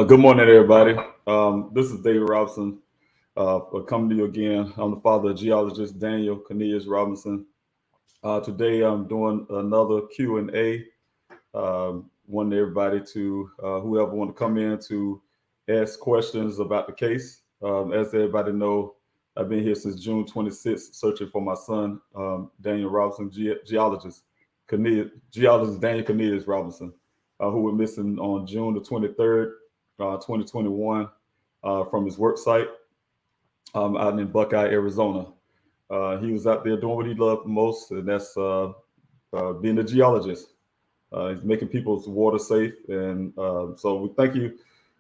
Good morning, everybody. This is David Robinson for coming to you again. I'm the father of Geologist Daniel Robinson. Today, I'm doing another Q&A. Wanting everybody to, whoever want to come in to ask questions about the case. As everybody know, I've been here since June 26th, searching for my son, Daniel Robinson, geologist Daniel Robinson, who went missing on June the 23rd. 2021 from his work site out in Buckeye, Arizona. He was out there doing what he loved the most, and that's being a geologist. He's making people's water safe, and so we thank you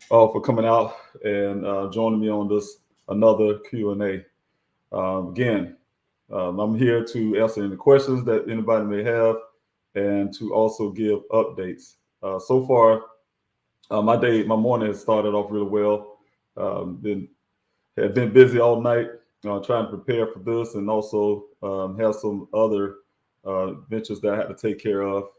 all for coming out and joining me on this another Q&A. Again, I'm here to answer any questions that anybody may have, and to also give updates. So far, my morning has started off really well. Had been busy all night trying to prepare for this, and also have some other ventures that I had to take care of.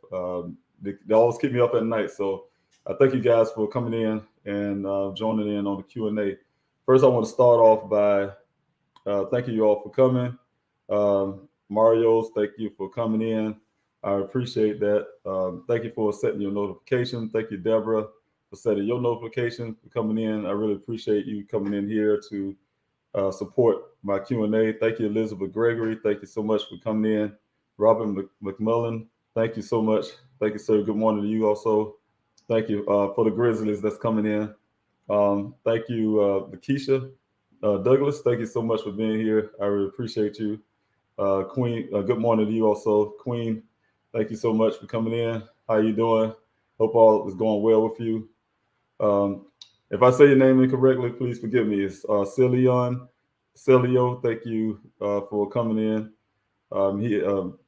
They always keep me up at night, so I thank you guys for coming in and joining in on the Q&A. First, I want to start off by thanking you all for coming. Mario's, thank you for coming in. I appreciate that. Thank you for setting your notification. Thank you, Deborah, for setting your notification, for coming in. I really appreciate you coming in here to support my Q&A. Thank you, Elizabeth Gregory. Thank you so much for coming in. Robin McMullen, thank you so much. Thank you, sir. Good morning to you also. Thank you for the Grizzlies that's coming in. Thank you, Lakeisha Douglas. Thank you so much for being here. I really appreciate you. Queen, good morning to you also. Queen, thank you so much for coming in. How you doing? Hope all is going well with you. If I say your name incorrectly, please forgive me. It's Celio. Thank you for coming in.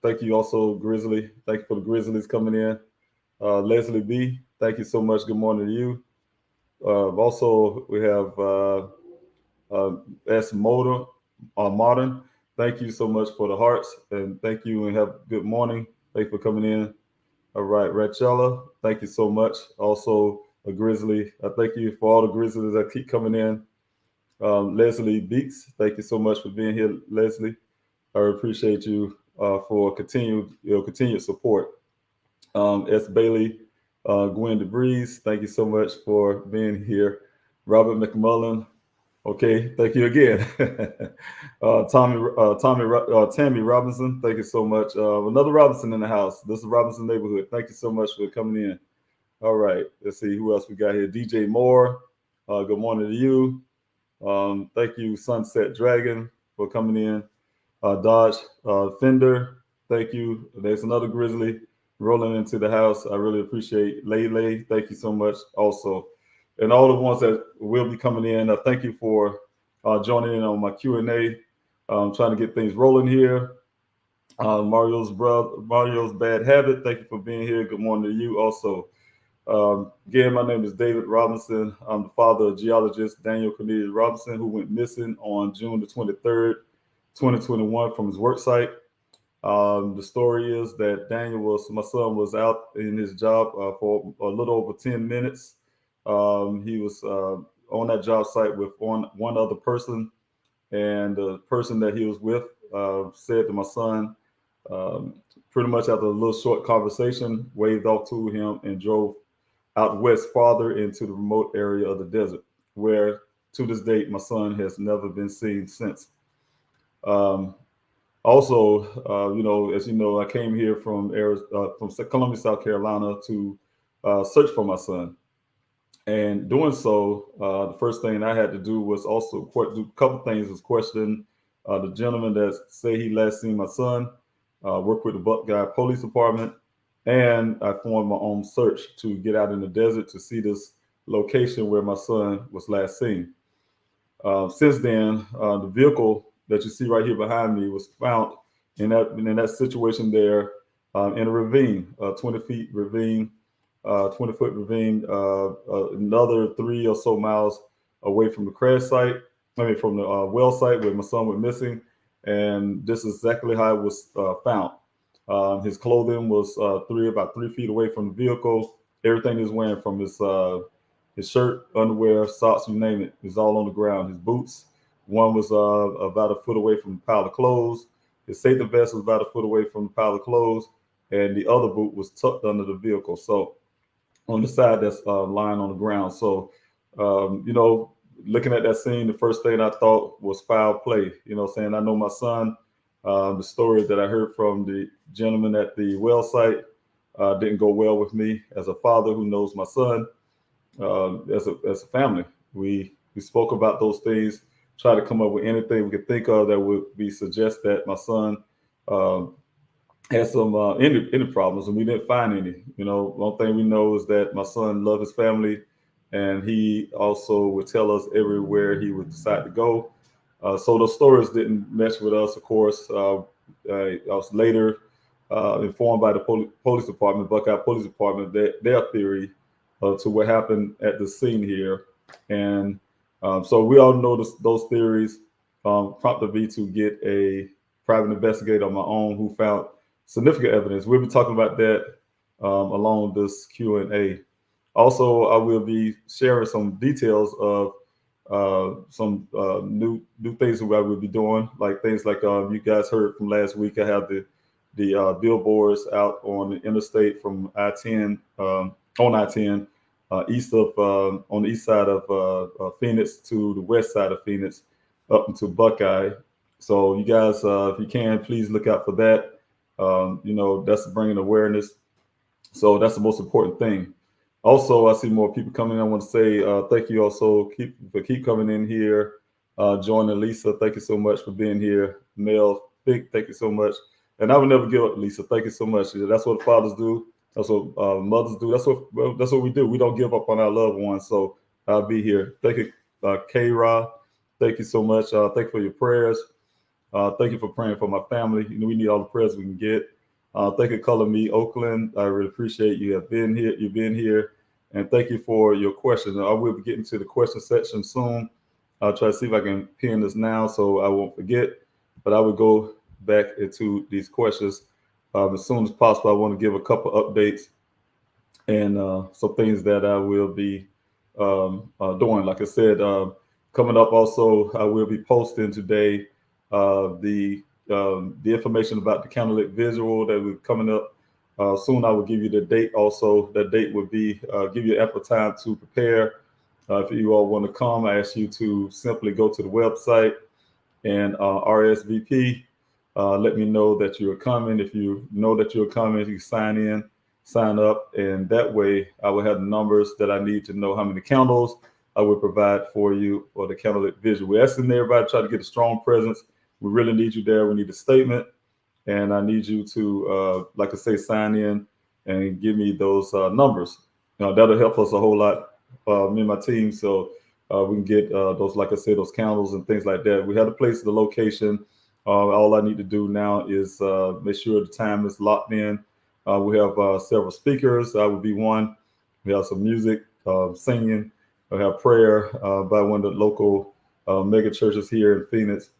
Thank you also, Grizzly. Thank you for the Grizzlies coming in. Leslie B, thank you so much. Good morning to you. Also, we have S. Modern. Thank you so much for the hearts, and thank you and have good morning. Thank you for coming in. All right, Rachella, thank you so much. Also, a Grizzly. I thank you for all the Grizzlies that keep coming in. Leslie Beeks, thank you so much for being here, Leslie. I appreciate you for continued support. S. Bailey, Gwen DeBreeze, thank you so much for being here. Robert McMullen, okay, thank you again. Tammy Robinson, thank you so much. Another Robinson in the house. This is Robinson neighborhood. Thank you so much for coming in. All right, let's see who else we got here. DJ Moore, good morning to you. Thank you, Sunset Dragon, for coming in. Dodge Fender, thank you. There's another Grizzly rolling into the house. I really appreciate Lele. Thank you so much also. And all the ones that will be coming in, thank you for joining in on my Q&A. Trying to get things rolling here. Mario's Bad Habit, thank you for being here. Good morning to you also. Again, my name is David Robinson. I'm the father of geologist Daniel Robinson, who went missing on June the 23rd, 2021 from his work site. The story is that my son was out in his job for a little over 10 minutes. He was on that job site with one other person, and the person that he was with said to my son, pretty much after a little short conversation, waved off to him and drove out west farther into the remote area of the desert. where to this date my son has never been seen since. Um, Also, as you know, I came here from from Columbia, South Carolina, to search for my son. And doing so, the first thing I had to do was also do a couple things: was question the gentleman that say he last seen my son, work with the Buckeye Police Department, and I formed my own search to get out in the desert to see this location where my son was last seen. Since then, the vehicle that you see right here behind me was found in that situation there, in a ravine, 20 feet ravine, 20-foot ravine, another 3 or so miles away from the crash site. I mean, from the well site where my son went missing, and this is exactly how it was found. His clothing was about 3 feet away from the vehicle. Everything he was wearing, from his shirt, underwear, socks, you name it, is all on the ground. His boots, one was about a foot away from the pile of clothes. His safety vest was about a foot away from the pile of clothes, and the other boot was tucked under the vehicle. So on the side that's lying on the ground. So, looking at that scene, the first thing I thought was foul play. Saying I know my son. The story that I heard from the gentleman at the well site didn't go well with me as a father who knows my son. As a family, we spoke about those things, try to come up with anything we could think of that would be suggest that my son had some any problems, and we didn't find any. One thing we know is that my son loved his family, and he also would tell us everywhere he would decide to go. So those stories didn't mesh with us. Of course, I was later informed by the police department, Buckeye Police Department, that their theory to what happened at the scene here. And so we all know those theories prompted me to get a private investigator of my own who found significant evidence. We'll be talking about that along this Q&A. Also, I will be sharing some details of some new things that I will be doing, like things like you guys heard from last week. I have the billboards out on the interstate from I-10, on I-10, east of on the east side of Phoenix to the west side of Phoenix, up into Buckeye. So you guys, if you can, please look out for that. That's bringing awareness. So that's the most important thing. Also, I see more people coming. I want to say thank you also keep coming in here. Joining Lisa, thank you so much for being here. Mel, Vic, thank you so much. And I would never give up, Lisa. Thank you so much. That's what fathers do. That's what mothers do. That's what we do. We don't give up on our loved ones. So I'll be here. Thank you, K-Ra. Thank you so much. Thank you for your prayers. Thank you for praying for my family. We need all the prayers we can get. Thank you, Color Me Oakland. I really appreciate you have been here. You've been here, and thank you for your questions. I will be getting to the question section soon. I'll try to see if I can pin this now so I won't forget. But I will go back into these questions as soon as possible. I want to give a couple updates and some things that I will be doing. Like I said, coming up also, I will be posting today the information about the candlelit visual that will be coming up soon. I will give you the date also. That date would be give you ample time to prepare. If you all want to come, I ask you to simply go to the website and RSVP. Let me know that you're coming. If you know that you're coming, you sign up, and that way I will have the numbers that I need to know how many candles I will provide for you for the candlelit visual. We're asking everybody to try to get a strong presence. We really need you there. We need a statement, and I need you to, like I say, sign in and give me those numbers. That'll help us a whole lot, me and my team, so we can get those, like I said, those candles and things like that. We have the place, the location. All I need to do now is make sure the time is locked in. We have several speakers. I will be one. We have some music, singing. We have prayer by one of the local mega churches here in Phoenix.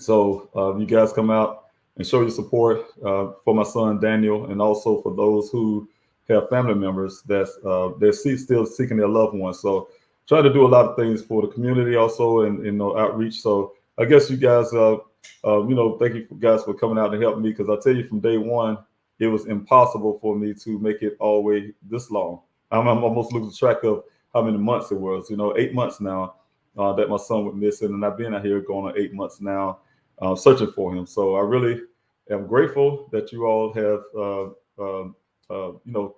So you guys come out and show your support for my son Daniel, and also for those who have family members that's they're still seeking their loved ones. So try to do a lot of things for the community also, and outreach. So I guess you guys, thank you guys for coming out and helping me, because I'll tell you from day one, it was impossible for me to make it all the way this long. I'm almost losing track of how many months it was. 8 months now that my son went missing, and I've been out here going on 8 months now, searching for him. So I really am grateful that you all have,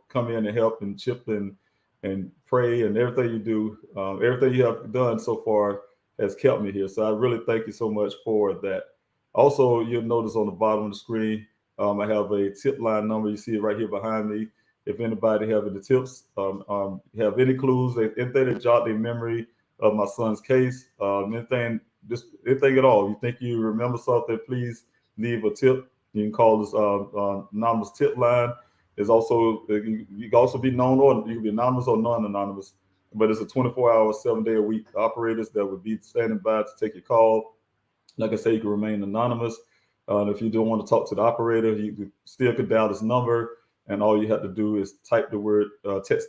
come in and help and chip in and pray and everything you do. Everything you have done so far has kept me here. So I really thank you so much for that. Also, you'll notice on the bottom of the screen, I have a tip line number. You see it right here behind me. If anybody have any tips, have any clues, anything that jot their memory of my son's case, anything at all. You think you remember something, please leave a tip. You can call this anonymous tip line. There's also, you can also be known, or you can be anonymous or non-anonymous, but it's a 24-hour, 7-day-a-week operators that would be standing by to take your call. Like I say, you can remain anonymous. If you don't want to talk to the operator, you still could dial this number, and all you have to do is text the word tip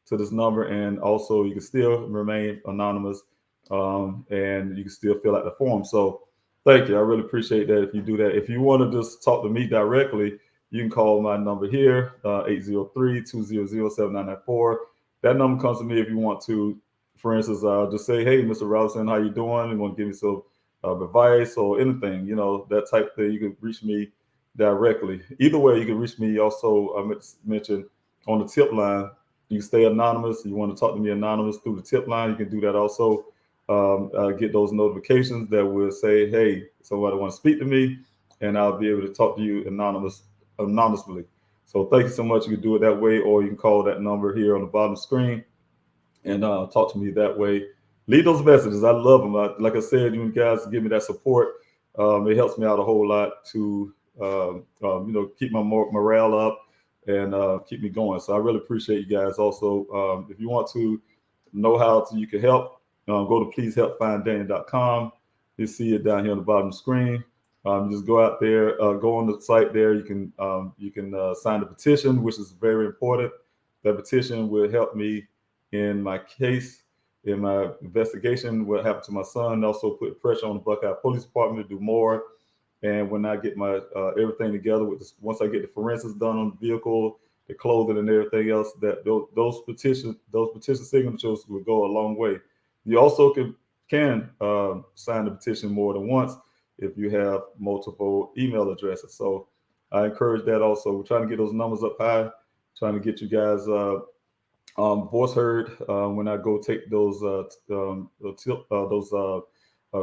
to this number, and also you can still remain anonymous, and you can still fill out the form. So thank you. I really appreciate that if you do that. If you want to just talk to me directly, you can call my number here, 803-200-7994. That number comes to me if you want to, for instance, just say, hey, Mr. Robinson, how you doing? You want to give me some advice or anything, that type of thing. You can reach me directly. Either way, you can reach me. Also, I mentioned on the tip line, you can stay anonymous. You want to talk to me anonymous through the tip line, you can do that also. Get those notifications that will say, hey, somebody want to speak to me, and I'll be able to talk to you anonymously. So thank you so much. You can do it that way, or you can call that number here on the bottom of the screen and talk to me that way. Leave those messages. I love them. Like I said, you guys give me that support. It helps me out a whole lot to keep my morale up and keep me going. So I really appreciate you guys. Also, if you want to know how you can help, go to pleasehelpfinddaniel.com. You see it down here on the bottom of the screen. Just go out there, go on the site there. You can sign the petition, which is very important. That petition will help me in my case, in my investigation, what happened to my son. Also put pressure on the Buckeye Police Department to do more. And when I get my everything together once I get the forensics done on the vehicle, the clothing and everything else, that those petition signatures will go a long way. You also can sign the petition more than once if you have multiple email addresses. So I encourage that also. We're trying to get those numbers up high, trying to get you guys voice heard when I go take those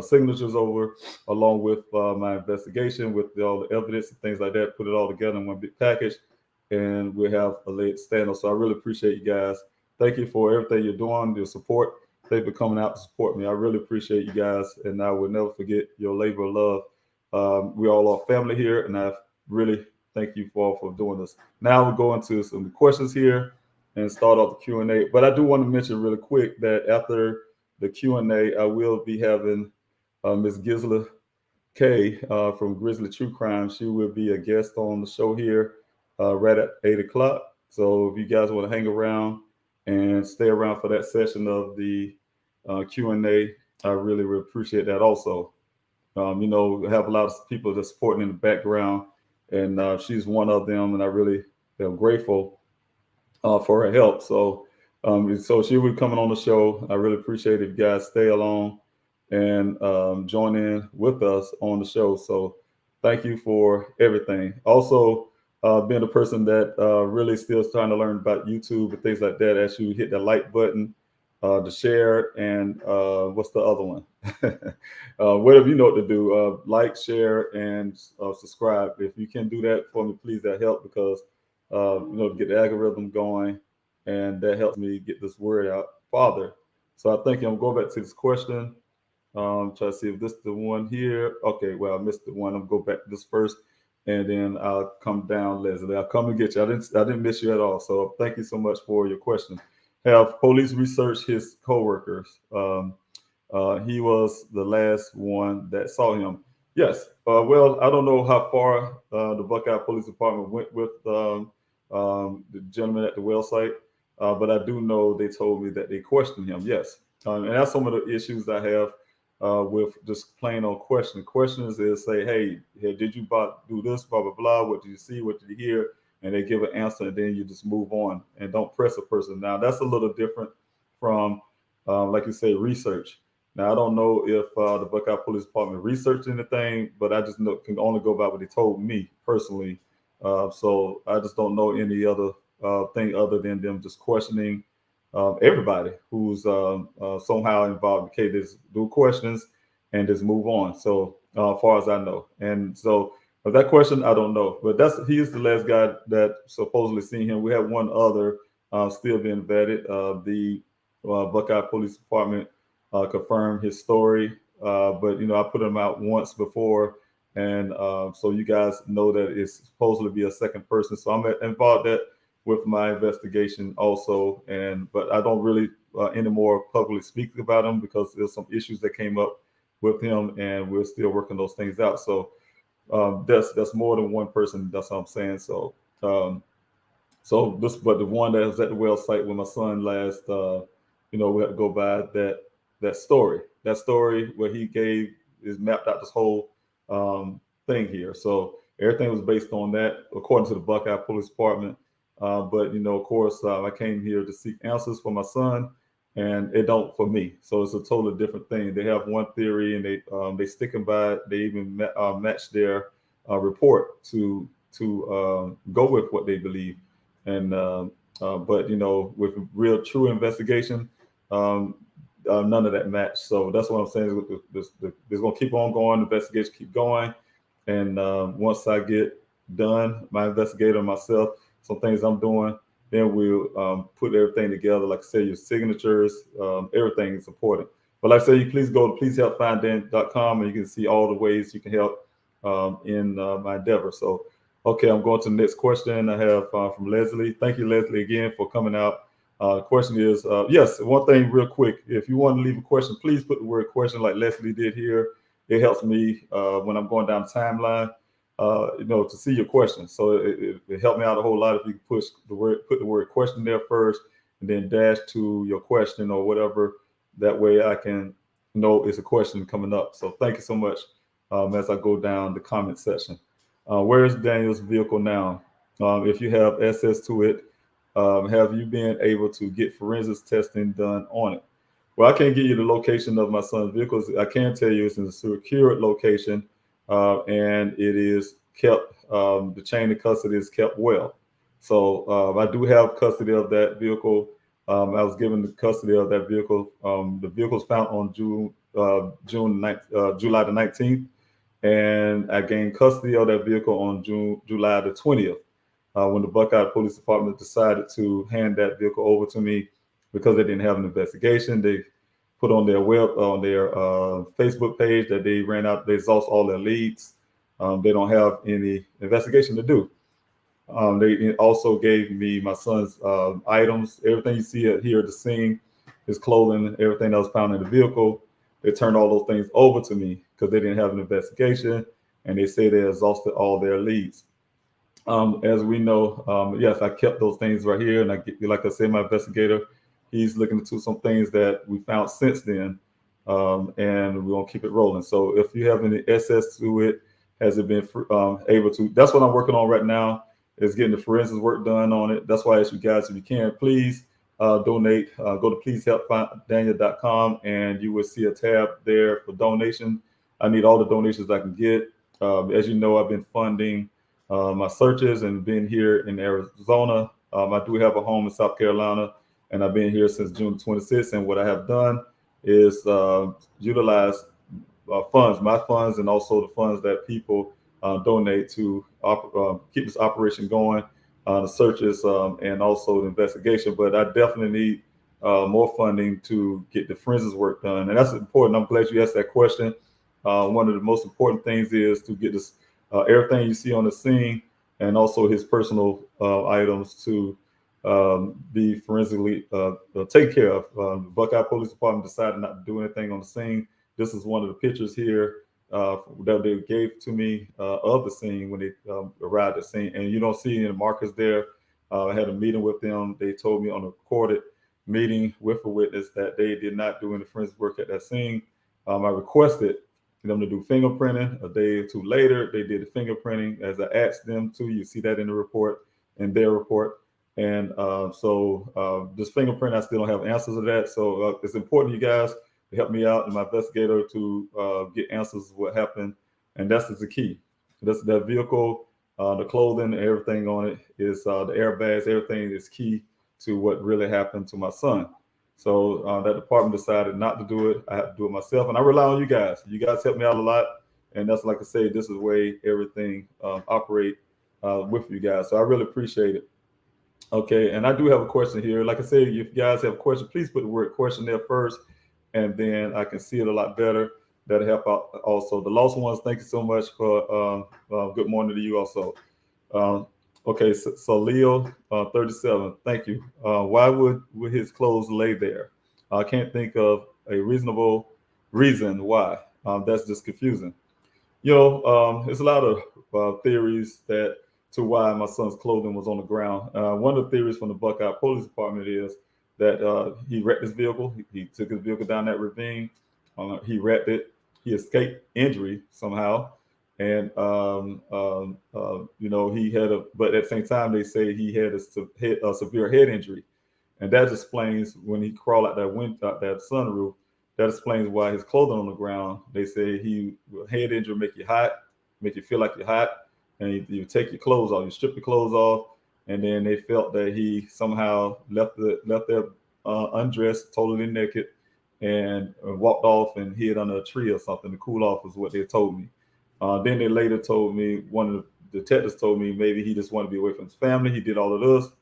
signatures over, along with my investigation, with all the evidence and things like that. Put it all together in one big package, and we'll have a leg stand up. So I really appreciate you guys. Thank you for everything you're doing, your support. Thank you for coming out to support me. I really appreciate you guys, and I will never forget your labor of love. We all are family here, and I really thank you all for doing this. Now we'll go into some questions here and start off the Q&A. But I do want to mention really quick that after the Q&A, I will be having Ms. Gisela K from Grizzly True Crime. She will be a guest on the show here right at 8 o'clock. So if you guys want to hang around and stay around for that session of the Q&A, I really, really appreciate that also. We have a lot of people that's supporting in the background, and she's one of them, and I really am grateful for her help. So she will be coming on the show. I really appreciate it if you guys stay along and join in with us on the show. So thank you for everything. Also, being a person that really still is trying to learn about YouTube and things like that, as you hit the like button, the share, and what's the other one? Whatever you know what to do, like, share, and subscribe. If you can do that for me, please, that help, because to get the algorithm going, and that helps me get this word out farther. So I think I'm going back to this question. Try to see if this is the one here. Okay, well, I missed the one. I'm going to go back to this first, and then I'll come down, Leslie. I'll come and get you. I didn't miss you at all. So thank you so much for your question. Have police researched his coworkers? He was the last one that saw him. Yes. Well, I don't know how far the Buckeye Police Department went with the gentleman at the well site, but I do know they told me that they questioned him. Yes. And that's some of the issues I have with just plain old questioning. Questions is say, hey, did you do this, blah, blah, blah. What did you see? What did you hear? And they give an answer, and then you just move on and don't press a person. Now, that's a little different from, like you say, research. Now, I don't know if the Buckeye Police Department researched anything, but I just can only go by what they told me personally. So I just don't know any other thing other than them just questioning everybody who's somehow involved. Okay, just do questions and just move on. So as far as I know, and so but that question I don't know. But he is the last guy that supposedly seen him. We have one other still being vetted. The Buckeye Police Department confirmed his story, but I put him out once before, and so you guys know that it's supposed to be a second person. So I'm involved that with my investigation also, but I don't really anymore publicly speak about him because there's some issues that came up with him, and we're still working those things out. So that's more than one person. That's what I'm saying. So but the one that was at the well site when my son last, we had to go by that story. That story where he is mapped out this whole thing here. So everything was based on that, according to the Buckeye Police Department. But of course, I came here to seek answers for my son, and it don't for me. So it's a totally different thing. They have one theory, and they sticking by it. They even match their report to go with what they believe. And but with real true investigation, none of that match. So that's what I'm saying. There's going to keep on going. Investigation keep going, and once I get done, my investigator myself, some things I'm doing, then we'll put everything together. Like I said, your signatures, everything is important. But like I said, you please go to pleasehelpfinddan.com, and you can see all the ways you can help in my endeavor. So, okay, I'm going to the next question I have from Leslie. Thank you, Leslie, again for coming out. The question is, yes, one thing real quick. If you want to leave a question, please put the word question like Leslie did here. It helps me when I'm going down the timeline, to see your question. So it helped me out a whole lot if you put the word question there first and then dash to your question or whatever. That way I can know it's a question coming up. So thank you so much as I go down the comment section. Where is Daniel's vehicle now? If you have access to it, have you been able to get forensics testing done on it? Well, I can't give you the location of my son's vehicles. I can tell you it's in a secured location, and it is kept, the chain of custody is kept well. So I do have custody of that vehicle. I was given the custody of that vehicle. The vehicle was found on July the 19th. And I gained custody of that vehicle on July the 20th, when the Buckeye Police Department decided to hand that vehicle over to me because they didn't have an investigation. They put on their Facebook page that they ran out, they exhausted all their leads. They don't have any investigation to do. They also gave me my son's items, everything you see here at the scene, his clothing, everything that was found in the vehicle. They turned all those things over to me because they didn't have an investigation, and they say they exhausted all their leads. As we know, yes, I kept those things right here, and like I said, my investigator, he's looking into some things that we found since then, and we're gonna keep it rolling. So if you have any access to it, has it been able to? That's what I'm working on right now, is getting the forensics work done on it. That's why I ask you guys, if you can, please donate. Go to pleasehelpfinddan.com, and you will see a tab there for donation. I need all the donations I can get. As you know, I've been funding my searches and been here in Arizona. I do have a home in South Carolina, and I've been here since June 26th. And what I have done is utilize funds, my funds, and also the funds that people donate to keep this operation going, the searches, and also the investigation. But I definitely need more funding to get the forensics work done. And that's important. I'm glad you asked that question. One of the most important things is to get this everything you see on the scene, and also his personal items to be forensically taken care of. The Buckeye Police Department decided not to do anything on the scene. This is one of the pictures here that they gave to me of the scene when they arrived at the scene. And you don't see any markers there. I had a meeting with them. They told me on a recorded meeting with a witness that they did not do any forensic work at that scene. I requested them to do fingerprinting. A day or two later, they did the fingerprinting as I asked them to. You see that in the report, in their report. And this fingerprint, I still don't have answers to that. So it's important, you guys, to help me out and my investigator to get answers of what happened. And that's the key. That's that vehicle, the clothing, everything on it is the airbags, everything is key to what really happened to my son. So that department decided not to do it. I had to do it myself, and I rely on you guys. You guys help me out a lot, and that's like I say, this is the way everything operate with you guys. So I really appreciate it. Okay, and I do have a question here. Like I said, if you guys have a question, please put the word question there first, and then I can see it a lot better. That'll help out also. The lost ones, thank you so much for good morning to you also. Um, okay, so Leo, 37, thank you. Why would his clothes lay there? I can't think of a reasonable reason why. That's just confusing. There's a lot of theories that to why my son's clothing was on the ground. One of the theories from the Buckeye Police Department is that he wrecked his vehicle. He took his vehicle down that ravine. He wrecked it. He escaped injury somehow, and he had but at the same time they say he had a severe head injury, and that explains when he crawled out that sunroof. That explains why his clothing on the ground. They say head injury make you hot, make you feel like you're hot, and you take your clothes off, you strip your clothes off, and then they felt that he somehow left there undressed, totally naked, and walked off and hid under a tree or something to cool off, is what they told me. Then they later told me, one of the detectives told me maybe he just wanted to be away from his family. He did all of this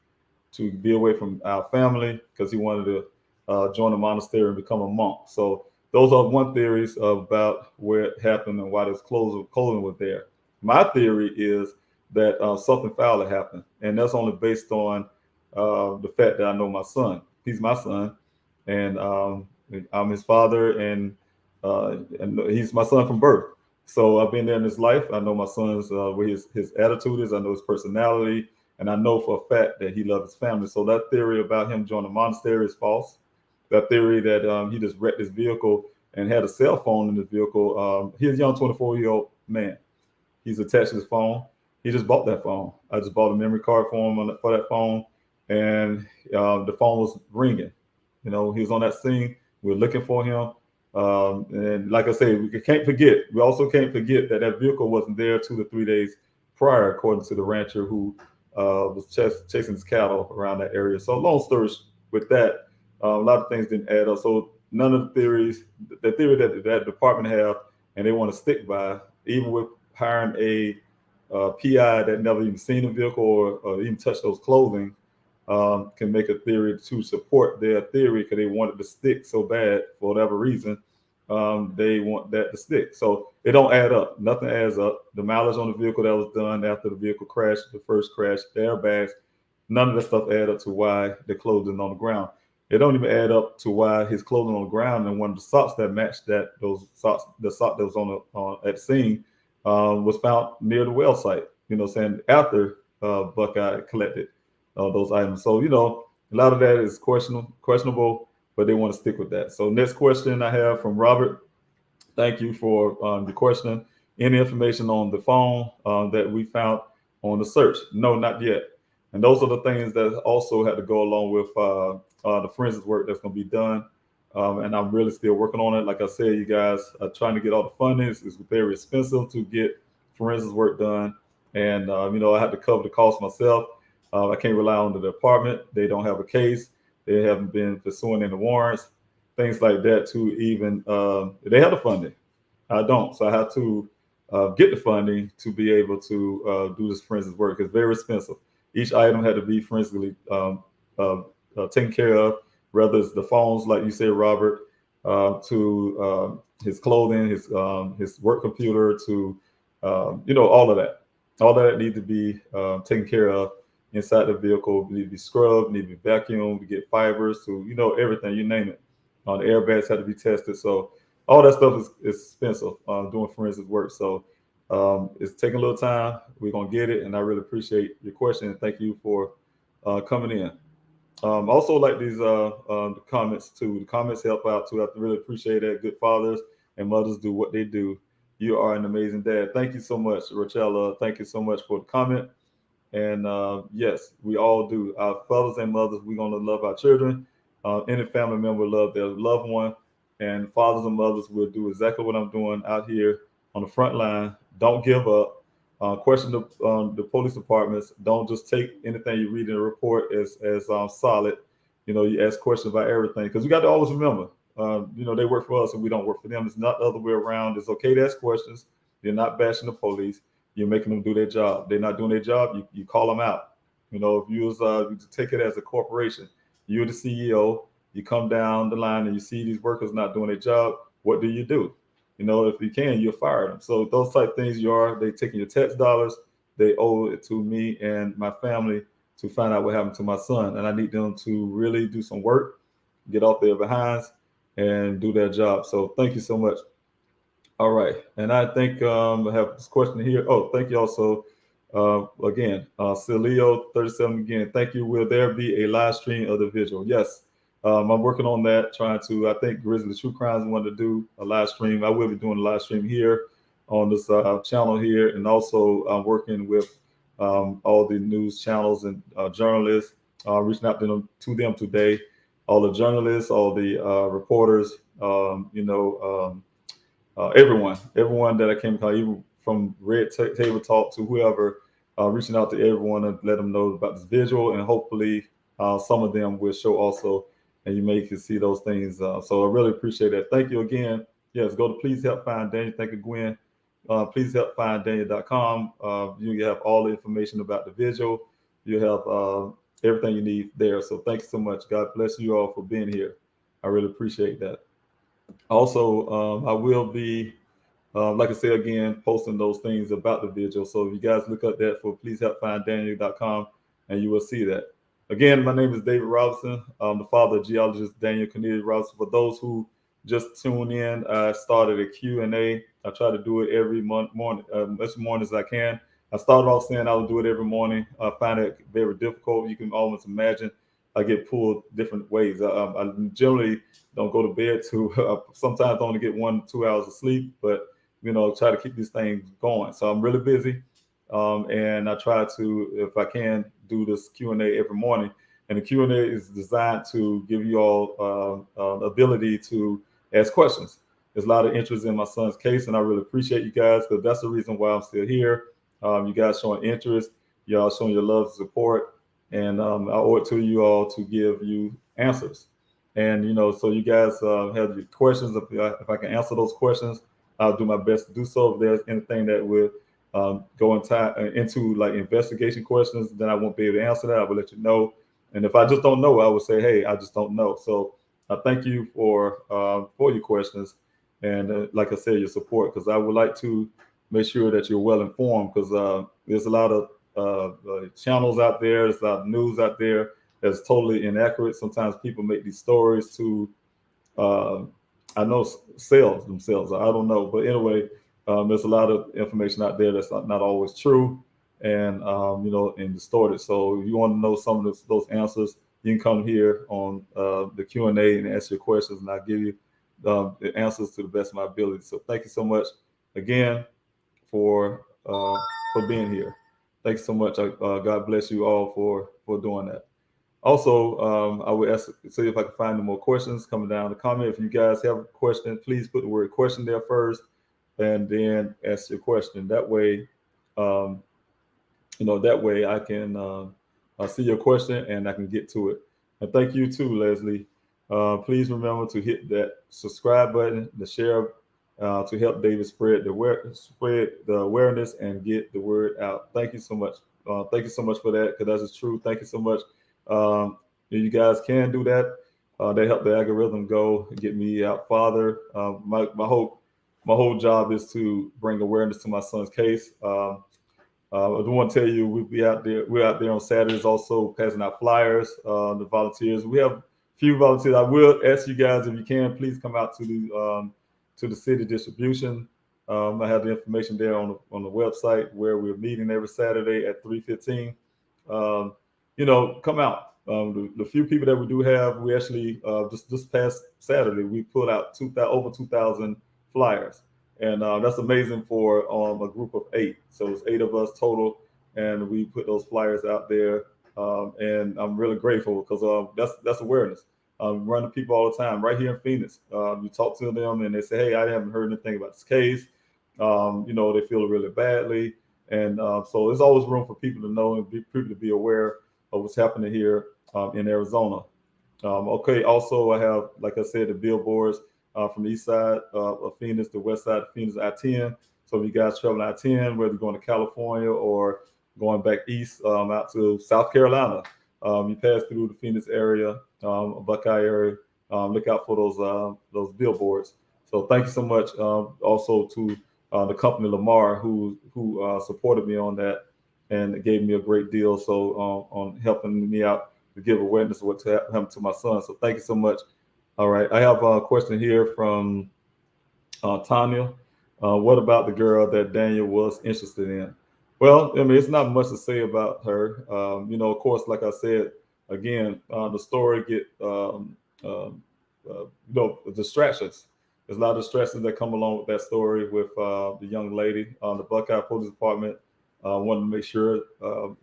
to be away from our family because he wanted to join a monastery and become a monk. So those are one theories about where it happened and why this clothing was there. My theory is that something foul had happened, and that's only based on the fact that I know my son. He's my son, and I'm his father, and he's my son from birth. So I've been there in his life. I know my son's where his attitude is. I know his personality, and I know for a fact that he loves his family. So that theory about him joining a monastery is false. That theory that he just wrecked his vehicle and had a cell phone in his vehicle. He's a young 24-year-old man. He's attached to his phone. He just bought that phone. I just bought a memory card for him for that phone, and the phone was ringing. He was on that scene. We were looking for him. And like I say, we also can't forget that vehicle wasn't there 2 to 3 days prior, according to the rancher who was chasing his cattle around that area. So long story with that, a lot of things didn't add up. So none of the theories, the theory that department have, and they want to stick by, even with hiring a PI that never even seen a vehicle or even touched those clothing, can make a theory to support their theory because they want it to stick so bad for whatever reason. They want that to stick. So it don't add up. Nothing adds up. The mileage on the vehicle that was done after the vehicle crashed, the first crash, the airbags, none of that stuff add up to why the clothing on the ground. It don't even add up to why his clothing on the ground and one of the socks that matched the sock that was on at the scene was found near the well site. Saying after Buckeye collected those items. So a lot of that is questionable, but they want to stick with that. So next question I have from Robert. Thank you for the question. Any information on the phone that we found on the search? No, not yet. And those are the things that also had to go along with the forensics work that's going to be done. And I'm really still working on it. Like I said, you guys are trying to get all the funding. It's very expensive to get forensics work done. And, I have to cover the cost myself. I can't rely on the department. They don't have a case. They haven't been pursuing any warrants, things like that to even, they have the funding. I don't. So I have to get the funding to be able to do this forensics work. It's very expensive. Each item had to be forensically taken care of, whether it's the phones, like you said, Robert, to his clothing, his work computer, to all of that. All of that needs to be taken care of inside the vehicle. Need to be scrubbed, need to be vacuumed, to get fibers, to everything, you name it. The airbags had to be tested. So all that stuff is expensive doing forensic work. So it's taking a little time. We're gonna get it, and I really appreciate your question and thank you for coming in. Also like these the comments too. The comments help out too. I really appreciate that. Good fathers and mothers do what they do. You are an amazing dad. Thank you so much, Rochella. Thank you so much for the comment. And yes, we all do. Our fathers and mothers, we're going to love our children. Any family member love their loved one. And fathers and mothers will do exactly what I'm doing out here on the front line. Don't give up. Question the police departments. Don't just take anything you read in a report as solid. You ask questions about everything because we got to always remember, they work for us and we don't work for them. It's not the other way around. It's okay to ask questions. You're not bashing the police. You're making them do their job. They're not doing their job. You call them out. If you take it as a corporation, you're the CEO. You come down the line and you see these workers not doing their job. What do? If you can, you'll fire them. So those type things they taking your tax dollars. They owe it to me and my family to find out what happened to my son. And I need them to really do some work, get off their behinds and do their job. So thank you so much. All right. And I think I have this question here. Oh, thank you also. Again, Celio37 again. Thank you. Will there be a live stream of the vigil? Yes. I'm working on that, trying to, I think Grizzly True Crimes wanted to do a live stream. I will be doing a live stream here on this channel here. And also I'm working with all the news channels and journalists, reaching out to them today. All the journalists, all the reporters, everyone that I came across, even from Red Table Talk to whoever, reaching out to everyone and let them know about this visual, and hopefully some of them will show also, and you may can see those things. So I really appreciate that. Thank you again. Yes, go to Please Help Find Daniel. Thank you, Gwen. PleaseHelpFindDaniel.com. You have all the information about the visual. You have everything you need there. So thank you so much. God bless you all for being here. I really appreciate that. Also, I will be, like I said again, posting those things about the vigil. So if you guys look up that for PleaseHelpFindDaniel.com, and you will see that. Again, my name is David Robinson. I'm the father of geologist Daniel Robinson. For those who just tune in, I started a Q&A. I try to do it every morning, as morning as I can. I started off saying I would do it every morning. I find it very difficult. You can almost imagine I get pulled different ways. I generally don't go to bed sometimes only get 1-2 hours of sleep, but try to keep these things going. So I'm really busy. And I try to, if I can, do this Q&A every morning. And the Q&A is designed to give you all ability to ask questions. There's a lot of interest in my son's case, and I really appreciate you guys, because that's the reason why I'm still here. You guys showing interest, y'all showing your love and support, and I owe it to you all to give you answers. And so you guys have your questions. If I can answer those questions, I'll do my best to do so. If there's anything that would go into like investigation questions, then I won't be able to answer that. I will let you know. And if I just don't know, I will say, hey, I just don't know. So I thank you for your questions, and like I said, your support, because I would like to make sure that you're well informed, because there's a lot of channels out there, there's a lot of news out there that's totally inaccurate. Sometimes people make these stories to I know sell themselves. I don't know, but anyway, there's a lot of information out there that's not always true, and and distorted. So if you want to know some of those answers, you can come here on the Q&A and ask your questions, and I'll give you the answers to the best of my ability. So thank you so much again for being here. Thanks so much. God bless you all for doing that. Also, I would see if I can find any more questions coming down the comment. If you guys have a question, please put the word question there first, and then ask your question. That way, that way I can see your question and I can get to it. And thank you too, Leslie. Please remember to hit that subscribe button, the share, to help David spread the awareness and get the word out. Thank you so much. Thank you so much for that, because that's true. Thank you so much. You guys can do that. They help the algorithm go and get me out farther. My whole job is to bring awareness to my son's case. I do want to tell you, we're out there on Saturdays also passing out flyers. The volunteers, we have a few volunteers. I will ask you guys, if you can, please come out to the city distribution. I have the information there on the website where we're meeting every Saturday at 3:15. Come out. The few people that we do have, we actually just this past Saturday we pulled out over 2,000 flyers, and that's amazing for a group of 8. So it's 8 of us total, and we put those flyers out there. And I'm really grateful because that's awareness. Run to people all the time right here in Phoenix. You talk to them and they say, "Hey, I haven't heard anything about this case." They feel really badly, and so there's always room for people to know and people to be aware of what's happening here in Arizona. Okay, also I have, like I said, the billboards from the east side of Phoenix, the west side of Phoenix, I-10. So if you guys traveling I-10, whether you're going to California or going back east out to South Carolina, you pass through the Phoenix area, Buckeye area. Look out for those billboards. So thank you so much. Also to the company Lamar who supported me on that and gave me a great deal. So on helping me out to give awareness of what happened to my son. So thank you so much. All right, I have a question here from Tanya. What about the girl that Daniel was interested in? Well, I mean, it's not much to say about her. Of course, like I said, again, the story get distractions. There's a lot of distractions that come along with that story with the young lady. The Buckeye Police Department wanted to make sure,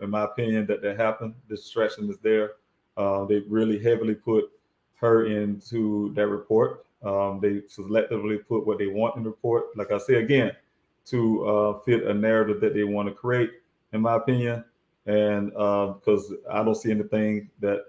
in my opinion, that happened. The distraction is there. They really heavily put her into that report. They selectively put what they want in the report. Like I say again, to fit a narrative that they want to create, in my opinion. And because I don't see anything that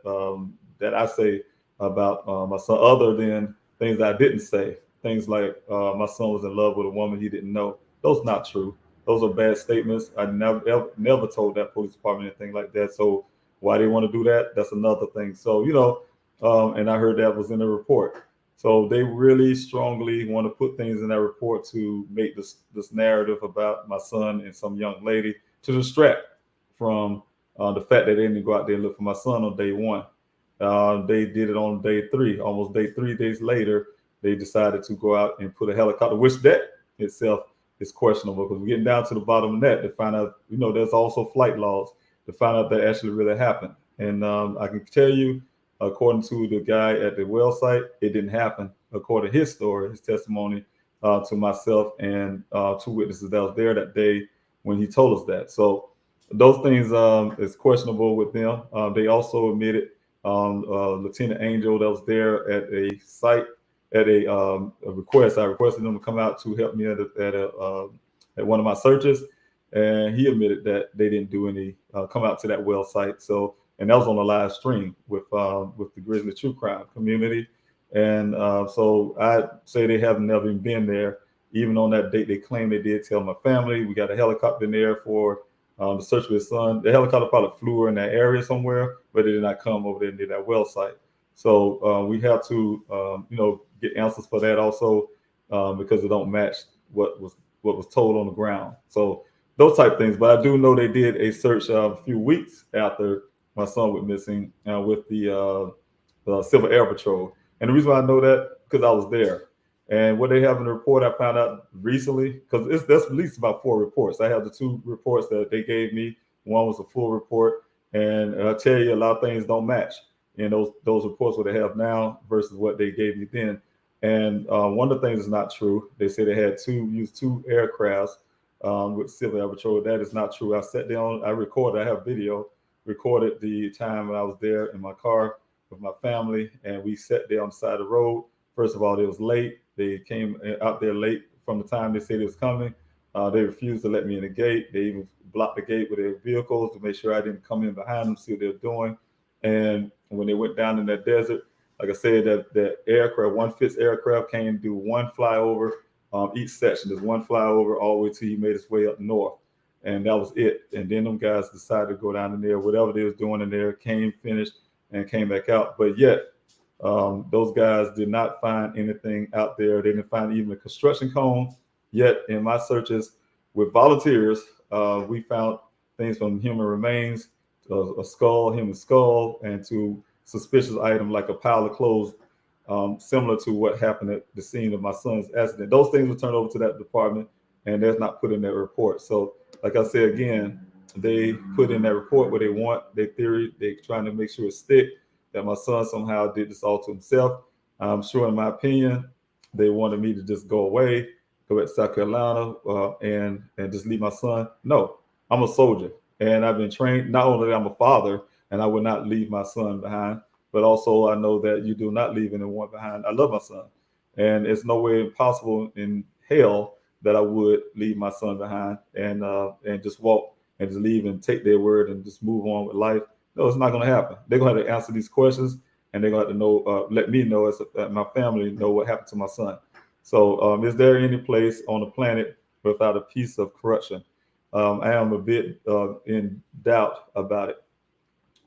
I say about my son other than things that I didn't say. Things like my son was in love with a woman he didn't know. Those not true. Those are bad statements. I never told that police department anything like that. So why they want to do that, that's another thing. So, and I heard that was in the report. So they really strongly want to put things in that report to make this narrative about my son and some young lady to distract from the fact that they didn't go out there and look for my son on day one. They did it on day 3. Almost day 3 days later, they decided to go out and put a helicopter, which that itself is questionable because we're getting down to the bottom of that to find out, there's also flight logs to find out that actually really happened. And I can tell you, according to the guy at the well site, it didn't happen. According to his story, his testimony to myself and 2 witnesses that was there that day when he told us that. So those things is questionable with them. They also admitted Lieutenant Angel that was there at a site at a request. I requested them to come out to help me at one of my searches, and he admitted that they didn't do any come out to that well site. So, and that was on a live stream with the Grizzly True Crime community, and so I say they have never even been there. Even on that date, they claim they did tell my family. We got a helicopter in there for the search for his son. The helicopter probably flew in that area somewhere, but it did not come over there near that well site. So we have to, get answers for that also because it don't match what was told on the ground. So those type of things. But I do know they did a search a few weeks after my son went missing with the Civil Air Patrol. And the reason why I know that because I was there. And what they have in the report, I found out recently because that's at least about 4 reports. I have the 2 reports that they gave me. One was a full report, and I tell you, a lot of things don't match in those reports what they have now versus what they gave me then. And one of the things is not true. They say they had used 2 aircrafts with Civil Air Patrol. That is not true. I sat down, I have video, recorded the time when I was there in my car with my family, and we sat there on the side of the road. First of all, it was late. They came out there late from the time they said it was coming. They refused to let me in the gate. They even blocked the gate with their vehicles to make sure I didn't come in behind them, see what they were doing. And when they went down in that desert, like I said, that aircraft, one Fitz aircraft came to do 1 flyover each section. There's 1 flyover all the way till he made his way up north. And that was it. And then them guys decided to go down in there, whatever they was doing in there, came, finished, and came back out. But yet, those guys did not find anything out there. They didn't find even a construction cone. Yet in my searches with volunteers, we found things from human remains, a skull, human skull, and to suspicious item like a pile of clothes, similar to what happened at the scene of my son's accident. Those things were turned over to that department, and that's not put in that report. So, like I said again, they put in that report what they want, their theory. They're trying to make sure it stick that my son somehow did this all to himself. I'm sure, in my opinion, they wanted me to just go away, go back to South Carolina, and just leave my son. No, I'm a soldier. And I've been trained, not only that I'm a father and I would not leave my son behind, but also I know that you do not leave anyone behind. I love my son. And it's no way possible in hell that I would leave my son behind and just walk and just leave and take their word and just move on with life. No, it's not going to happen. They're going to have to answer these questions, and they're going to have to know, let me know, as my family know what happened to my son. So, is there any place on the planet without a piece of corruption? I am a bit in doubt about it.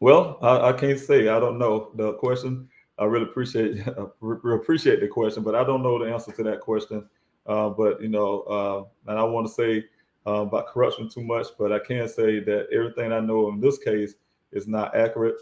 Well, I can't say. I don't know the question. I really appreciate appreciate the question, but I don't know the answer to that question. But and I want to say about corruption too much, but I can say that everything I know in this case is not accurate.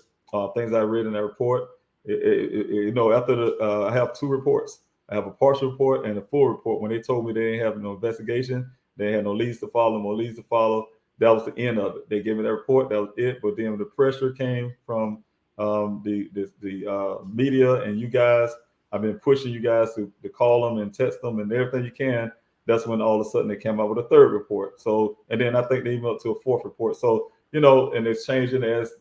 Things I read in that report, after I have two reports. I have a partial report and a full report. When they told me they didn't have no investigation, they had no leads to follow, more leads to follow, that was the end of it. They gave me that report. That was it. But then when the pressure came from the media and you guys, I've been pushing you guys to call them and text them and everything you can. That's when all of a sudden they came out with a third report. So, and then I think they emailed to a fourth report. So, and it's changing as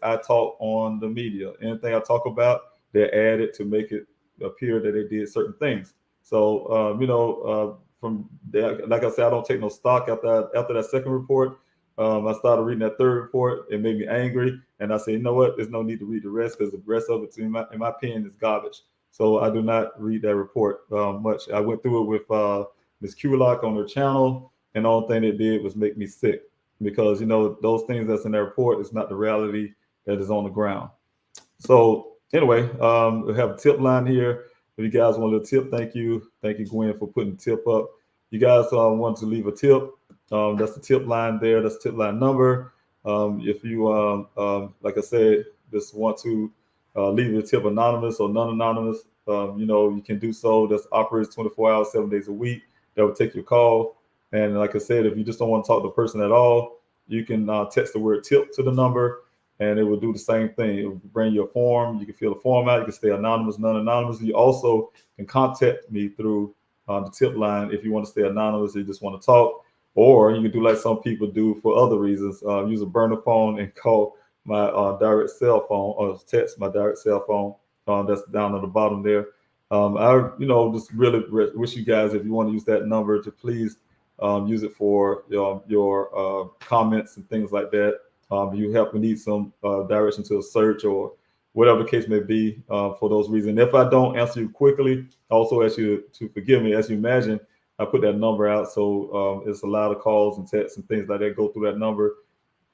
I talk on the media. Anything I talk about, they add it to make it appear that they did certain things. So, from there, like I said, I don't take no stock after that second report. I started reading that third report. It made me angry, and I said, you know what? There's no need to read the rest because the rest of it, in my opinion, is garbage. So I do not read that report much. I went through it with Ms. Kulock on her channel, and the only thing it did was make me sick because those things that's in that report is not the reality that is on the ground. So anyway, we have a tip line here. If you guys want a tip, thank you, Gwen, for putting the tip up. You guys want to leave a tip. That's the tip line there. That's the tip line number. If you, like I said, just want to leave a tip anonymous or non-anonymous, you can do so. That's operates 24 hours, 7 days a week. That will take your call. And like I said, if you just don't want to talk to the person at all, you can text the word tip to the number, and it will do the same thing. It will bring you a form. You can fill the form out. You can stay anonymous, non-anonymous. You also can contact me through the tip line if you want to stay anonymous, you just want to talk. Or you can do like some people do for other reasons. Use a burner phone and call my direct cell phone, or text my direct cell phone. That's down at the bottom there. I just really wish you guys, if you want to use that number, to please use it for your comments and things like that. You help me need some direction to a search or whatever the case may be for those reasons. If I don't answer you quickly, I also ask you to forgive me. As you imagine, I put that number out, so it's a lot of calls and texts and things like that go through that number,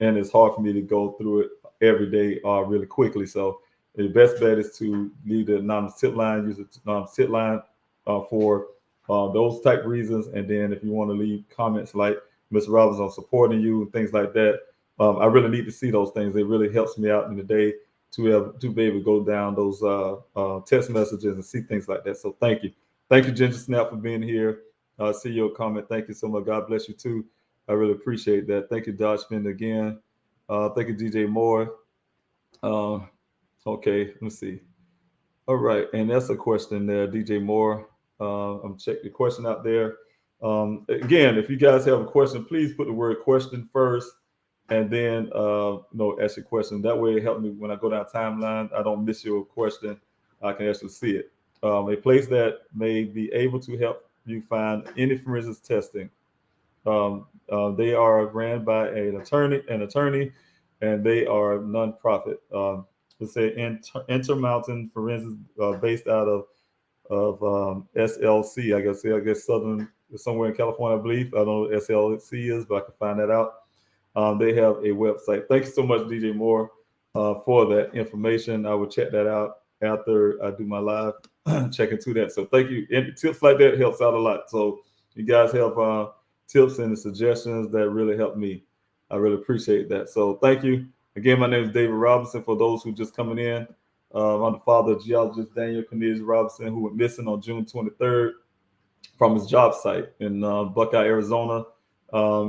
and it's hard for me to go through it every day really quickly. So the best bet is to leave the anonymous tip line, use the anonymous tip line for those type of reasons. And then if you want to leave comments like Mr. Robinson supporting you and things like that, I really need to see those things. It really helps me out in the day to be able to go down those text messages and see things like that. So thank you. Thank you, Ginger Snap, for being here. See your comment. Thank you so much. God bless you too. I really appreciate that. Thank you, Dodge Finn, again. Thank you, DJ Moore. Okay, let me see. All right, and that's a question there, DJ Moore. I'm checking the question out there. Again, if you guys have a question, please put the word question first, and then ask your question. That way, it helps me when I go down timeline. I don't miss your question. I can actually see it. A place that may be able to help you find any forensics testing. They are ran by an attorney, and they are nonprofit. Let's say Intermountain Forensics, based out of SLC. I guess Southern, somewhere in California, I believe. I don't know what SLC is, but I can find that out. They have a website. Thank you so much, DJ Moore, for that information. I will check that out after I do my live check into that. So thank you. And tips like that helps out a lot. So you guys have tips and suggestions that really help me. I really appreciate that. So thank you. Again, my name is David Robinson. For those who just coming in, I'm the father of geologist Daniel Robinson, who went missing on June 23rd from his job site in Buckeye, Arizona.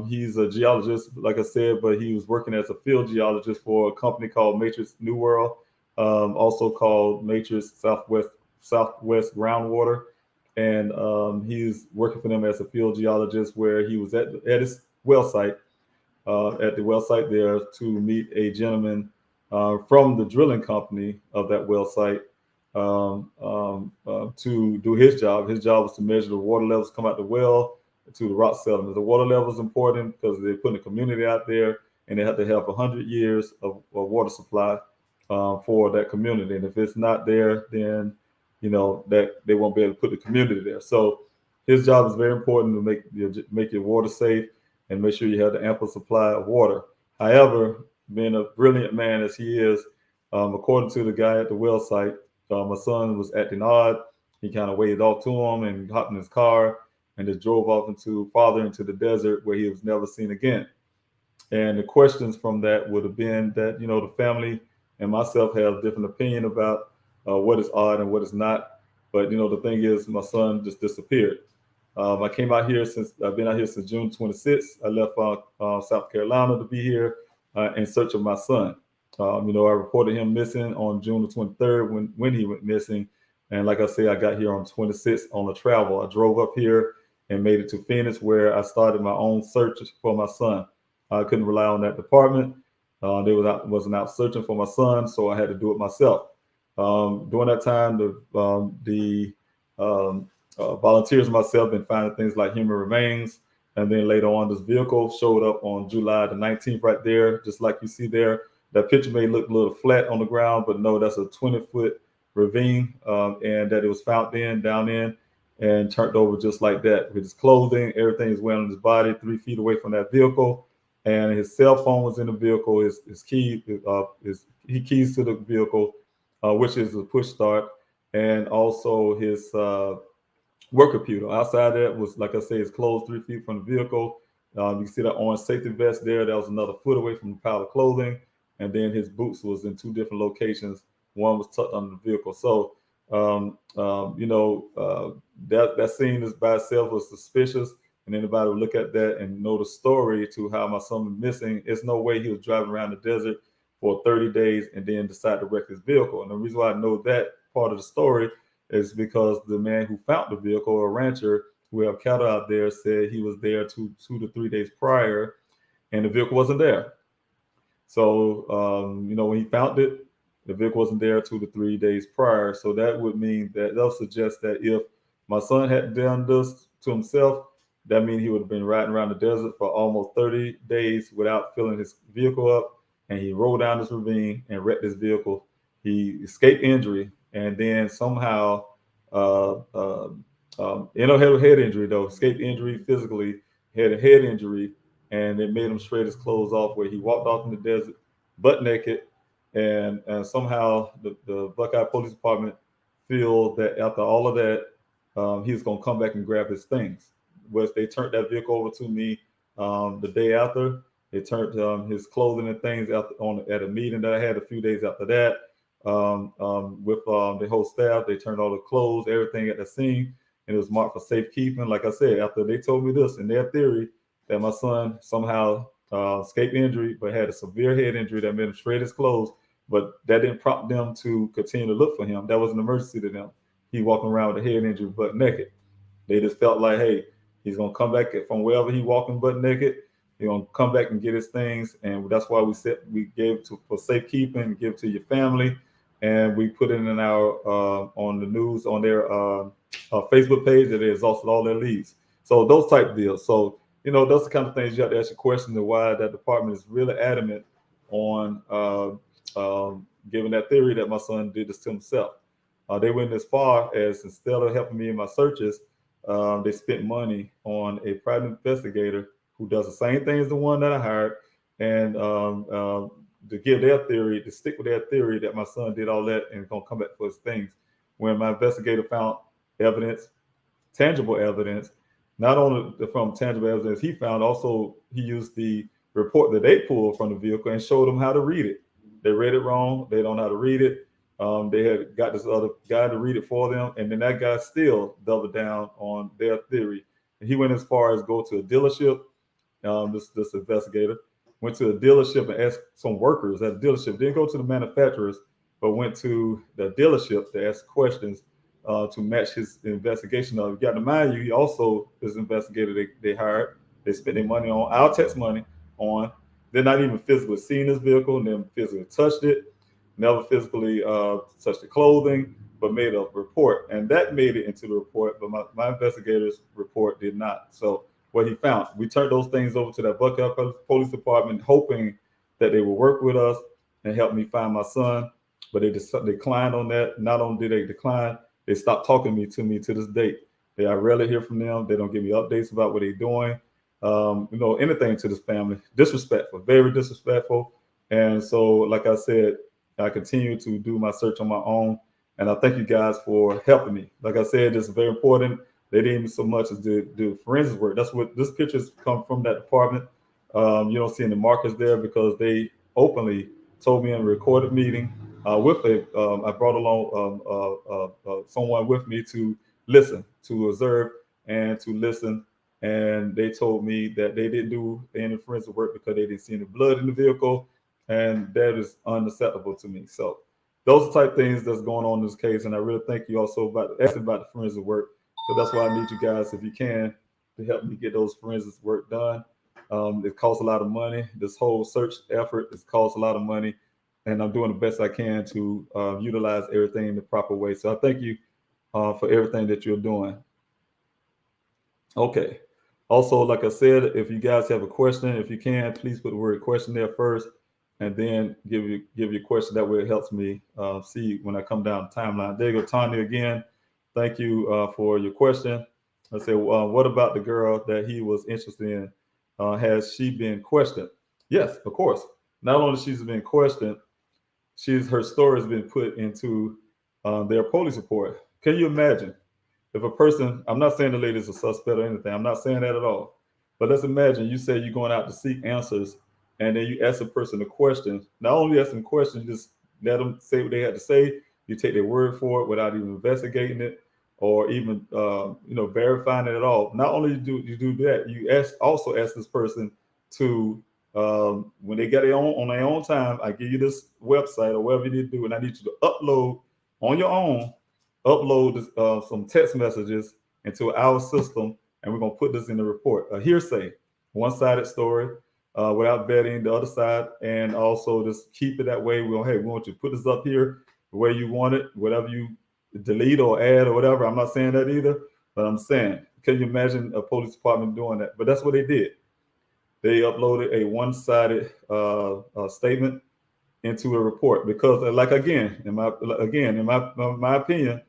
He's a geologist, like I said, but he was working as a field geologist for a company called Matrix New World, also called Matrix Southwest Groundwater. And he's working for them as a field geologist, where he was at his well site. at the well site there to meet a gentleman from the drilling company of that well site to do his job. His job was to measure the water levels come out the well to the rock sediment. The water level is important because they're putting the community out there, and they have to have 100 years of water supply for that community. And if it's not there, then that they won't be able to put the community there. So his job is very important to make your water safe and make sure you have the ample supply of water. However, being a brilliant man as he is, according to the guy at the well site, my son was acting odd. He kind of waved off to him and hopped in his car and just drove off farther into the desert where he was never seen again. And the questions from that would have been that, the family and myself have a different opinion about what is odd and what is not. But, the thing is, my son just disappeared. I came out here I've been out here since June 26th. I left South Carolina to be here in search of my son. I reported him missing on June the 23rd when he went missing. And like I say, I got here on 26th on a travel. I drove up here and made it to Phoenix, where I started my own search for my son. I couldn't rely on that department. They wasn't out searching for my son, so I had to do it myself. During that time, the volunteers and myself been finding things like human remains. And then later on, this vehicle showed up on July the 19th right there, just like you see there. That picture may look a little flat on the ground, but no, that's a 20-foot ravine, and that it was found down in and turned over just like that. With his clothing, everything is wearing on his body, 3 feet away from that vehicle. And his cell phone was in the vehicle, his keys to the vehicle, which is a push start, and also his work computer. Outside that was, like I say, his clothes 3 feet from the vehicle. You can see that orange safety vest there. That was another foot away from the pile of clothing. And then his boots was in 2 different locations. One was tucked under the vehicle. So, that scene is by itself was suspicious. And anybody would look at that and know the story to how my son was missing. It's no way he was driving around the desert for 30 days and then decide to wreck his vehicle. And the reason why I know that part of the story is because the man who found the vehicle, a rancher who have cattle out there, said he was there 2 to 3 days prior and the vehicle wasn't there. So, when he found it, the vehicle wasn't there 2 to 3 days prior. So that would mean that'll suggest that if my son had done this to himself, that means he would have been riding around the desert for almost 30 days without filling his vehicle up. And he rolled down this ravine and wrecked his vehicle. He escaped injury and then somehow, had a head injury though, escaped injury physically, had a head injury, and it made him shred his clothes off, where he walked off in the desert butt naked. And somehow the Buckeye Police Department feel that after all of that, he was going to come back and grab his things. Which they turned that vehicle over to me the day after. They turned his clothing and things at a meeting that I had a few days after that with the whole staff. They turned all the clothes, everything at the scene, and it was marked for safekeeping. Like I said, after they told me this, in their theory, that my son somehow escaped injury, but had a severe head injury that made him shred his clothes, but that didn't prompt them to continue to look for him. That was an emergency to them. He walking around with a head injury, butt naked. They just felt like, hey, he's going to come back from wherever he walking butt naked. He's going to come back and get his things. And that's why we gave it for safekeeping, give it to your family. And we put it in our, on the news, on their Facebook page, that they exhausted all their leads. So those type of deals. So, those are the kind of things you have to ask your question of why that department is really adamant on giving that theory that my son did this to himself. They went as far as, instead of helping me in my searches, they spent money on a private investigator who does the same thing as the one that I hired, and to give their theory, to stick with their theory that my son did all that and gonna come back for his things. When my investigator found evidence, tangible evidence, not only from tangible evidence he found, also he used the report that they pulled from the vehicle and showed them how to read it. They read it wrong. They don't know how to read it. They had got this other guy to read it for them, and then that guy still doubled down on their theory. And he went as far as go to a dealership. This investigator went to a dealership and asked some workers at the dealership. Didn't go to the manufacturers, but went to the dealership to ask questions to match his investigation of. You got to mind you, he also, this investigator they hired, they spent their money on our tax money on. They're not even physically seen this vehicle, never physically touched it, never physically touched the clothing, but made a report. And that made it into the report, but my investigators' report did not. So what he found, we turned those things over to that Buckeye Police Department, hoping that they would work with us and help me find my son. But they just declined on that. Not only did they decline, they stopped talking to me to this date. I rarely hear from them. They don't give me updates about what they're doing. Anything to this family. Disrespectful, very disrespectful. And so, like I said, I continue to do my search on my own. And I thank you guys for helping me. Like I said, it's very important. They didn't even so much as do forensic work. That's what this pictures come from, that department. You don't see any markers there because they openly told me in a recorded meeting I brought along someone with me to listen, to observe, and to listen. And they told me that they didn't do any forensic work because they didn't see any blood in the vehicle, and that is unacceptable to me. So those are type things that's going on in this case, and I really thank you also about asking about the forensic work, because that's why I need you guys, if you can, to help me get those forensic work done. It costs a lot of money. This whole search effort has cost a lot of money, and I'm doing the best I can to utilize everything in the proper way. So I thank you for everything that you're doing. Okay. Also, like I said, if you guys have a question, if you can, please put the word question there first, and then give your question. That way it helps me see when I come down the timeline. There you go, Tanya again. Thank you for your question. I said, what about the girl that he was interested in? Has she been questioned? Yes, of course. Not only she's been questioned, her story has been put into their police report. Can you imagine if a person, I'm not saying the lady is a suspect or anything, I'm not saying that at all, but let's imagine you say you're going out to seek answers, and then you ask a person a question. Not only ask them questions, you just let them say what they had to say. You take their word for it without even investigating it or even verifying it at all. Not only do you do that, you also ask this person to when they get on their own time, I give you this website or whatever you need to do, and I need you to upload on your own, some text messages into our system, and we're gonna put this in the report. A hearsay, one-sided story, without vetting the other side, and also just keep it that way. We want you to put this up here the way you want it, whatever you delete or add or whatever. I'm not saying that either, but I'm saying, can you imagine a police department doing that? But that's what they did. They uploaded a one-sided statement into a report because, in my opinion,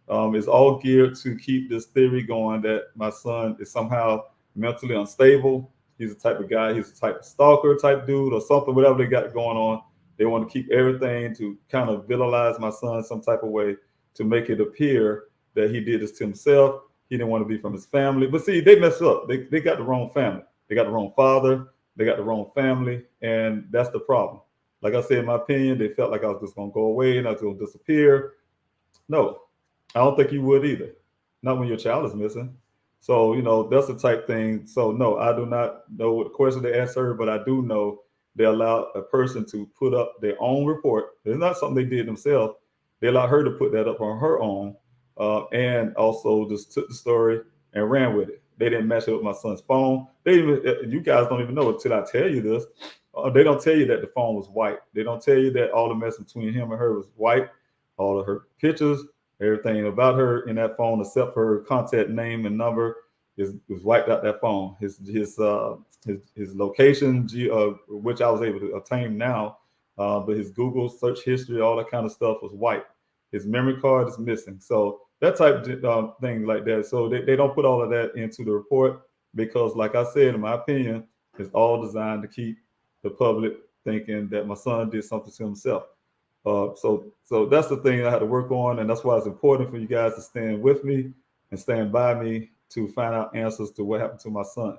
it's all geared to keep this theory going that my son is somehow mentally unstable. He's the type of guy, he's the type of stalker type dude or something, whatever they got going on. They want to keep everything to kind of villainize my son some type of way to make it appear that he did this to himself. He didn't want to be from his family. But see, they messed up. They got the wrong family. They got the wrong father. They got the wrong family. And that's the problem. Like I said, in my opinion, they felt like I was just going to go away and I was going to disappear. No, I don't think you would either. Not when your child is missing. So, that's the type thing. So, no, I do not know what question they asked her, but I do know they allow a person to put up their own report. It's not something they did themselves. They allowed her to put that up on her own, and also just took the story and ran with it. They didn't match it with my son's phone. You guys don't even know until I tell you this. They don't tell you that the phone was white. They don't tell you that all the mess between him and her was white. All of her pictures, everything about her in that phone except for her contact name and number was wiped out that phone. His location, which I was able to obtain now, but his Google search history, all that kind of stuff was wiped. His memory card is missing. So that type of thing like that. So they don't put all of that into the report because, like I said, in my opinion, it's all designed to keep the public thinking that my son did something to himself. So that's the thing I had to work on, and that's why it's important for you guys to stand with me and stand by me to find out answers to what happened to my son.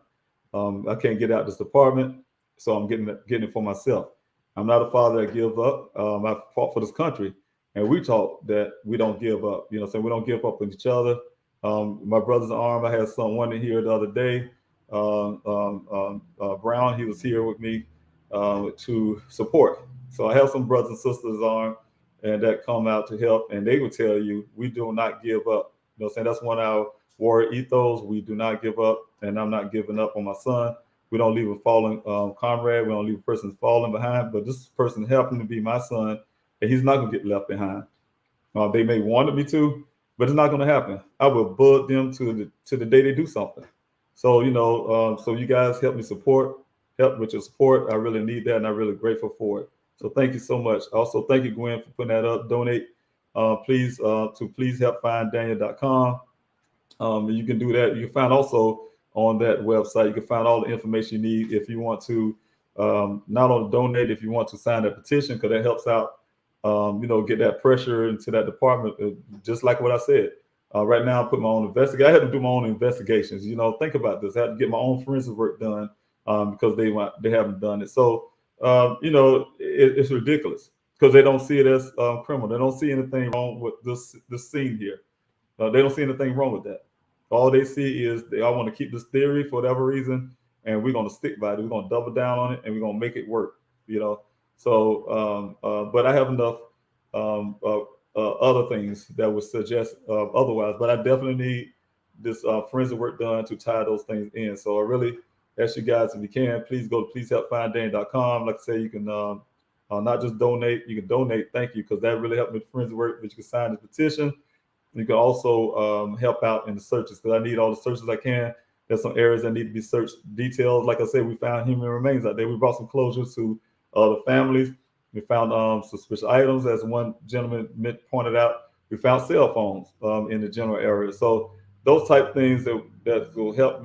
I can't get out this department, so I'm getting it for myself. I'm not a father that gives up. I fought for this country, and we taught that we don't give up. We don't give up on each other. My brother's arm, I had someone in here the other day, Brown, he was here with me to support. So I have some brothers and sisters on and that come out to help, and they will tell you we do not give up. That's one of our warrior ethos. We do not give up, and I'm not giving up on my son. We don't leave a fallen comrade. We don't leave a person falling behind. But this person happened to be my son, and he's not going to get left behind. They may want me to, but it's not going to happen. I will bug them to the day they do something. So so you guys help with your support. I really need that, and I'm really grateful for it. So thank you so much. Also, thank you, Gwen, for putting that up. Donate, please, to pleasehelpfinddaniel.com. You can do that. You can find also on that website. You can find all the information you need if you want to not only donate, if you want to sign that petition, because that helps out. Get that pressure into that department. Just like what I said. Right now, I put my own investigation. I had to do my own investigations. Think about this. I had to get my own forensic work done because they haven't done it. So it's ridiculous because they don't see it as criminal. They don't see anything wrong with this scene here. They don't see anything wrong with that. All they see is I want to keep this theory for whatever reason, and we're going to stick by it. We're going to double down on it, and we're going to make it work. So, but I have enough other things that would suggest otherwise. But I definitely need this forensic work done to tie those things in. So I really ask you guys, if you can, please go to pleasehelpfinddaniel.com. Like I say, you can not just donate, you can donate. Thank you, because that really helped me with forensic work. But you can sign the petition. You can also help out in the searches, because I need all the searches I can. There's some areas that need to be searched detailed. Like I said, we found human remains out there. We brought some closure to the families. We found suspicious items, as one gentleman pointed out. We found cell phones in the general area. So those type things that will help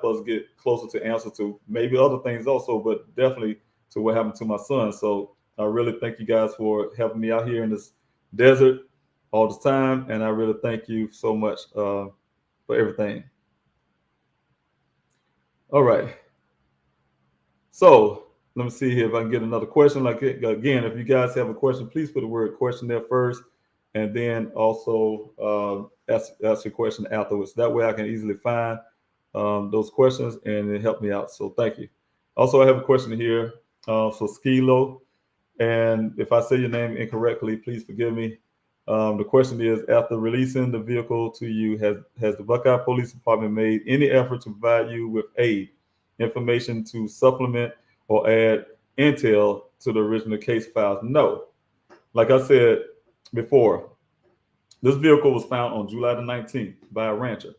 us get closer to answer to maybe other things also, but definitely to what happened to my son. So I really thank you guys for helping me out here in this desert all the time, and I really thank you so much for everything. All right. So let me see here if I can get another question. Again, if you guys have a question, please put the word question there first, and then also ask your question afterwards. That way I can easily find those questions, and it helped me out. So thank you. Also, I have a question here for Skilo, and if I say your name incorrectly, please forgive me. The question is, after releasing the vehicle to you, has the Buckeye Police Department made any effort to provide you with aid, information to supplement or add intel to the original case files? No. Like I said before, this vehicle was found on July the 19th by a rancher.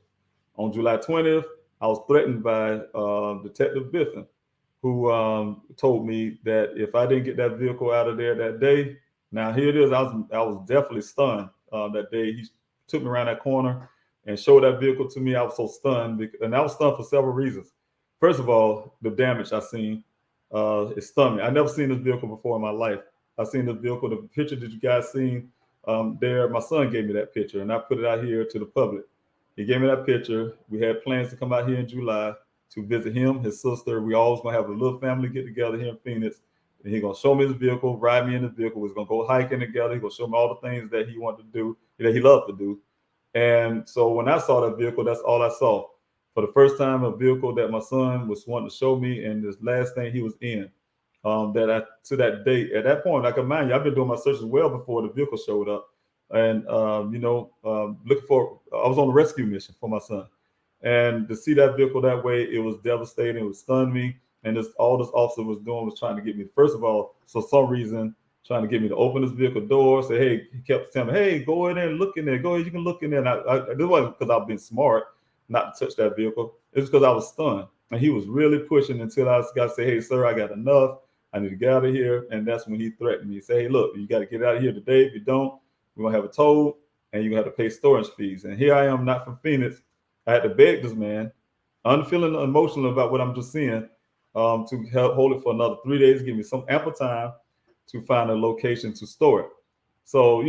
On July 20th, I was threatened by Detective Biffin, who told me that if I didn't get that vehicle out of there that day. Now here it is. I was definitely stunned that day. He took me around that corner and showed that vehicle to me. I was so stunned, and I was stunned for several reasons. First of all, the damage I seen, it stunned me. I never seen this vehicle before in my life. I seen this vehicle. The picture that you guys seen there, my son gave me that picture, and I put it out here to the public. He gave me that picture. We had plans to come out here in July to visit him, his sister. We always gonna have a little family get together here in Phoenix. And he's gonna show me his vehicle, ride me in the vehicle. We're gonna go hiking together. He's gonna show me all the things that he wanted to do, that he loved to do. And so when I saw that vehicle, that's all I saw. For the first time, a vehicle that my son was wanting to show me, and this last thing he was in. To that date, at that point, I can mind you, I've been doing my searches well before the vehicle showed up. And looking for, I was on a rescue mission for my son. And to see that vehicle that way, it was devastating. It was stunned me. And all this officer was doing was trying to get me, first of all, for some reason, trying to get me to open this vehicle door. Say, hey, he kept telling me, hey, go in there and look in there. Go ahead, you can look in there. And this wasn't because I've been smart not to touch that vehicle. It was because I was stunned. And he was really pushing until I got to say, hey, sir, I got enough. I need to get out of here. And that's when he threatened me. Say, hey, look, you got to get out of here today. If you don't, we're going to have a tow, and you're going to have to pay storage fees. And here I am, not from Phoenix. I had to beg this man, I'm feeling emotional about what I'm just seeing, to help hold it for another 3 days, give me some ample time to find a location to store it. So,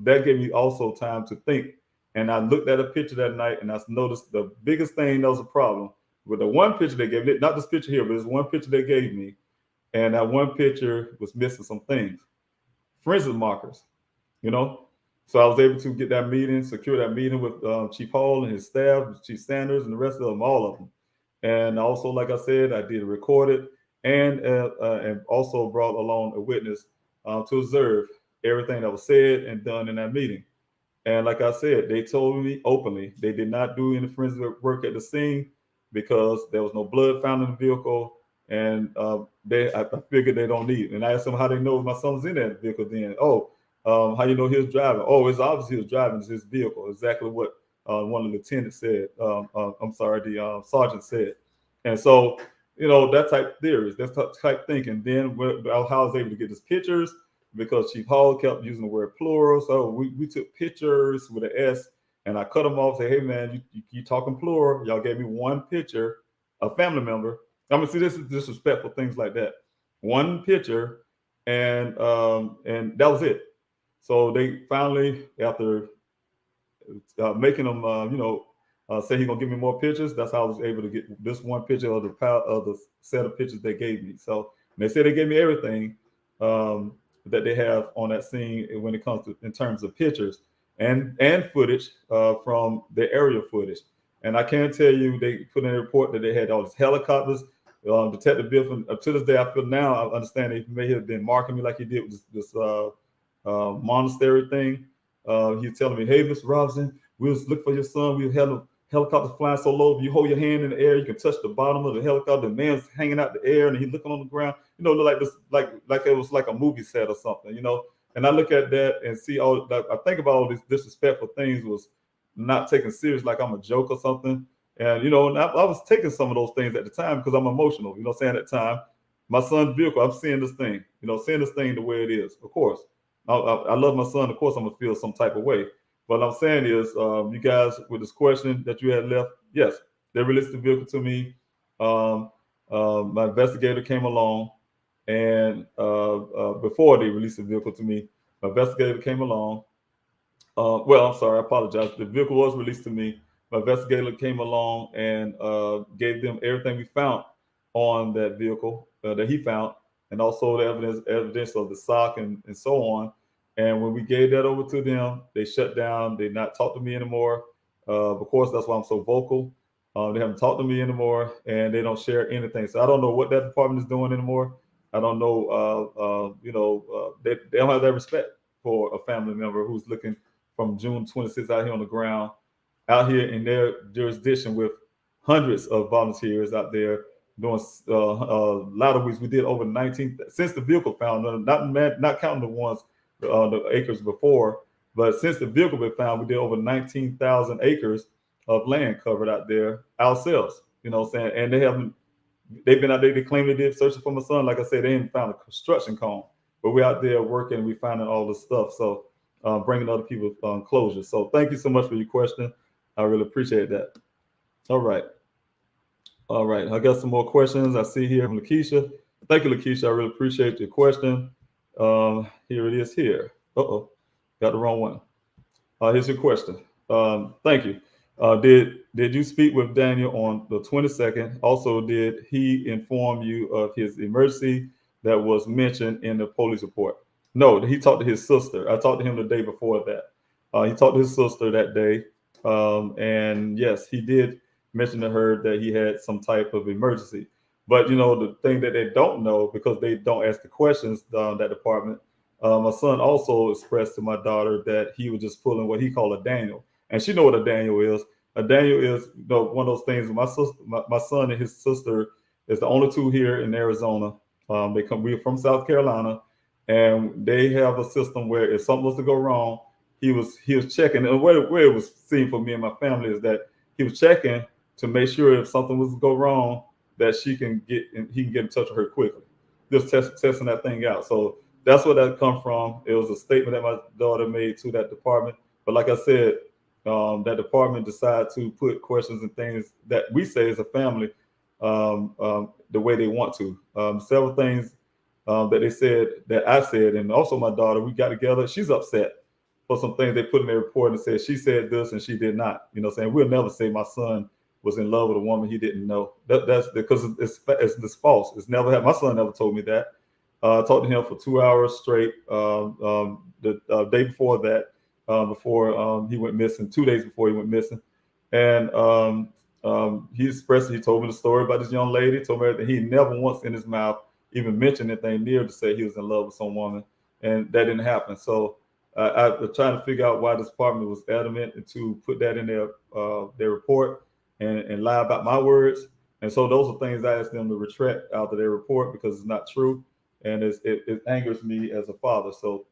that gave me also time to think. And I looked at a picture that night, and I noticed the biggest thing that was a problem with the one picture they gave me, not this picture here, but there's one picture they gave me. And that one picture was missing some things, forensic markers, So I was able to get that meeting, secure that meeting with Chief Hall and his staff, Chief Sanders, and the rest of them, all of them. And also, like I said, I did record it, and also brought along a witness to observe everything that was said and done in that meeting. And like I said, they told me openly they did not do any forensic work at the scene because there was no blood found in the vehicle, and I figured they don't need it. And I asked them how they know my son was in that vehicle. Then, how you know he was driving? Oh, it's obvious he was driving his vehicle. Exactly what one of the lieutenants said. I'm sorry, the sergeant said. And so, that type theories, that type thinking. Then how I was able to get his pictures, because Chief Hall kept using the word plural. So we took pictures with an S, and I cut them off. Say, hey man, you talking plural? Y'all gave me one picture, a family member. I mean, see, this is disrespectful, things like that. One picture, and that was it. So they finally, after making them, say he's gonna give me more pictures. That's how I was able to get this one picture of the set of pictures they gave me. So they said they gave me everything that they have on that scene when it comes to in terms of pictures and footage from the aerial footage. And I can tell you, they put in a report that they had all these helicopters. Detective Bill, to this day, I feel now I understand he may have been marking me like he did with this monastery thing. He's telling me, hey, Mr. Robinson, we was looking for your son. We had a helicopter flying so low. If you hold your hand in the air, you can touch the bottom of the helicopter. The man's hanging out the air and he's looking on the ground. Look like this, like it was like a movie set or something. And I look at that and see all that. I think about all these disrespectful things was not taken serious, like I'm a joke or something. And and I was taking some of those things at the time because I'm emotional. Saying at the time, my son's vehicle, I'm seeing this thing. Seeing this thing the way it is. Of course, I love my son. Of course, I'm gonna feel some type of way. What I'm saying is, you guys, with this question that you had left, yes, they released the vehicle to me. My investigator came along, and before they released the vehicle to me, my investigator came along. Well, I'm sorry, I apologize. The vehicle was released to me. My investigator came along and gave them everything we found on that vehicle that he found, and also the evidence of the sock and so on. And when we gave that over to them, they shut down. They not talk to me anymore. Of course, that's why I'm so vocal. They haven't talked to me anymore, and they don't share anything. So I don't know what that department is doing anymore. I don't know. They don't have that respect for a family member who's looking from June 26th out here on the ground, out here in their jurisdiction with hundreds of volunteers out there doing a lot of weeks. We did over 19 since the vehicle found, not counting the ones the acres before, but since the vehicle been found, we did over 19,000 acres of land covered out there ourselves. What I'm saying? And they've been out there. They claim they did searching for my son. Like I said, they didn't find a construction cone, but we're out there working. We finding all this stuff. So bringing other people closure. So thank you so much for your question. I really appreciate that. All right. I got some more questions I see here from Lakeisha. Thank you, Lakeisha. I really appreciate your question. Here it is here. Uh-oh, got the wrong one. Here's your question. Thank you. Did you speak with Daniel on the 22nd? Also, did he inform you of his emergency that was mentioned in the police report? No, he talked to his sister. I talked to him the day before that. He talked to his sister that day. And yes, he did mention to her that he had some type of emergency. But the thing that they don't know, because they don't ask the questions, that department, my son also expressed to my daughter that he was just pulling what he called a Daniel. And she know what a Daniel is. A Daniel is one of those things. My son and his sister is the only two here in Arizona. We're from South Carolina, and they have a system where if something was to go wrong, he was checking. And where it was seen for me and my family is that he was checking to make sure if something was to go wrong, that he can get in touch with her quickly. Just testing that thing out. So that's where that come from. It was a statement that my daughter made to that department. But like I said, that department decided to put questions and things that we say as a family the way they want to. Several things that they said, that I said, and also my daughter, we got together. She's upset for some things they put in their report and said she said this and she did not. Saying we'll never say my son was in love with a woman he didn't know. That's because it's false. It's never happened. My son never told me that. I talked to him for 2 hours straight the day before that, before he went missing, 2 days before he went missing. And he told me the story about this young lady, told me that he never once in his mouth even mentioned anything near to say he was in love with some woman. And that didn't happen. So I was trying to figure out why this department was adamant to put that in their report. and lie about my words. And so those are things I ask them to retract out of their report because it's not true, and it angers me as a father. So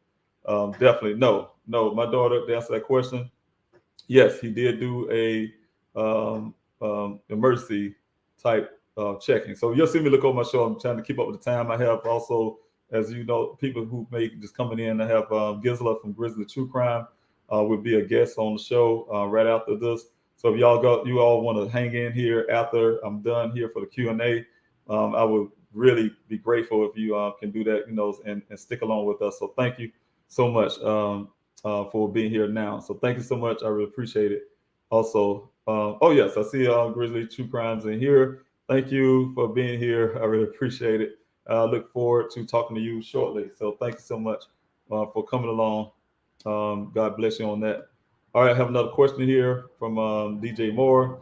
definitely no. My daughter, to answer that question, yes, he did do a emergency type checking. So you'll see me look over my show. I'm trying to keep up with the time. I have also, as you know, people who may just coming in. I have Gisela from Grizzly True Crime will be a guest on the show right after this. So if you all want to hang in here after I'm done here for the Q&A, I would really be grateful if you can do that, and stick along with us. So thank you so much for being here now. So thank you so much. I really appreciate it. Also, oh yes, I see Grizzly True Crimes in here. Thank you for being here. I really appreciate it. I look forward to talking to you shortly. So thank you so much for coming along. God bless you on that. All right, I have another question here from DJ Moore.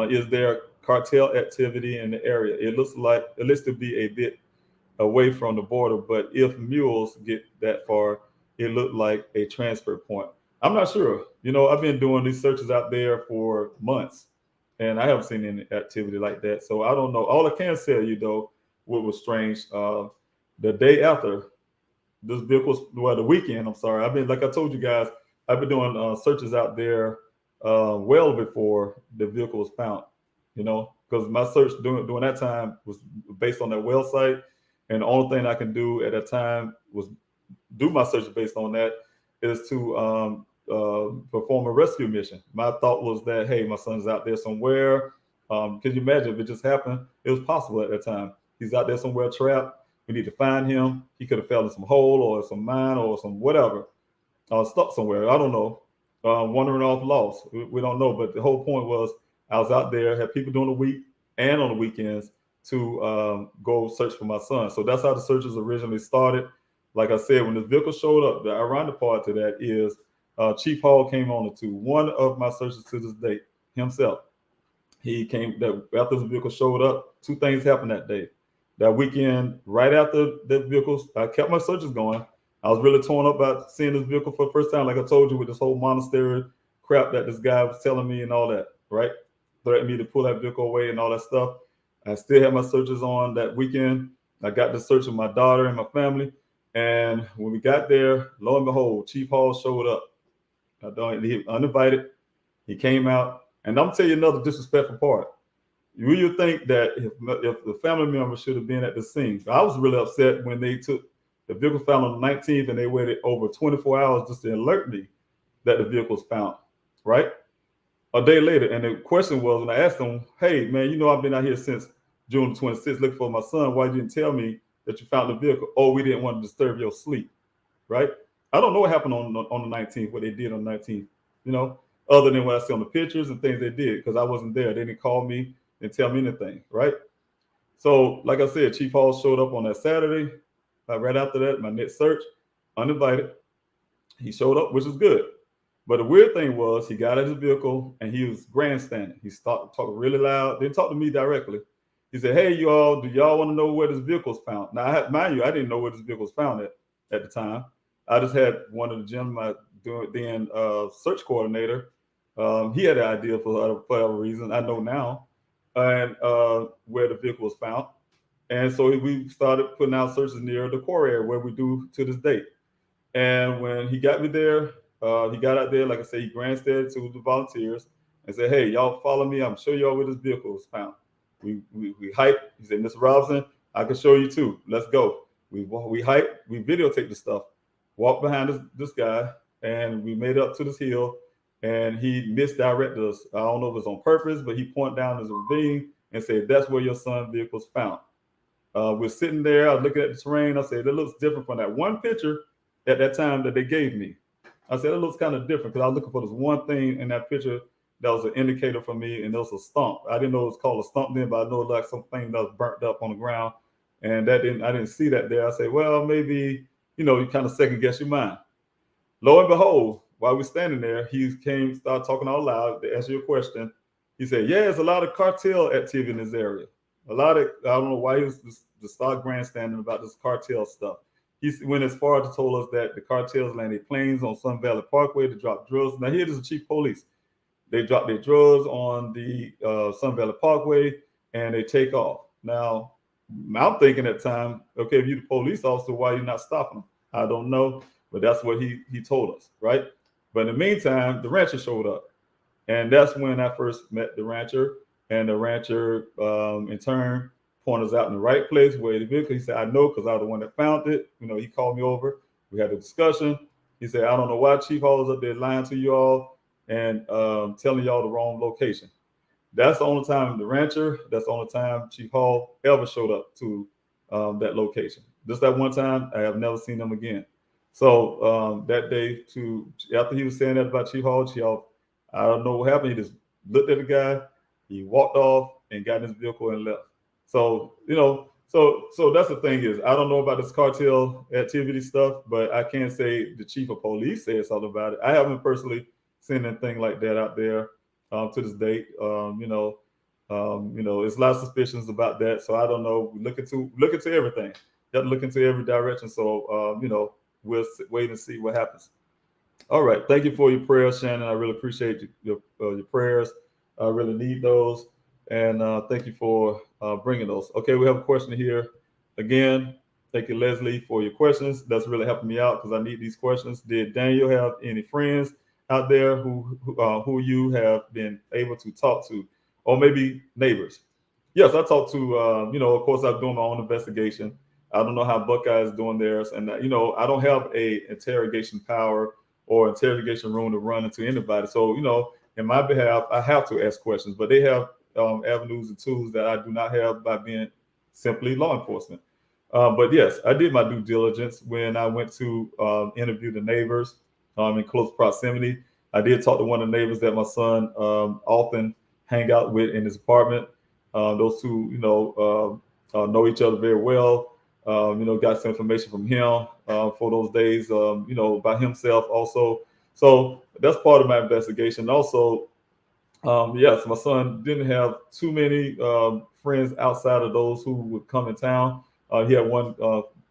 Is there cartel activity in the area? It looks to be a bit away from the border, but if mules get that far, it looked like a transfer point. I'm not sure. I've been doing these searches out there for months, and I haven't seen any activity like that. So I don't know. All I can tell you though, what was strange, the day after this vehicle, well, the weekend. I'm sorry. Like I told you guys, I've been doing searches out there well before the vehicle was found. Because my search during that time was based on that well site, and the only thing I can do at that time was do my search based on that is to perform a rescue mission. My thought was that, hey, my son's out there somewhere. Could you imagine if it just happened? It was possible at that time. He's out there somewhere trapped. We need to find him. He could have fell in some hole or some mine or some whatever, stuck somewhere. I don't know. Wandering off lost. We don't know. But the whole point was I was out there, had people during the week and on the weekends to go search for my son. So that's how the searches originally started. Like I said, when the vehicle showed up, the ironic part to that is Chief Hall came on to one of my searches to this day himself. He came after the vehicle showed up. Two things happened that day. That weekend, right after the vehicles, I kept my searches going. I was really torn up about seeing this vehicle for the first time, like I told you, with this whole monastery crap that this guy was telling me and all that, right? Threatened me to pull that vehicle away and all that stuff. I still had my searches on that weekend. I got to search with my daughter and my family. And when we got there, lo and behold, Chief Hall showed up. He uninvited. He came out. And I'm telling you another disrespectful part. You think that if the family member should have been at the scene. I was really upset when they took the vehicle found on the 19th and they waited over 24 hours just to alert me that the vehicle was found, right? A day later. And the question was, when I asked them, hey, man, I've been out here since June 26th looking for my son. Why didn't you tell me that you found the vehicle? Oh, we didn't want to disturb your sleep, right? I don't know what happened on the 19th, what they did on the 19th, other than what I see on the pictures and things they did, because I wasn't there. They didn't call me and tell me anything, right? So, like I said, Chief Hall showed up on that Saturday. Right after that, my next search, uninvited. He showed up, which was good. But the weird thing was he got out of his vehicle and he was grandstanding. He started talking really loud. Didn't talk to me directly. He said, hey, you all, do y'all want to know where this vehicle was found? Now, mind you, I didn't know where this vehicle was found at the time. I just had one of the gentlemen then search coordinator. He had an idea for whatever reason. I know now, and where the vehicle was found. And so we started putting out searches near the core area where we do to this date. And when he got me there, he got out there, like I said, he grandstanded to the volunteers and said, hey, y'all follow me. I'm sure y'all where this vehicle was found. We hiked. He said, Mr. Robinson, I can show you too. Let's go. We hiked. We videotaped the stuff. Walked behind this guy, and we made it up to this hill, and he misdirected us. I don't know if it was on purpose, but he pointed down this ravine and said, that's where your son's vehicle was found. We're sitting there. I was looking at the terrain. I said, that looks different from that one picture at that time that they gave me. I said, it looks kind of different because I was looking for this one thing in that picture that was an indicator for me, and there was a stump. I didn't know it was called a stump then, but I know it like something that was burnt up on the ground, and I didn't see that there. I said, well, maybe, you kind of second guess your mind. Lo and behold, while we're standing there, he started talking out loud to answer your question. He said, yeah, there's a lot of cartel activity in this area. I don't know why he was just start grandstanding about this cartel stuff. He went as far as told us that the cartels landed planes on Sun Valley Parkway to drop drills. Now here is the chief police. they drop their drugs on the Sun Valley Parkway, and they take off. Now, I'm thinking at the time, okay, if you're the police officer, why are you not stopping them? I don't know, but that's what he told us, right? But in the meantime, the rancher showed up, and that's when I first met the rancher. And the rancher, in turn, pointed us out in the right place where the vehicle. He said, "I know because I was the one that found it." He called me over. We had a discussion. He said, "I don't know why Chief Hall is up there lying to you all and telling y'all the wrong location." That's the only time the rancher. That's the only time Chief Hall ever showed up to that location. Just that one time. I have never seen him again. So that day, after he was saying that about Chief Hall, I don't know what happened. He just looked at the guy. He walked off and got in his vehicle and left. So so that's the thing is, I don't know about this cartel activity stuff, but I can say the chief of police said something about it. I haven't personally seen anything like that out there to this date. It's a lot of suspicions about that. So I don't know. We look into everything. You have to look into every direction. So we'll wait and see what happens. All right. Thank you for your prayers, Shannon. I really appreciate your prayers. I really need those. And thank you for bringing those. Okay, we have a question here. Again, thank you, Leslie, for your questions. That's really helping me out because I need these questions. Did Daniel have any friends out there who you have been able to talk to, or maybe neighbors? Yes, I talked to. Of course, I'm doing my own investigation. I don't know how Buckeye is doing theirs, and I don't have a interrogation power or interrogation room to run into anybody. So in my behalf, I have to ask questions, but they have avenues and tools that I do not have by being simply law enforcement. But yes, I did my due diligence when I went to interview the neighbors in close proximity. I did talk to one of the neighbors that my son often hang out with in his apartment. Those two, know each other very well. Got some information from him for those days, by himself also. So that's part of my investigation. Also, yes, my son didn't have too many friends outside of those who would come in town. He had one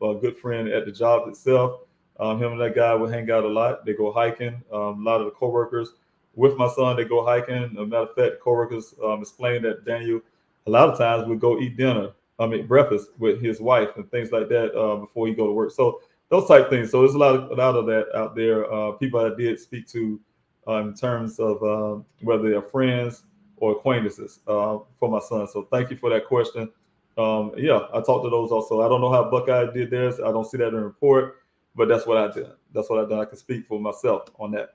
good friend at the job itself. Him and that guy would hang out a lot. They go hiking. A lot of the coworkers with my son, they go hiking. As a matter of fact, coworkers explained that Daniel a lot of times would go eat breakfast with his wife and things like that before he go to work. So those type things. So there's a lot of that out there. People I did speak to in terms of whether they're friends or acquaintances for my son. So thank you for that question. I talked to those also. I don't know how Buckeye did theirs. I don't see that in the report, but that's what I did. That's what I done. I can speak for myself on that.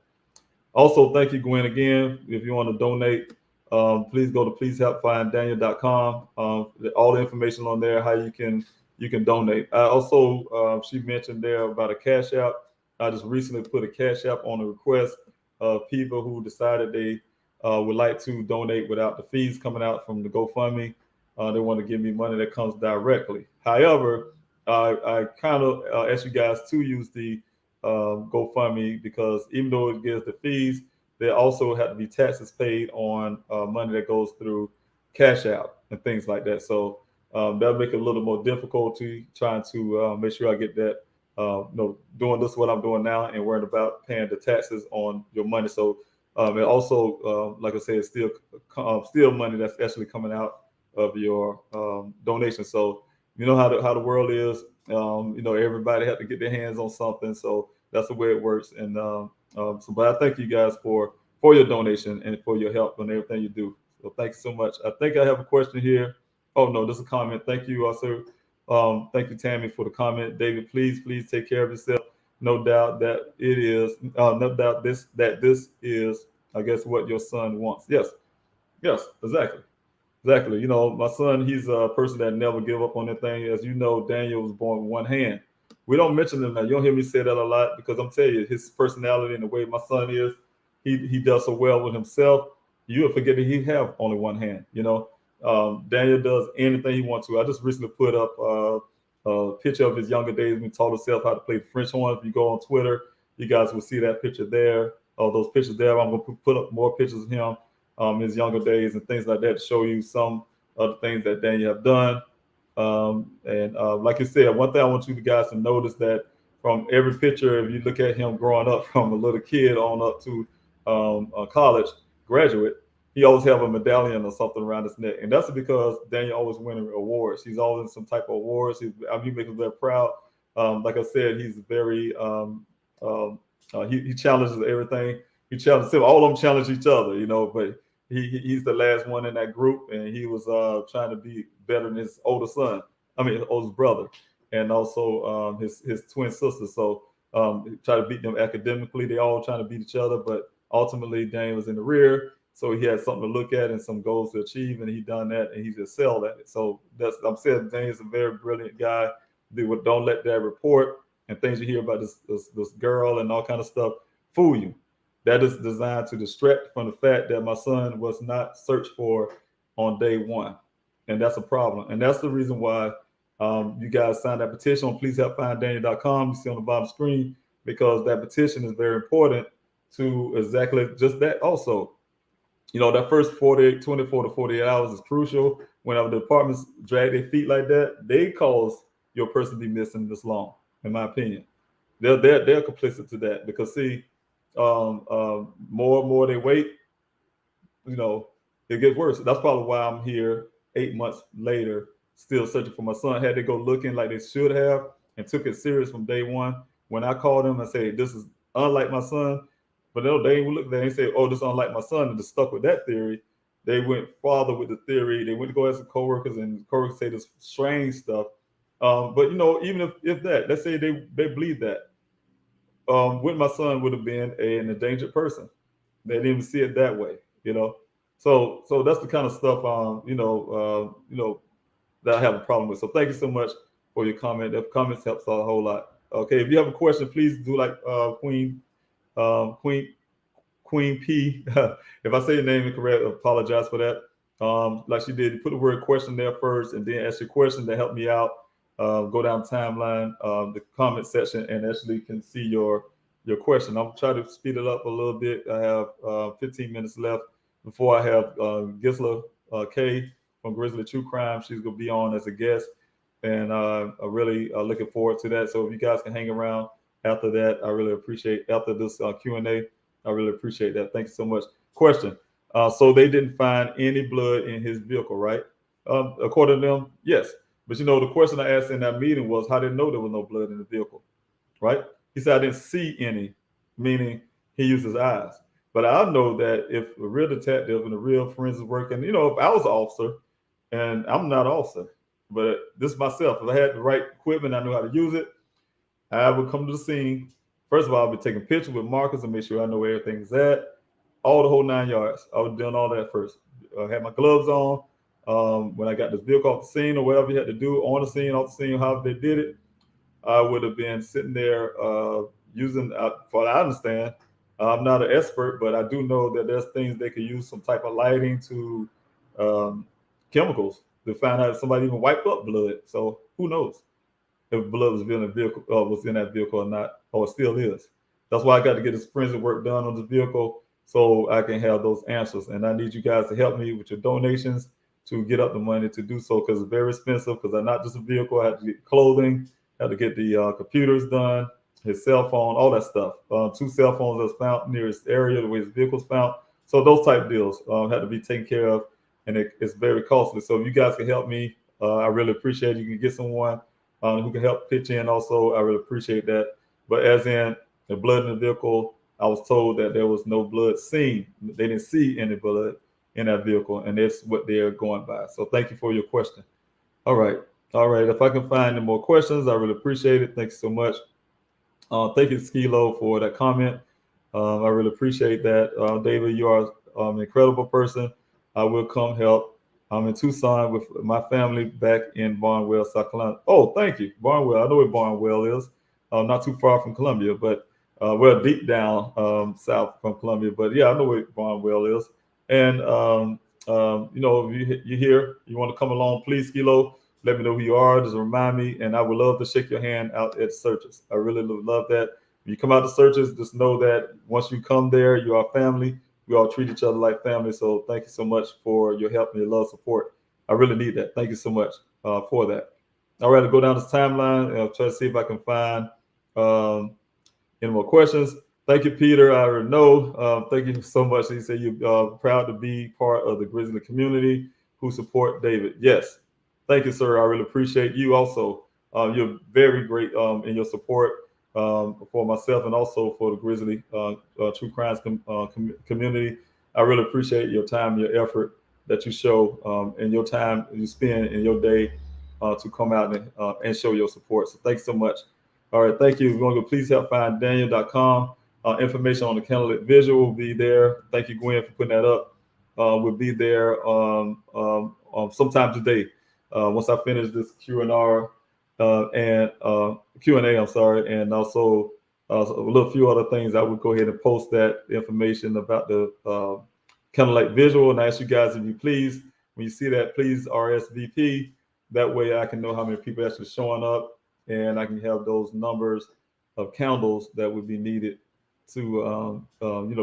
Also, thank you, Gwen, again. If you want to donate, please go to pleasehelpfinddaniel.com. All the information on there, how you can donate. I also, she mentioned there about a Cash App. I just recently put a Cash App on a request of people who decided they would like to donate without the fees coming out from the GoFundMe. They want to give me money that comes directly. However, I kind of ask you guys to use the GoFundMe because even though it gives the fees, there also have to be taxes paid on money that goes through Cash App and things like that. So that'll make it a little more difficulty trying to make sure I get that, doing this what I'm doing now and worrying about paying the taxes on your money. So and also, like I said, it's still money that's actually coming out of your donation. So you know how the world is. Everybody have to get their hands on something. So that's the way it works. And but I thank you guys for your donation and for your help and everything you do. So thank you so much. I think I have a question here. Oh no, this is a comment. Thank you also. Thank you, Tammy, for the comment. David, please take care of yourself. No doubt that it is. No doubt this is, I guess, what your son wants. Yes, exactly. Exactly. My son, he's a person that never give up on anything. As you know, Daniel was born with one hand. We don't mention him now. You don't hear me say that a lot because I'm telling you, his personality and the way my son is, he does so well with himself. You'll forget that he have only one hand. Daniel does anything he wants to. I just recently put up a picture of his younger days when he taught himself how to play the French horn. If you go on Twitter, you guys will see that picture there. Those pictures there. I'm going to put up more pictures of him. His younger days and things like that to show you some of the things that Daniel have done. Like I said, one thing I want you guys to notice that from every picture, if you look at him growing up from a little kid on up to college, graduate, he always have a medallion or something around his neck, and that's because Daniel always winning awards. He's always in some type of awards. He makes us very proud. Like I said, he's very he challenges everything. He challenges him. All of them challenge each other, but he's the last one in that group, and he was trying to be better than his older son. I mean, his oldest brother, and also his twin sister. So he tried to beat them academically. They all trying to beat each other, but ultimately Dane was in the rear, so he had something to look at and some goals to achieve, and he done that, and he just excelled at it. So I'm saying Dane is a very brilliant guy. Don't let that report and things you hear about this girl and all kind of stuff fool you. That is designed to distract from the fact that my son was not searched for on day one, and that's a problem. And that's the reason why you guys sign that petition on pleasehelpfinddaniel.com. You see on the bottom screen, because that petition is very important to exactly just that. Also, that first 24 to 48 hours is crucial. Whenever the departments drag their feet like that, they cause your person to be missing this long. In my opinion, they're complicit to that, because see, more and more they wait, it gets worse. That's probably why I'm here 8 months later, still searching for my son. Had they go looking like they should have and took it serious from day one. When I called them and said, this is unlike my son, but no, they ain't look there and say, oh, this is unlike my son, and just stuck with that theory. They went farther with the theory. They went to go ask the coworkers, and coworkers say this strange stuff. But even if that, let's say they believe that, when my son would have been an endangered person. They didn't even see it that way, So that's the kind of stuff that I have a problem with. So thank you so much for your comment. The comments helps a whole lot. Okay, if you have a question, please do like Queen P. If I say your name incorrect, I apologize for that. Like she did, you put the word question there first, and then ask your question to help me out. Go down the timeline, the comment section, and actually can see your question. I'll try to speed it up a little bit. I have 15 minutes left before I have Gisela K from Grizzly True Crime. She's going to be on as a guest, and I'm really looking forward to that. So if you guys can hang around after that, I really appreciate, after this Q&A, I really appreciate that. Thank you so much. Question. So they didn't find any blood in his vehicle, right? According to them, yes. But the question I asked in that meeting was, how did he know there was no blood in the vehicle, right? He said, I didn't see any, meaning he used his eyes. But I know that if a real detective and a real forensic work, and if I was an officer, and I'm not an officer, but this is myself, if I had the right equipment, I knew how to use it, I would come to the scene. First of all, I'll be taking pictures with markers and make sure I know where everything's at, all the whole 9 yards. I was doing all that first. I had my gloves on. When I got this vehicle off the scene, or whatever you had to do on the scene, off the scene, however they did it, I would have been sitting there using, for what I understand, I'm not an expert, but I do know that there's things they could use, some type of lighting to chemicals to find out if somebody even wiped up blood. So who knows if blood was in the vehicle, was in that vehicle or not, or it still is. That's why I got to get this forensic work done on the vehicle, so I can have those answers. And I need you guys to help me with your donations to get up the money to do so, because it's very expensive, because I'm not just a vehicle. I have to get clothing, I have to get the computers done, his cell phone, all that stuff. 2 cell phones that's found near his area, the way his vehicle's found. So those type deals have to be taken care of, and it's very costly. So if you guys can help me, I really appreciate it. You can get someone who can help pitch in also. I really appreciate that. But as in the blood in the vehicle, I was told that there was no blood seen. They didn't see any blood in that vehicle, and that's what they're going by. So thank you for your question. All right. If I can find any more questions, I really appreciate it. Thanks so much. Thank you, Skilo, for that comment. I really appreciate that. David, you are an incredible person. I will come help. I'm in Tucson with my family back in Barnwell, South Carolina. Oh, thank you. Barnwell. I know where Barnwell is. Not too far from Columbia, but we're deep down south from Columbia. But yeah, I know where Barnwell is. And if you're here, you want to come along, please, Skilo, let me know who you are. Just remind me, and I would love to shake your hand out at searches. I really love that. When you come out to searches, just know that once you come there, you are family. We all treat each other like family. So thank you so much for your help and your love, support. I really need that. Thank you so much for that. All right, I'll go down this timeline and I'll try to see if I can find any more questions. Thank you, Peter. I already know. Thank you so much. He said you're proud to be part of the Grizzly community who support David. Yes. Thank you, sir. I really appreciate you also. You're very great in your support for myself and also for the Grizzly True Crimes community. I really appreciate your time, your effort that you show, and your time you spend in your day to come out and show your support. So thanks so much. All right, thank you. We're going to go please help find Daniel.com. Information on the candidate visual will be there. Thank you, Gwen, for putting that up. Will be there sometime today. Once I finish this Q&R and Q&A, I'm sorry, and also a little few other things, I would go ahead and post that information about the candidate visual. And I ask you guys, if you please, when you see that, please RSVP. That way I can know how many people actually showing up, and I can have those numbers of candles that would be needed to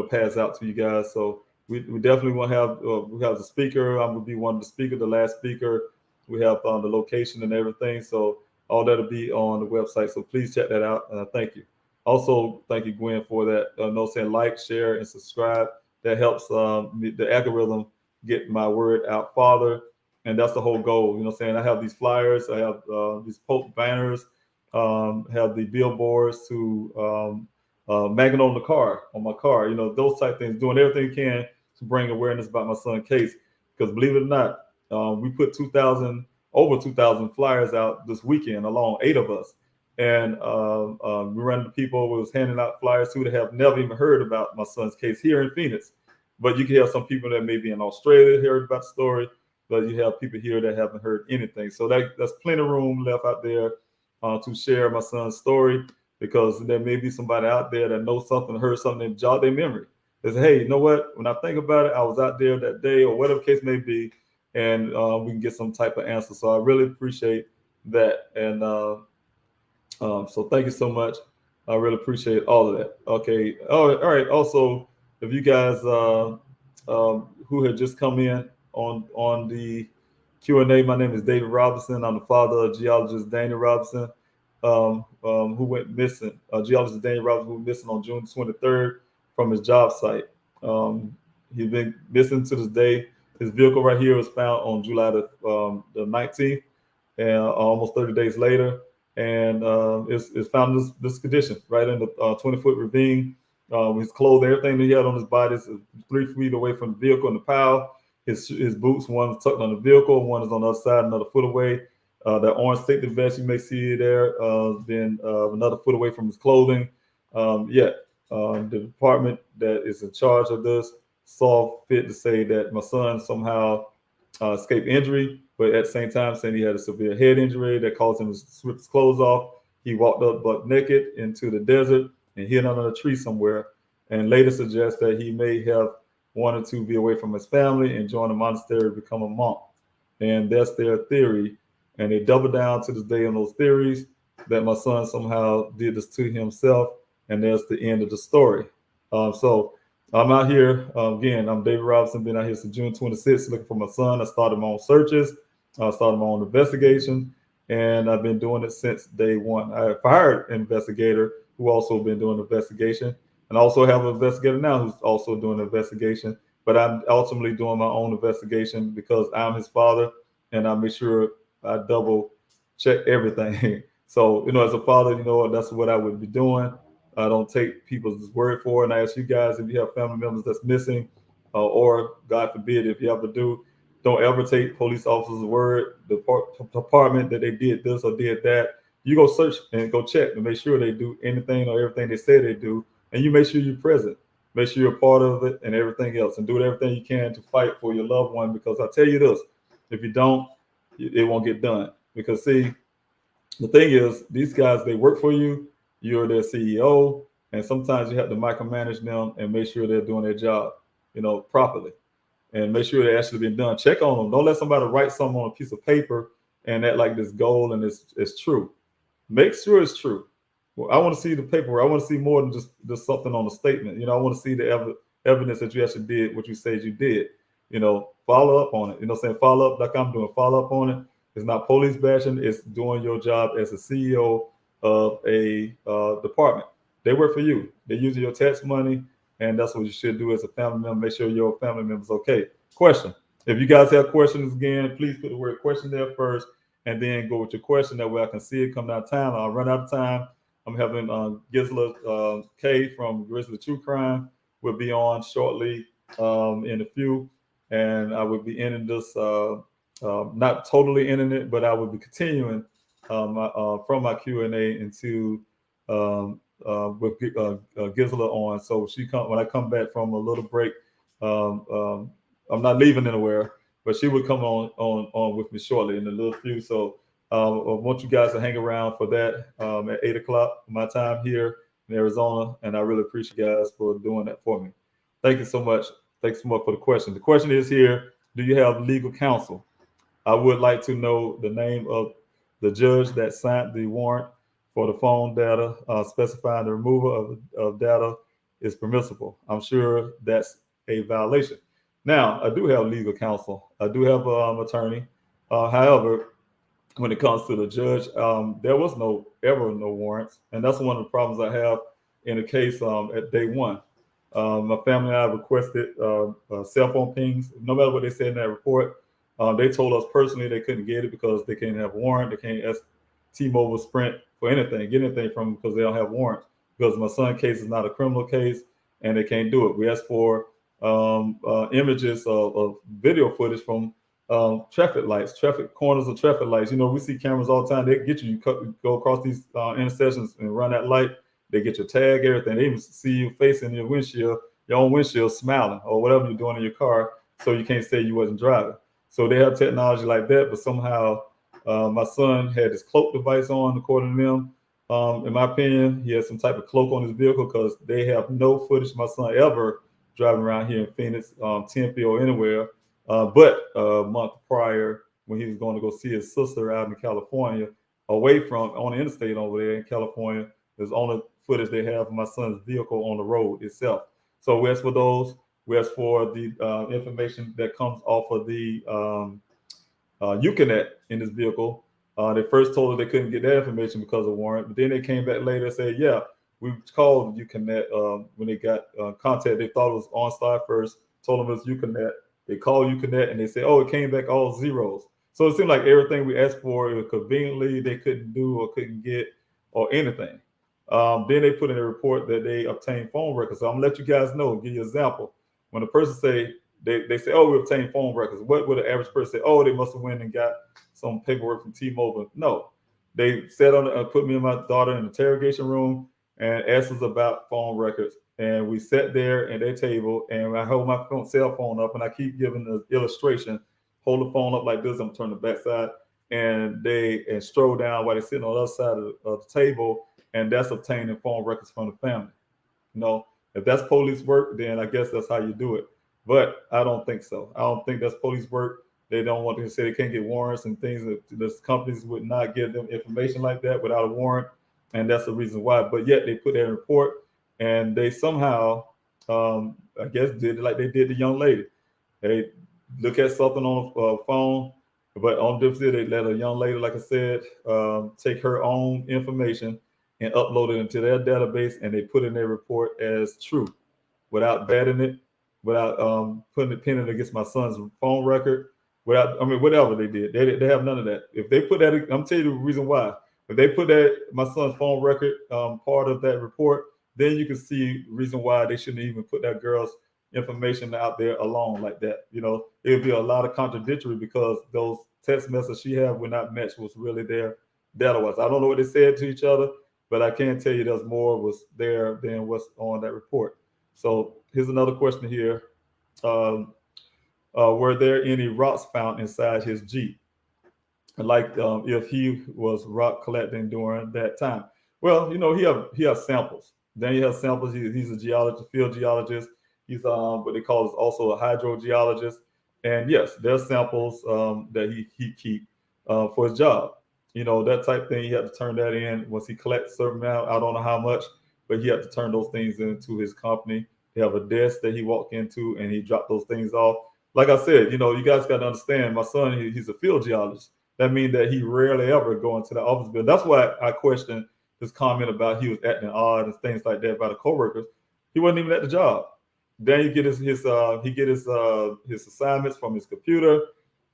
pass out to you guys. So we definitely want to have we have the speaker. I'm gonna be one of the speakers, the last speaker. We have the location and everything. So all that'll be on the website. So please check that out. Thank you. Also, thank you, Gwen, for that. Saying like, share, and subscribe. That helps the algorithm get my word out farther. And that's the whole goal. I have these flyers. I have these post banners. Have the billboards to magnet on my car, those type things, doing everything you can to bring awareness about my son's case. Because believe it or not, we put over 2,000 flyers out this weekend alone, 8 of us. And we ran into people who was handing out flyers who have never even heard about my son's case here in Phoenix. But you can have some people that may be in Australia heard about the story, but you have people here that haven't heard anything. So that's plenty of room left out there to share my son's story, because there may be somebody out there that knows something, heard something, and jog their memory. They say, hey, you know what? When I think about it, I was out there that day, or whatever case may be, and we can get some type of answer. So I really appreciate that. And so thank you so much. I really appreciate all of that. Okay. All right. Also, if you guys who had just come in on the Q&A, my name is David Robinson. I'm the father of geologist Daniel Robinson, who went missing. Geologist Daniel Robinson, who went missing on June 23rd from his job site. He's been missing to this day. His vehicle right here was found on July the 19th, and almost 30 days later. And it's found in this condition, right in the 20-foot ravine. His clothes, everything that he had on his body is 3 feet away from the vehicle in the pile. His boots, one is tucked on the vehicle, one is on the other side, another foot away. That orange safety vest you may see there, then another foot away from his clothing. The department that is in charge of this saw fit to say that my son somehow escaped injury, but at the same time saying he had a severe head injury that caused him to strip his clothes off. He walked up buck naked into the desert and hid under a tree somewhere, and later suggests that he may have wanted to be away from his family and join a monastery to become a monk. And that's their theory. And they double down to this day on those theories that my son somehow did this to himself. And that's the end of the story. So I'm out here. Again, I'm David Robinson, been out here since June 26th looking for my son. I started my own searches. I started my own investigation. And I've been doing it since day one. I fired an investigator who also been doing investigation. And I also have an investigator now who's also doing an investigation. But I'm ultimately doing my own investigation because I'm his father, and I make sure I double check everything. So, as a father, that's what I would be doing. I don't take people's word for it. And I ask you guys, if you have family members that's missing, or God forbid, if you ever do, don't ever take police officers' word, the department that they did this or did that. You go search and go check and make sure they do anything or everything they say they do. And you make sure you're present. Make sure you're a part of it and everything else. And do everything you can to fight for your loved one. Because I tell you this, if you don't, it won't get done. Because see, the thing is, these guys, they work for you. You're their CEO. And sometimes you have to micromanage them and make sure they're doing their job, properly. And make sure they're actually been done. Check on them. Don't let somebody write something on a piece of paper and act like this goal and it's true. Make sure it's true. Well, I want to see the paperwork. I want to see more than just something on the statement. I want to see the evidence that you actually did what you said you did. Follow up on it. Follow up like I'm doing. Follow up on it. It's not police bashing. It's doing your job as a CEO of a department. they work for you. They're using your tax money, and that's what you should do as a family member. Make sure your family member's okay. Question. If you guys have questions again, please put the word question there first, and then go with your question. That way I can see it come down time. I'll run out of time. I'm having Gisela K from Grizzly True Crime will be on shortly in a few, and I will be ending this, not totally ending it, but I will be continuing from my Q&A into with Gisela on. So when I come back from a little break, I'm not leaving anywhere, but she would come on with me shortly in a little few. So I want you guys to hang around for that at 8:00 my time here in Arizona, and I really appreciate you guys for doing that for me. Thank you so much. Thanks so much for the question. The question is here: do you have legal counsel? I would like to know the name of the judge that signed the warrant for the phone data, specifying the removal of data is permissible. I'm sure that's a violation. Now, I do have legal counsel. I do have an attorney. However, when it comes to the judge, there was ever no warrants, and that's one of the problems I have in the case at day one. My family and I requested cell phone pings. No matter what they said in that report, they told us personally they couldn't get it because they can't have a warrant. They can't ask T-Mobile, Sprint for anything, get anything from them because they don't have warrants. Because my son's case is not a criminal case, and they can't do it. We asked for images of video footage from traffic lights, traffic corners of traffic lights. You know, we see cameras all the time. They get you go across these intersections and run that light. They get your tag, everything. They even see you facing your windshield, your own windshield, smiling or whatever you're doing in your car, so you can't say you wasn't driving. So they have technology like that, but somehow my son had his cloak device on, according to them. In my opinion, he had some type of cloak on his vehicle because they have no footage of my son ever driving around here in Phoenix, Tempe, or anywhere. But a month prior, when he was going to go see his sister out in California, away from on the interstate over there in California, there's only footage they have of my son's vehicle on the road itself. So we asked for those. We asked for the information that comes off of the Uconnect in this vehicle. They first told us they couldn't get that information because of warrant, but then they came back later and said, yeah, we called Uconnect when they got contact. They thought it was OnStar first, told them it was Uconnect. They called Uconnect and they said, oh, it came back all zeros. So it seemed like everything we asked for, it was conveniently they couldn't do or couldn't get or anything. Then they put in a report that they obtained phone records. So I'm gonna let you guys know, give you an example. When a person say, they say, oh, we obtained phone records. What would an average person say? Oh, they must have went and got some paperwork from T-Mobile. No, they put me and my daughter in the interrogation room and asked us about phone records. And we sat there at their table, and I hold my cell phone up, and I keep giving the illustration. Hold the phone up like this. I'm turning the back side, and stroll down while they're sitting on the other side of the table, and that's obtaining phone records from the family. You know, if that's police work, then I guess that's how you do it. But I don't think so. I don't think that's police work. They don't want to say they can't get warrants and things. That the companies would not give them information like that without a warrant, and that's the reason why. But yet they put that in a report. And they somehow, I guess, did it like they did the young lady. They look at something on a phone, but on this, they let a young lady, like I said, take her own information and upload it into their database, and they put in their report as true, without vetting it, without putting a pin against my son's phone record, whatever they did. They have none of that. If they put that, I'm telling you the reason why. If they put that my son's phone record part of that report, then you can see the reason why they shouldn't even put that girl's information out there alone like that. You know, it would be a lot of contradictory because those text messages she had would not match what's really there data-wise. I don't know what they said to each other, but I can tell you there's more was there than what's on that report. So here's another question here. Were there any rocks found inside his Jeep? Like if he was rock collecting during that time? Well, you know, he has samples. Then he has samples. He's a geologist, field geologist. He's what they call is also a hydrogeologist. And yes, there's samples that he keep for his job. You know, that type thing. He had to turn that in once he collects a certain amount. I don't know how much, but he had to turn those things into his company. They have a desk that he walked into, and he dropped those things off. Like I said, you know, you guys got to understand. My son, he's a field geologist. That means that he rarely ever go into the office building. That's why I question this comment about he was acting odd and things like that by the coworkers. He wasn't even at the job. Then he get his assignments from his computer,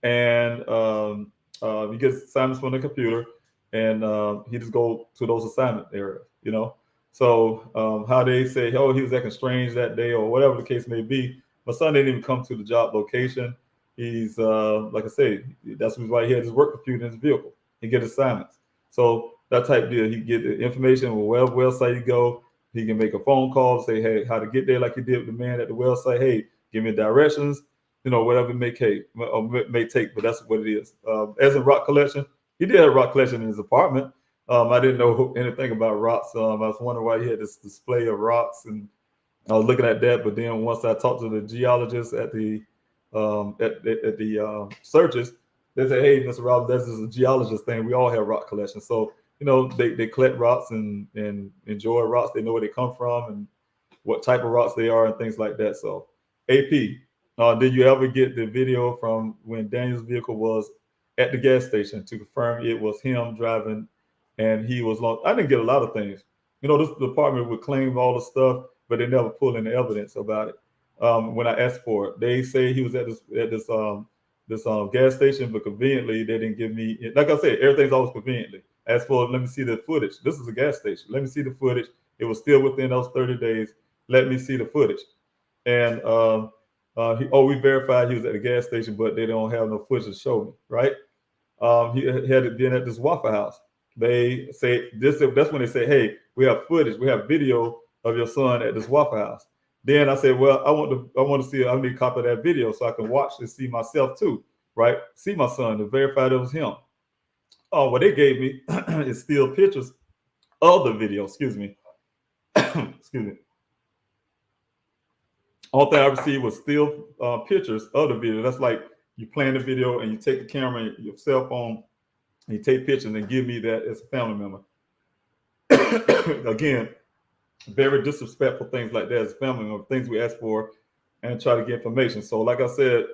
and he gets assignments from the computer, and he just go to those assignment areas, you know. So how they say, oh, he was acting strange that day or whatever the case may be. My son didn't even come to the job location. He's like I say, that's why he had his work computer in his vehicle. He get assignments. So that type deal, he get the information with whatever website you go. He can make a phone call, say, hey, how to get there, like he did with the man at the website. Hey, give me directions, you know, whatever it may take, but that's what it is. As in rock collection, he did have rock collection in his apartment. I didn't know anything about rocks. I was wondering why he had this display of rocks, and I was looking at that. But then once I talked to the geologist at the searches, they said, hey, Mr. Robinson, this is a geologist thing. We all have rock collection. So, you know, they collect rocks and enjoy rocks. They know where they come from and what type of rocks they are and things like that. So, AP, did you ever get the video from when Daniel's vehicle was at the gas station to confirm it was him driving and he was long? I didn't get a lot of things. You know, this department would claim all the stuff, but they never pull any evidence about it. When I asked for it, they say he was at this gas station, but conveniently they didn't give me. Like I said, everything's always conveniently. As for let me see the footage. This is a gas station. Let me see the footage. It was still within those 30 days. Let me see the footage. And we verified he was at the gas station, but they don't have no footage to show me. Right? He had been at this Waffle House. They say this. That's when they say, hey, we have footage. We have video of your son at this Waffle House. Then I said, well, I want to see. I need a copy of that video so I can watch and see myself too, right? See my son to verify that it was him. Oh, what they gave me is still pictures of the video. Excuse me. Excuse me. All thing I received was still pictures of the video. That's like you playing the video and you take the camera and your cell phone and you take pictures and give me that as a family member. Again, very disrespectful things like that as a family member, things we ask for and try to get information. So like I said,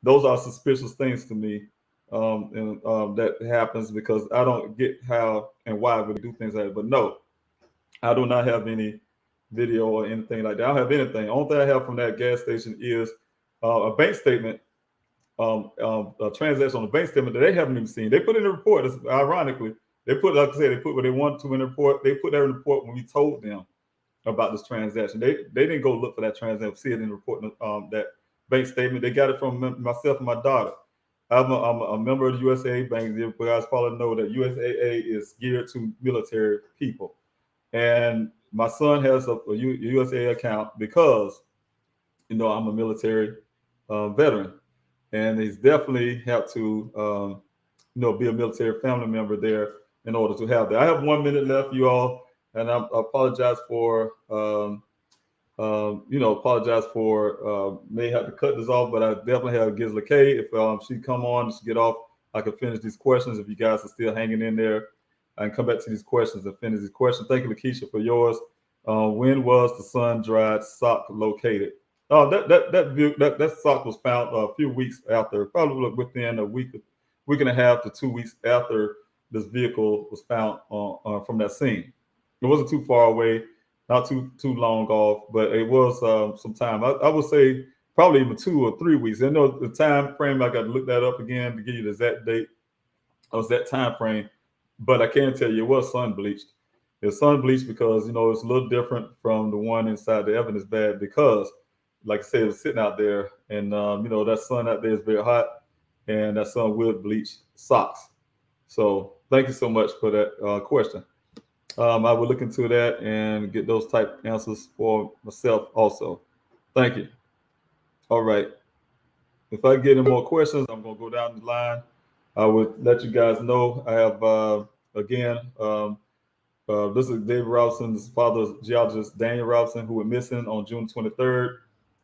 those are suspicious things to me. That happens because I don't get how and why we do things like that. But no, I do not have any video or anything like that. I don't have anything. The only thing I have from that gas station is a bank statement, a transaction on the bank statement that they haven't even seen. They put in the report. Ironically, they put, like I said, they put what they wanted to in the report. They put that in the report when we told them about this transaction. They didn't go look for that transaction, see it in the report, that bank statement. They got it from myself and my daughter. I'm a member of the USAA Bank. You guys probably know that USAA is geared to military people. And my son has a USAA account because, you know, I'm a military veteran. And he's definitely have to, be a military family member there in order to have that. I have 1 minute left, you all, and I apologize for, may have to cut this off, but I definitely have Gisla K. If she come on, she get off, I can finish these questions. If you guys are still hanging in there, I can come back to these questions and finish these questions. Thank you, Lakeisha, for yours. When was the sun-dried sock located? That sock was found a few weeks after, probably within a week and a half to 2 weeks after this vehicle was found from that scene. It wasn't too far away, not too long off, but it was some time. I would say probably even 2 or 3 weeks. I know the time frame. I got to look that up again to give you the exact date. It was that time frame, but I can tell you it was sun bleached. It was sun bleached because it's a little different from the one inside the evidence bag because, like I said, it was sitting out there, and that sun out there is very hot, and that sun will bleach socks. So thank you so much for that question. I will look into that and get those type answers for myself also. Thank you. All right. If I get any more questions, I'm going to go down the line. I would let you guys know. I have, this is David Robinson's father, geologist Daniel Robinson, who went missing on June 23rd,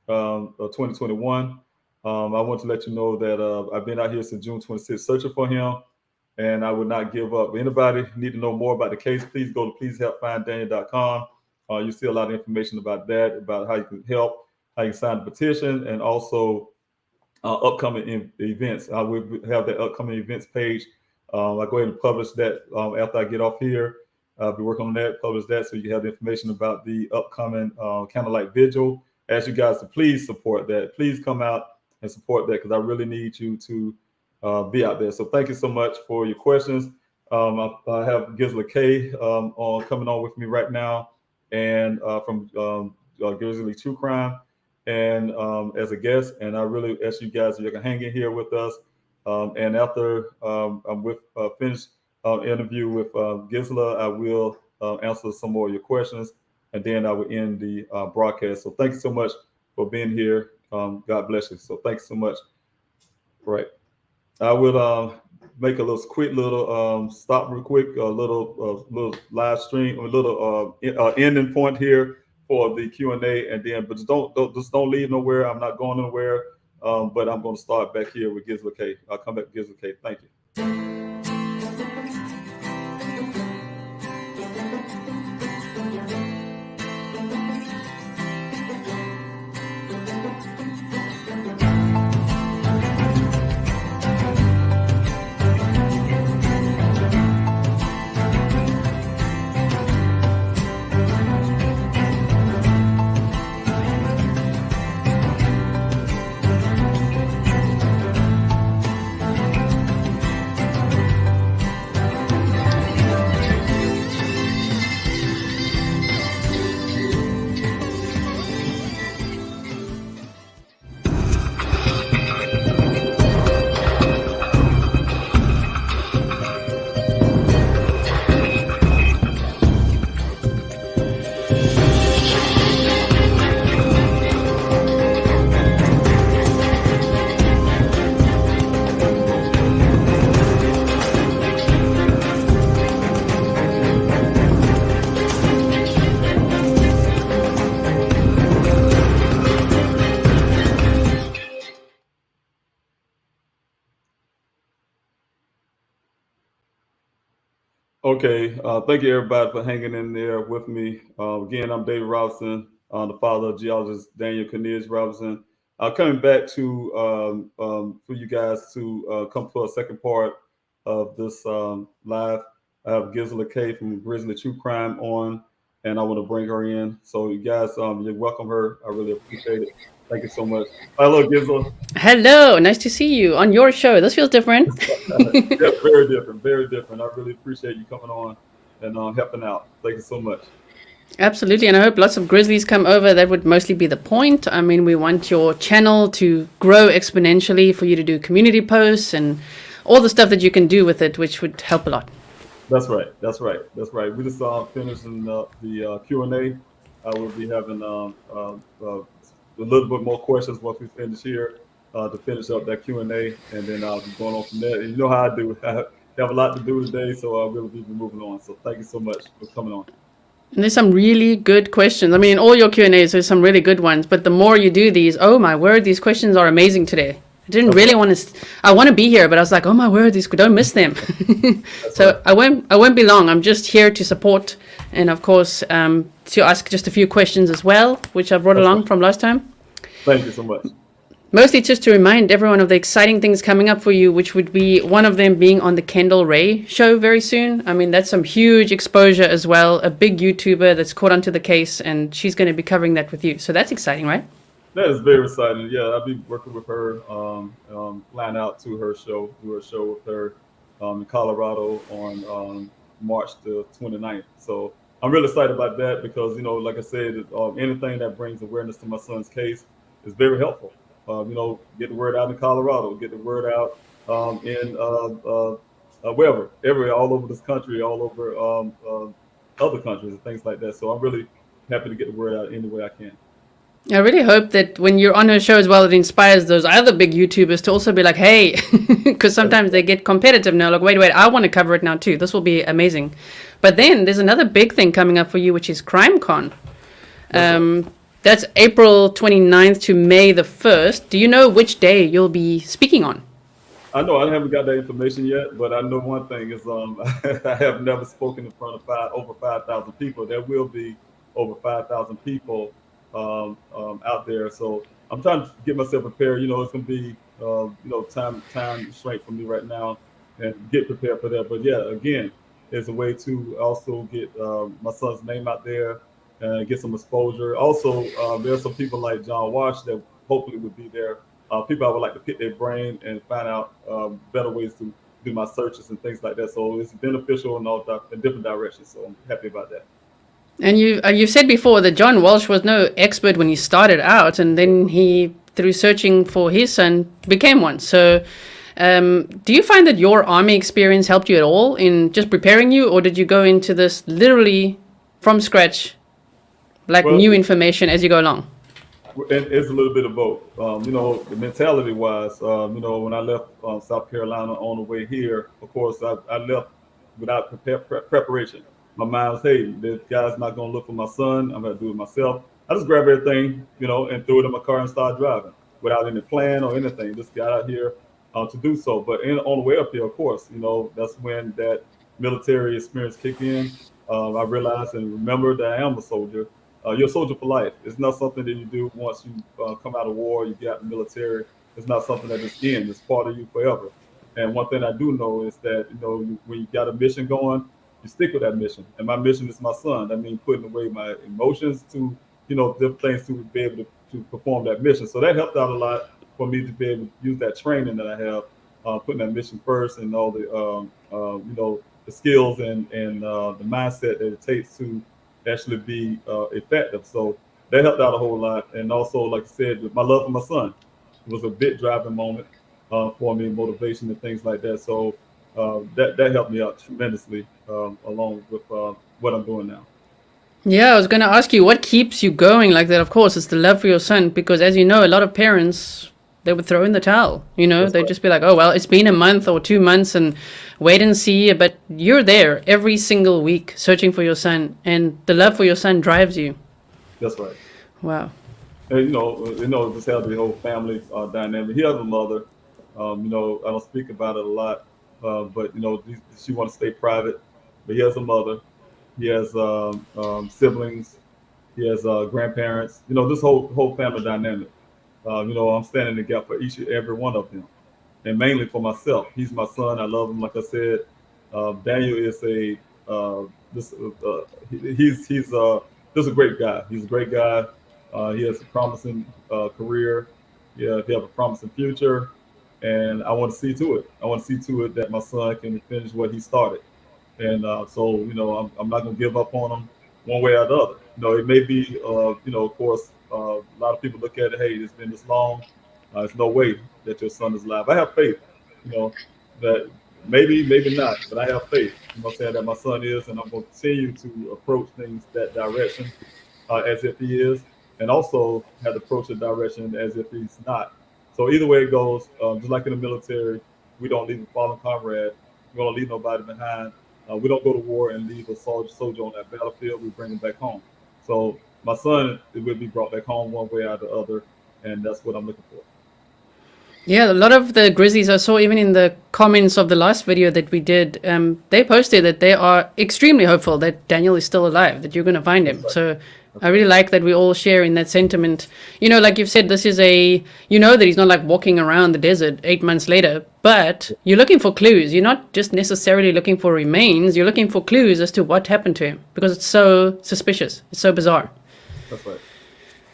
2021. I want to let you know that I've been out here since June 26th searching for him, and I would not give up. If anybody need to know more about the case, please go to pleasehelpfinddaniel.com. You see a lot of information about that, about how you can help, how you can sign the petition, and also upcoming events. I will have the upcoming events page. I'll go ahead and publish that after I get off here. I'll be working on that, publish that, so you have the information about the upcoming candlelight vigil. Ask you guys to please support that. Please come out and support that, because I really need you to be out there. So thank you so much for your questions. I have Gisela K coming on with me right now, and from Grizzly True Crime, and as a guest. And I really ask you guys if you can hang in here with us. And after I'm with finished interview with Gisela, I will answer some more of your questions, and then I will end the broadcast. So thank you so much for being here. God bless you. So thanks so much. Right. I will make a little quick little stop real quick, a little live stream, a little ending point here for the Q&A, and then but just don't leave nowhere. I'm not going anywhere, but I'm going to start back here with Gisela K. I'll come back to Gisela K. Thank you. Okay, thank you everybody for hanging in there with me. Again, I'm David Robinson, the father of geologist Daniel Robinson. Coming back to for you guys to come for a second part of this live. I have Gisela K from Grizzly True Crime on, and I want to bring her in. So you guys, you welcome her. I really appreciate it. Thank you so much. Hello, Gisela. Hello, nice to see you on your show. This feels different. Yeah, very different, very different. I really appreciate you coming on and helping out. Thank you so much. Absolutely, and I hope lots of grizzlies come over. That would mostly be the point. I mean, we want your channel to grow exponentially, for you to do community posts and all the stuff that you can do with it, which would help a lot. That's right. That's right. That's right. We just finishing the Q&A. We'll be having a little bit more questions once we finish here to finish up that Q&A, and then I'll be going on from there. And you know how I do. I have a lot to do today, so we'll be moving on. So thank you so much for coming on. And there's some really good questions. I mean, in all your Q&As, there's some really good ones. But the more you do these, oh my word, these questions are amazing today. I didn't really want to. I want to be here, but I was like, oh my word, these don't miss them. So right. I won't be long. I'm just here to support, and of course to ask just a few questions as well, which I brought along from last time. Thank you so much. Mostly just to remind everyone of the exciting things coming up for you, which would be one of them being on the Kendall Ray show very soon. I mean, that's some huge exposure as well. A big YouTuber that's caught onto the case, and she's going to be covering that with you. So that's exciting, right? That is very exciting. Yeah, I'll be working with her, flying out to her show, do a show with her in Colorado on March the 29th. So I'm really excited about that because, like I said, anything that brings awareness to my son's case is very helpful. Get the word out in Colorado, get the word out in wherever, all over this country, all over other countries and things like that. So I'm really happy to get the word out any way I can. I really hope that when you're on her show as well, it inspires those other big YouTubers to also be like, hey, because sometimes they get competitive now. Like, wait, I want to cover it now too. This will be amazing. But then there's another big thing coming up for you, which is CrimeCon. That's April 29th to May the 1st. Do you know which day you'll be speaking on? I know I haven't got that information yet, but I know one thing is I have never spoken in front of over 5,000 people. There will be over 5,000 people out there. So I'm trying to get myself prepared. It's going to be, time strength for me right now and get prepared for that. But yeah, again, as a way to also get my son's name out there and get some exposure. Also, there are some people like John Wash that hopefully would be there. People I would like to pick their brain and find out better ways to do my searches and things like that. So it's beneficial in different directions. So I'm happy about that. And you've said before that John Walsh was no expert when he started out, and then he, through searching for his son, became one. So, do you find that your army experience helped you at all in just preparing you, or did you go into this literally from scratch, like Well, new information as you go along? and it's a little bit of both. The mentality wise, when I left South Carolina on the way here, of course, I left without preparation. My mind was, hey, this guy's not going to look for my son. I'm going to do it myself. I just grabbed everything, and threw it in my car and started driving without any plan or anything. Just got out here to do so. But on the way up here, of course, that's when that military experience kicked in. I realized and remembered that I am a soldier. You're a soldier for life. It's not something that you do once you come out of war, you get out in the military. It's not something that just ends. It's part of you forever. And one thing I do know is that, when you got a mission going, you stick with that mission. And my mission is my son. That means putting away my emotions to, different things to be able to perform that mission. So that helped out a lot for me to be able to use that training that I have, putting that mission first and all the, the skills and the mindset that it takes to actually be effective. So that helped out a whole lot. And also, like I said, my love for my son was a big driving moment for me, motivation and things like that. So that helped me out tremendously, along with what I'm doing now. Yeah, I was going to ask you what keeps you going like that. Of course, it's the love for your son, because as you know, a lot of parents, they would throw in the towel. That's They'd right. just be like, oh, well, it's been a month or 2 months and wait and see. But you're there every single week searching for your son, and the love for your son drives you. That's right. Wow. And just have the whole family dynamic. He has a mother. I don't speak about it a lot, but she wants to stay private. But he has a mother. He has siblings. He has grandparents. This whole family dynamic. I'm standing in the gap for each and every one of them, and mainly for myself. He's my son. I love him. Like I said, Daniel is a this he's just a great guy. He's a great guy. He has a promising career. Yeah, he has a promising future, and I want to see to it. I want to see to it that my son can finish what he started. And so, I'm not going to give up on them one way or the other. It may be, of course, a lot of people look at it, hey, it's been this long. There's no way that your son is alive. I have faith, you know, that maybe not, but I have faith, saying that my son is, and I'm going to continue to approach things that direction as if he is, and also have to approach the direction as if he's not. So either way it goes, just like in the military, we don't leave a fallen comrade. We don't leave nobody behind. We don't go to war and leave a soldier on that battlefield. We bring him back home. So my son will be brought back home one way or the other, and that's what I'm looking for. Yeah, a lot of the Grizzlies I saw, even in the comments of the last video that we did, they posted that they are extremely hopeful that Daniel is still alive, that you're going to find him. That's right. So I really like that we all share in that sentiment. Like you've said, this is that he's not like walking around the desert 8 months later, but you're looking for clues. You're not just necessarily looking for remains. You're looking for clues as to what happened to him, because it's so suspicious. It's so bizarre. That's right.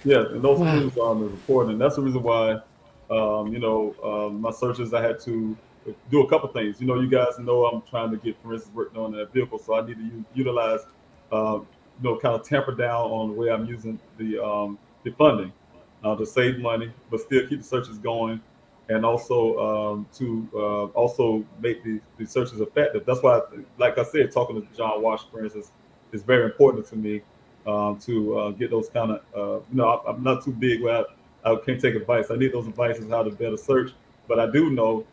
Yeah, and those Wow. clues is important. And that's the reason why, my searches, I had to do a couple things. You guys know I'm trying to get forensics work on that vehicle, so I need to utilize, kind of tamper down on the way I'm using the funding to save money, but still keep the searches going, and also to also make the searches effective. That's why, like I said, talking to John Wash, for instance, is very important to me to get those kind of, I'm not too big where I can't take advice. I need those advices how to better search. But I do know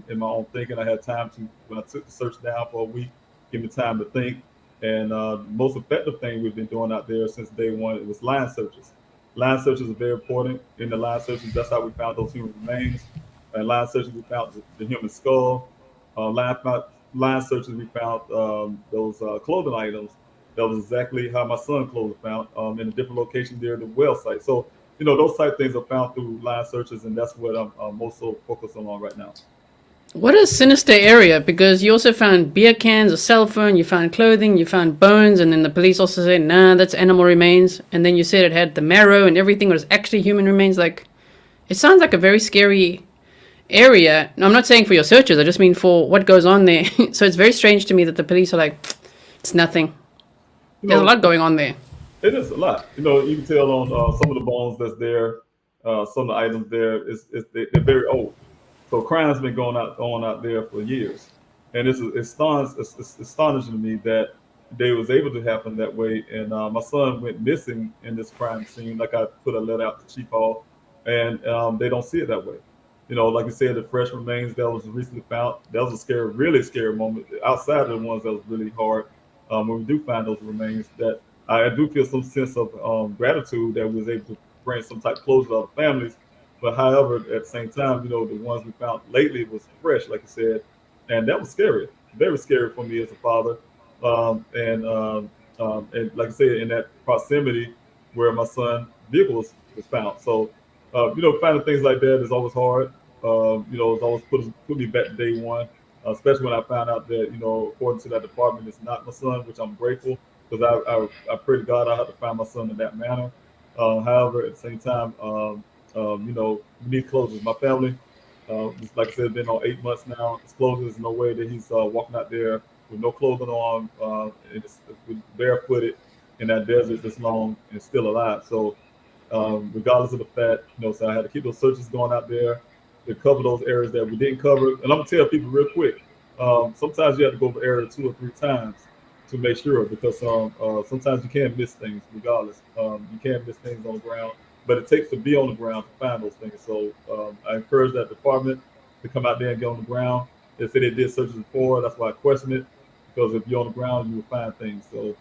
in my own thinking, I had time to, when I took the search down for a week, give me time to think. And the most effective thing we've been doing out there since day one, it was line searches. Line searches are very important. In the line searches, that's how we found those human remains. And line searches, we found the human skull. Line searches, we found those clothing items. That was exactly how my son clothes are found in a different location near the well site. So, those type of things are found through line searches, and that's what I'm most so focused on right now. What a sinister area, because you also found beer cans, a cell phone, you found clothing, you found bones, and then the police also said, nah, that's animal remains. And then you said it had the marrow and everything was actually human remains. Like, it sounds like a very scary area. I'm not saying for your searches, I just mean for what goes on there. So it's very strange to me that the police are like, it's nothing. You There's a know, lot going on there. it is a lot. You can tell on some of the bones that's there, some of the items there they're very old. So crime's been going on out there for years, and it's astonishing to me that they was able to happen that way. And my son went missing in this crime scene. Like I put a letter out to Chief Hall, and they don't see it that way. Like you said, the fresh remains that was recently found. That was a scary, really scary moment. Outside of the ones that was really hard, when we do find those remains, that I do feel some sense of gratitude that we was able to bring some type of closure to our families. But however, at the same time, the ones we found lately was fresh, like you said, and that was scary, very scary for me as a father. And like I said, in that proximity where my son vehicle was found. So, finding things like that is always hard. It's always put me back to day one, especially when I found out that, according to that department, it's not my son, which I'm grateful because I pray to God I have to find my son in that manner. However, at the same time, we need closures. My family, just like I said, been on 8 months now. It's closures. There's no way that he's walking out there with no clothing on, and it's barefooted in that desert this long and still alive. So regardless of the fact, so I had to keep those searches going out there to cover those areas that we didn't cover. And I'm gonna tell people real quick. Sometimes you have to go over area 2 or 3 times to make sure because sometimes you can miss things regardless. You can miss things on the ground, but it takes to be on the ground to find those things. So I encourage that department to come out there and get on the ground. They say they did searches before. That's why I question it because if you're on the ground, you will find things. So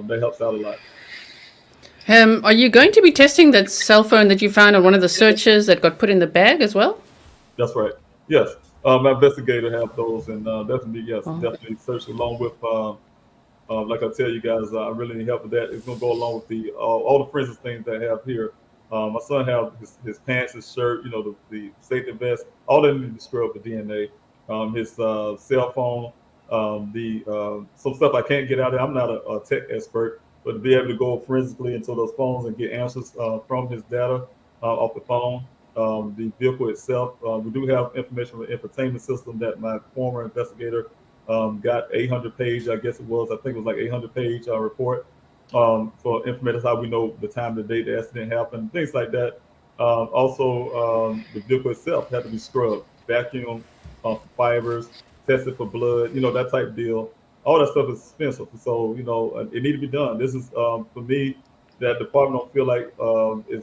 that helps out a lot. Are you going to be testing that cell phone that you found on one of the searches that got put in the bag as well? That's right. Yes. My investigator have those, and definitely, yes, Oh. definitely search along with, like I tell you guys, I really need help with that. It's going to go along with the all the forensics things that I have here. My son have his pants, his shirt, the safety vest, all that need to scrub the DNA. His cell phone, the some stuff I can't get out of. I'm not a tech expert, but to be able to go forensically into those phones and get answers from his data off the phone. The vehicle itself, we do have information from the infotainment system that my former investigator got 800 page, I guess it was, I think it was like 800 page report for information. That's how we know the time, the date the accident happened, things like that. Also, the vehicle itself had to be scrubbed, vacuumed for fibers, tested for blood, that type of deal. All that stuff is expensive, so it need to be done. This is for me. That department don't feel like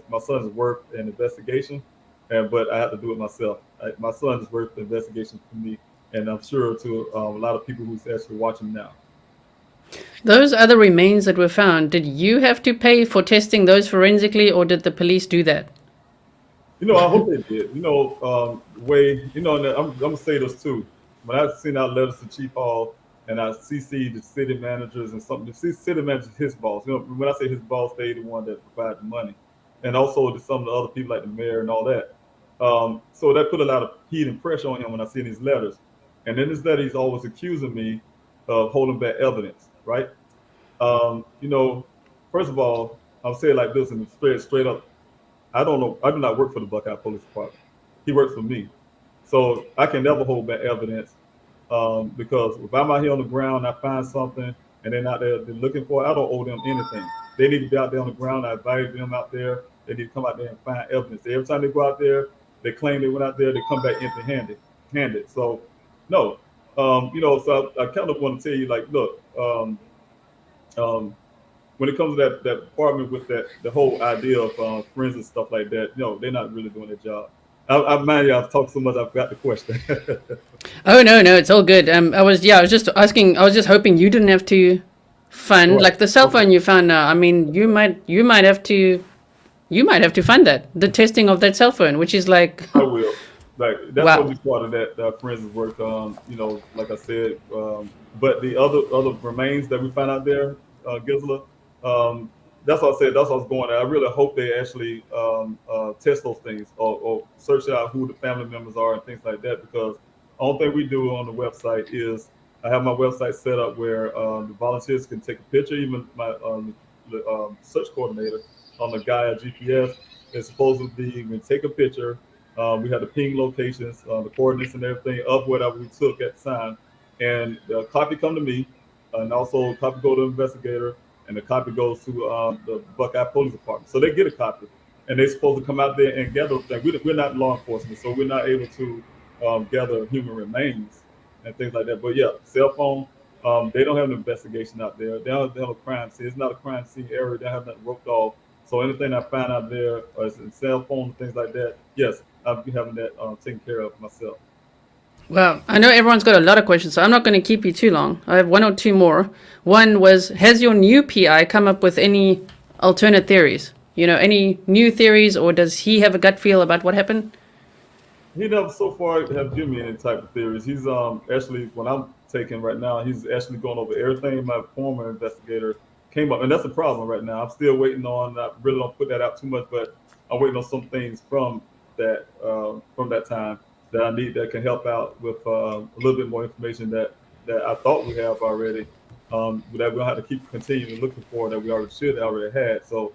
my son is worth an investigation, but I have to do it myself. My son is worth the investigation for me, and I'm sure to a lot of people who's actually watching now. Those other remains that were found, did you have to pay for testing those forensically, or did the police do that? I hope they did. Way, and I'm gonna say this too. When I seen out letters to Chief Hall and I CC the city managers and something, the city manager is his boss. When I say his boss, they the one that provide the money, and also to some of the other people like the mayor and all that. So that put a lot of heat and pressure on him when I see these letters. And in this letter, he's always accusing me of holding back evidence, right? You know, First of all, I'll say it like this and straight up. I don't know. I do not work for the Buckeye Police Department. He works for me. So I can never hold back evidence because if I'm out here on the ground, I find something and they're not there, they're looking for it, I don't owe them anything. They need to be out there on the ground. I invited them out there. They need to come out there and find evidence. Every time they go out there, they claim they went out there, they come back empty-handed. So, no. So I kind of want to tell you, like, look, um, when it comes to that department with the whole idea of friends and stuff like that, they're not really doing their job. I mind you, I've talked so much, I forgot the question. Oh no, no, it's all good. I was just asking. I was just hoping you didn't have to fund Right. like the cell Okay. phone you found now. I mean, you might have to fund that the testing of that cell phone, which is like I will. Like that's wow. going to be part of that forensic work. Like I said, but the other remains that we find out there, Gisela, that's what I said. That's what I was going at. I really hope they actually test those things or search out who the family members are and things like that because Only thing we do on the website is I have my website set up where the volunteers can take a picture. Even my search coordinator on the Gaia GPS is supposed to be when take a picture. We have the ping locations, the coordinates, and everything of whatever we took at the time, and the copy come to me, and also a copy go to the investigator, and the copy goes to the Buckeye Police Department. So they get a copy, and they're supposed to come out there and gather things. We're not law enforcement, so we're not able to gather human remains and things like that. But yeah, cell phone, they don't have an investigation out there. They don't have a crime scene. It's not a crime scene area. They have nothing roped off. So anything I find out there, is in cell phone and things like that, yes, I'll be having that taken care of myself. Well, I know everyone's got a lot of questions, so I'm not going to keep you too long. I have one or two more. One was, has your new PI come up with any alternate theories? You know, any new theories, or does he have a gut feel about what happened? He never so far have given me any type of theories. He's actually when I'm taking right now, he's actually going over everything my former investigator came up, and that's the problem right now. I'm still waiting on. I really don't put that out too much, but I'm waiting on some things from that time that I need that can help out with a little bit more information that I thought we have already. That we'll have to keep continuing looking for that we already had. So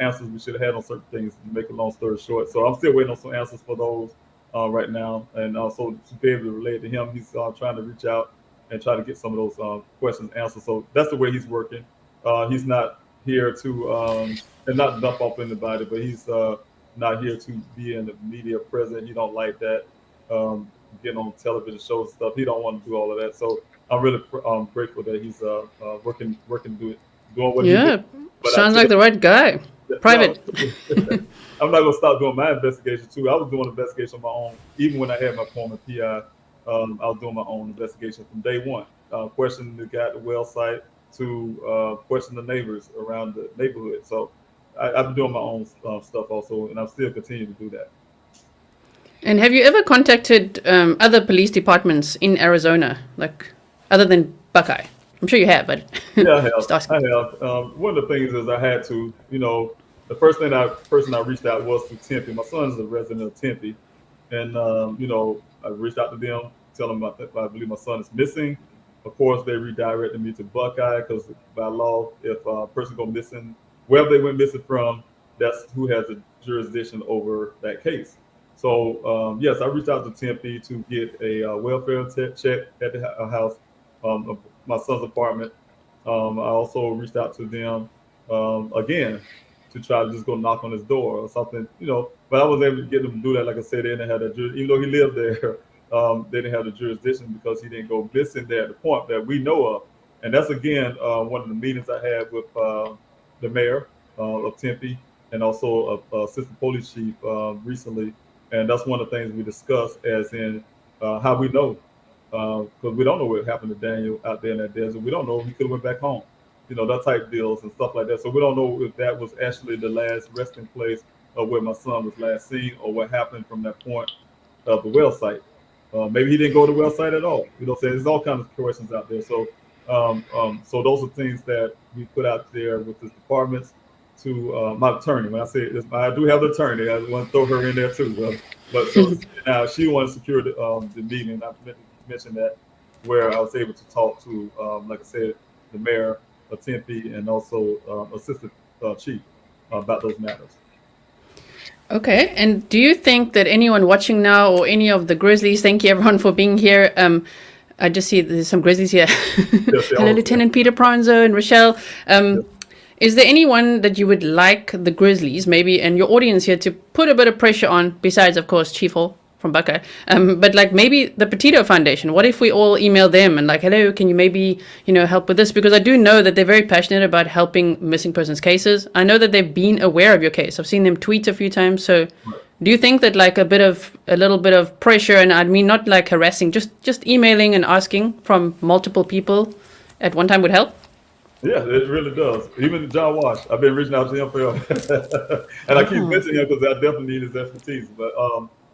answers we should have had on certain things. To make a long story short, so I'm still waiting on some answers for those right now, and also to be able to relate to him, he's trying to reach out and try to get some of those questions answered. So that's the way he's working. He's not here to and not dump off anybody, but he's not here to be in the media present. He don't like that getting on television shows and stuff. He don't want to do all of that. So I'm really grateful that he's doing what he's doing. Yeah, But I sounds like tell the right guy. no, Private. I'm not gonna stop doing my investigation too. I was doing investigation on my own, even when I had my former PI. I was doing my own investigation from day one, questioning the guy at the well site to question the neighbors around the neighborhood. So I've been doing my own stuff also, and I'm still continuing to do that. And have you ever contacted other police departments in Arizona, like other than Buckeye? I'm sure you have, but Yeah, I just have. I asking. have. One of the things is I had to, the person I reached out was to Tempe. My son's a resident of Tempe, and I reached out to them, tell them I believe my son is missing. Of course, they redirected me to Buckeye because by law, if a person go missing, wherever they went missing from, that's who has the jurisdiction over that case. So yes, I reached out to Tempe to get a welfare check at the house, of my son's apartment. I also reached out to them again to try to just go knock on his door or something, But I was able to get them to do that. Like I said, they didn't have that, even though he lived there, they didn't have the jurisdiction because he didn't go missing there at the point that we know of. And that's again one of the meetings I had with the mayor of Tempe and also assistant police chief recently. And that's one of the things we discussed, as in how we know because we don't know what happened to Daniel out there in that desert. We don't know if he could have went back home, that type deals and stuff like that. So we don't know if that was actually the last resting place of where my son was last seen, or what happened from that point of the well site. Maybe he didn't go to the well site at all. So there's all kinds of questions out there. So those are things that we put out there with this departments to my attorney. When I say this, I do have an attorney. I want to throw her in there too. But so now she wanted to secure the meeting. I mentioned that where I was able to talk to, like I said, the mayor of Tempe and also assistant chief about those matters. Okay, and do you think that anyone watching now or any of the Grizzlies, thank you everyone for being here. I just see there's some Grizzlies here. Yes, Hello, Lieutenant Peter Pranzo and Rochelle. yes. Is there anyone that you would like the Grizzlies, maybe, and your audience here to put a bit of pressure on, besides, of course, Chief Hall from Buckeye, but like maybe the Petito Foundation? What if we all email them and like, hello, can you maybe, help with this? Because I do know that they're very passionate about helping missing persons cases. I know that they've been aware of your case. I've seen them tweet a few times. So do you think that like a little bit of pressure, and I mean, not like harassing, just emailing and asking from multiple people at one time would help? Yeah, it really does. Even John Wash, I've been reaching out to him forever, and I keep mentioning him because I definitely need his expertise. But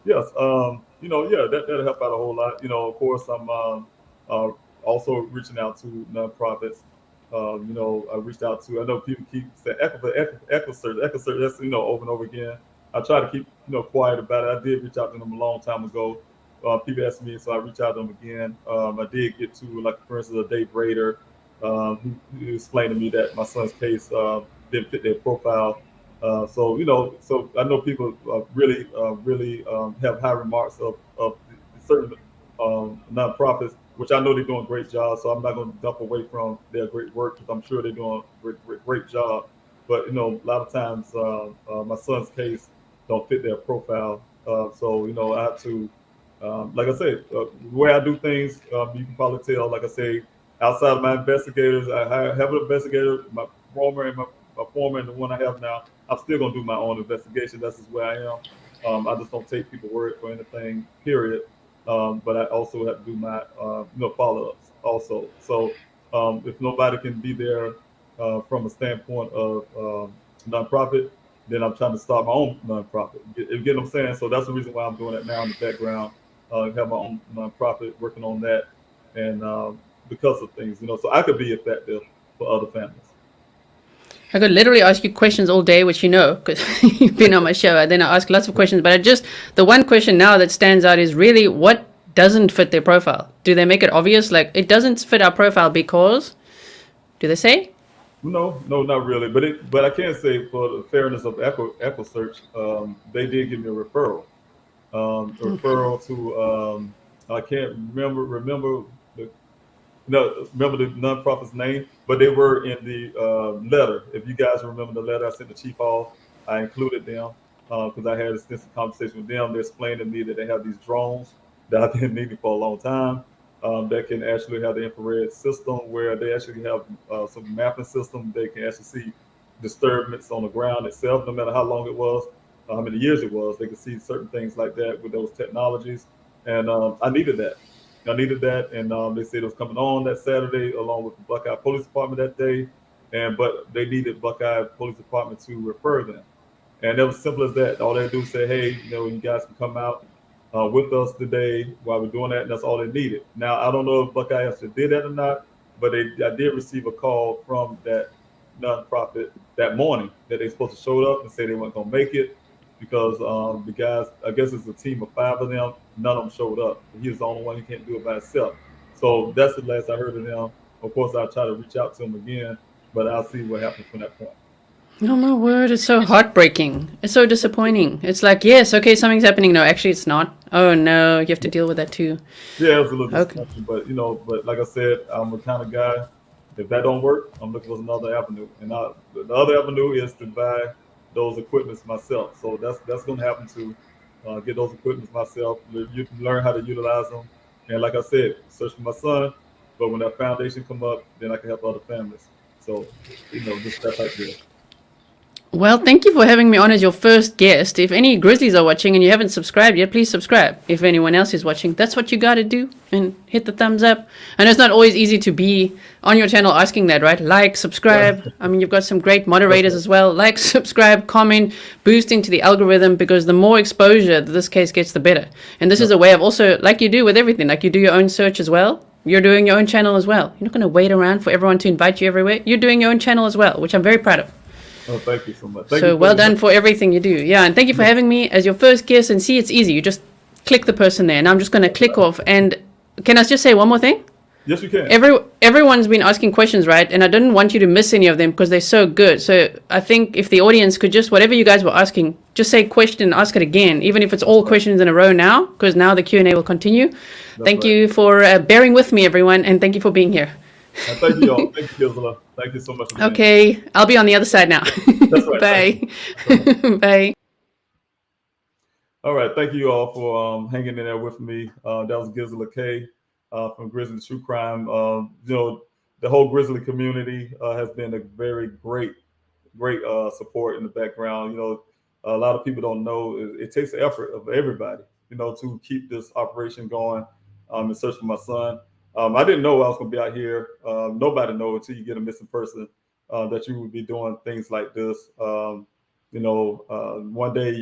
yes, yeah, that'll help out a whole lot. Of course, I'm also reaching out to nonprofits. I reached out to. I know people keep saying EchoSearch. That's over and over again. I try to keep quiet about it. I did reach out to them a long time ago, people ask me, so I reach out to them again. I did get to, like, for instance, a Dave Rader, who explained to me that my son's case didn't fit their profile. So so I know people really have high remarks of certain nonprofits, which I know they're doing a great job. So I'm not going to dump away from their great work because I'm sure they're doing a great job. But a lot of times my son's case don't fit their profile. So I have to, like I said, the way I do things, you can probably tell. Like I say, outside of my investigators, have an investigator, my former and my former and the one I have now. I'm still gonna do my own investigation. That's just where I am. I just don't take people's word for anything. Period. But I also have to do my follow-ups also. So if nobody can be there from a standpoint of nonprofit, then I'm trying to start my own nonprofit. You get what I'm saying? So that's the reason why I'm doing that now in the background. Have my own nonprofit, working on that, and because of things, so I could be effective for other families. I could literally ask you questions all day, which because you've been on my show. And then I ask lots of questions, but the one question now that stands out is really what doesn't fit their profile. Do they make it obvious? Like, it doesn't fit our profile because, do they say? No, not really. But I can say, for the fairness of Echo Search, they did give me a referral. A referral to I can't remember the remember the nonprofit's name, but they were in the letter. If you guys remember the letter I sent to Chief Hall, I included them because I had an extensive conversation with them. They explained to me that they have these drones that I've been needing for a long time that can actually have the infrared system where they actually have some mapping system. They can actually see disturbance on the ground itself, no matter how long it was, how many years it was. They can see certain things like that with those technologies, and I needed that. And they said it was coming on that Saturday along with the Buckeye Police Department that day, but they needed Buckeye Police Department to refer them, and it was simple as that. All they do is say, hey, you guys can come out with us today while we're doing that, and that's all they needed. Now I don't know if Buckeye actually did that or not, but I did receive a call from that nonprofit that morning that they supposed to show up and say they weren't gonna make it because the guys, I guess it's a team of 5 of them, none of them showed up. He was the only one who can't do it by himself. So that's the last I heard of them. Of course, I'll try to reach out to him again, but I'll see what happens from that point. Oh my word, it's so heartbreaking. It's so disappointing. It's like, yes, okay, something's happening. No, actually it's not. Oh no, you have to deal with that too. Yeah, it was a little disappointing, but like I said, I'm the kind of guy, if that don't work, I'm looking for another avenue. And the other avenue is to buy those equipments myself. So that's going to happen to get those equipments myself. You can learn how to utilize them. And like I said, search for my son. But when that foundation come up, then I can help other families. So, just that type of deal. Well, thank you for having me on as your first guest. If any Grizzlies are watching and you haven't subscribed yet, please subscribe. If anyone else is watching, that's what you got to do, and hit the thumbs up. I know it's not always easy to be on your channel asking that, right? Like, subscribe. I mean, you've got some great moderators as well. Like, subscribe, comment, boosting to the algorithm, because the more exposure that this case gets, the better. And this is a way of also, like you do with everything, like you do your own search as well. You're doing your own channel as well. You're not going to wait around for everyone to invite you everywhere. You're doing your own channel as well, which I'm very proud of. Oh, thank you so much. So well done for everything you do. Yeah, and thank you for having me as your first guest. And see, it's easy. You just click the person there. And I'm just going to click off. And can I just say one more thing? Yes, you can. Everyone's been asking questions, right? And I didn't want you to miss any of them because they're so good. So I think if the audience could just, whatever you guys were asking, just say question and ask it again, even if it's all questions in a row now, because now the Q&A will continue. Thank you for bearing with me, everyone. And thank you for being here. Thank you all. Thank you, Gisela. Thank you so much. Okay, I'll be on the other side now. That's right. Bye. Bye. All right. Thank you all for hanging in there with me. That was Gisela K from Grizzly True Crime. The whole Grizzly community has been a very great support in the background. A lot of people don't know it takes the effort of everybody, to keep this operation going and search for my son. I didn't know I was going to be out here. Nobody knows until you get a missing person that you would be doing things like this. One day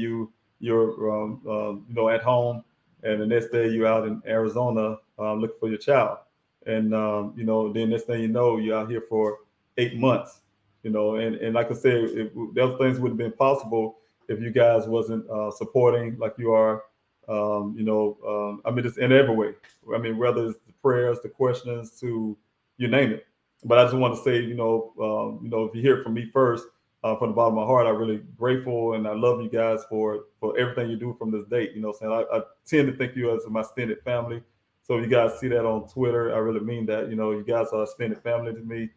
you're at home, and the next day you're out in Arizona looking for your child, and then next thing you know, you're out here for 8 months. And like I said, those things would have been possible if you guys wasn't supporting like you are I mean, it's in every way. I mean, whether it's the prayers, the questions, to you name it. But I just want to say, if you hear it from me first, from the bottom of my heart, I'm really grateful and I love you guys for everything you do from this date. You know what I'm saying? I tend to think you as my extended family. So you guys see that on Twitter, I really mean that. You guys are extended family to me.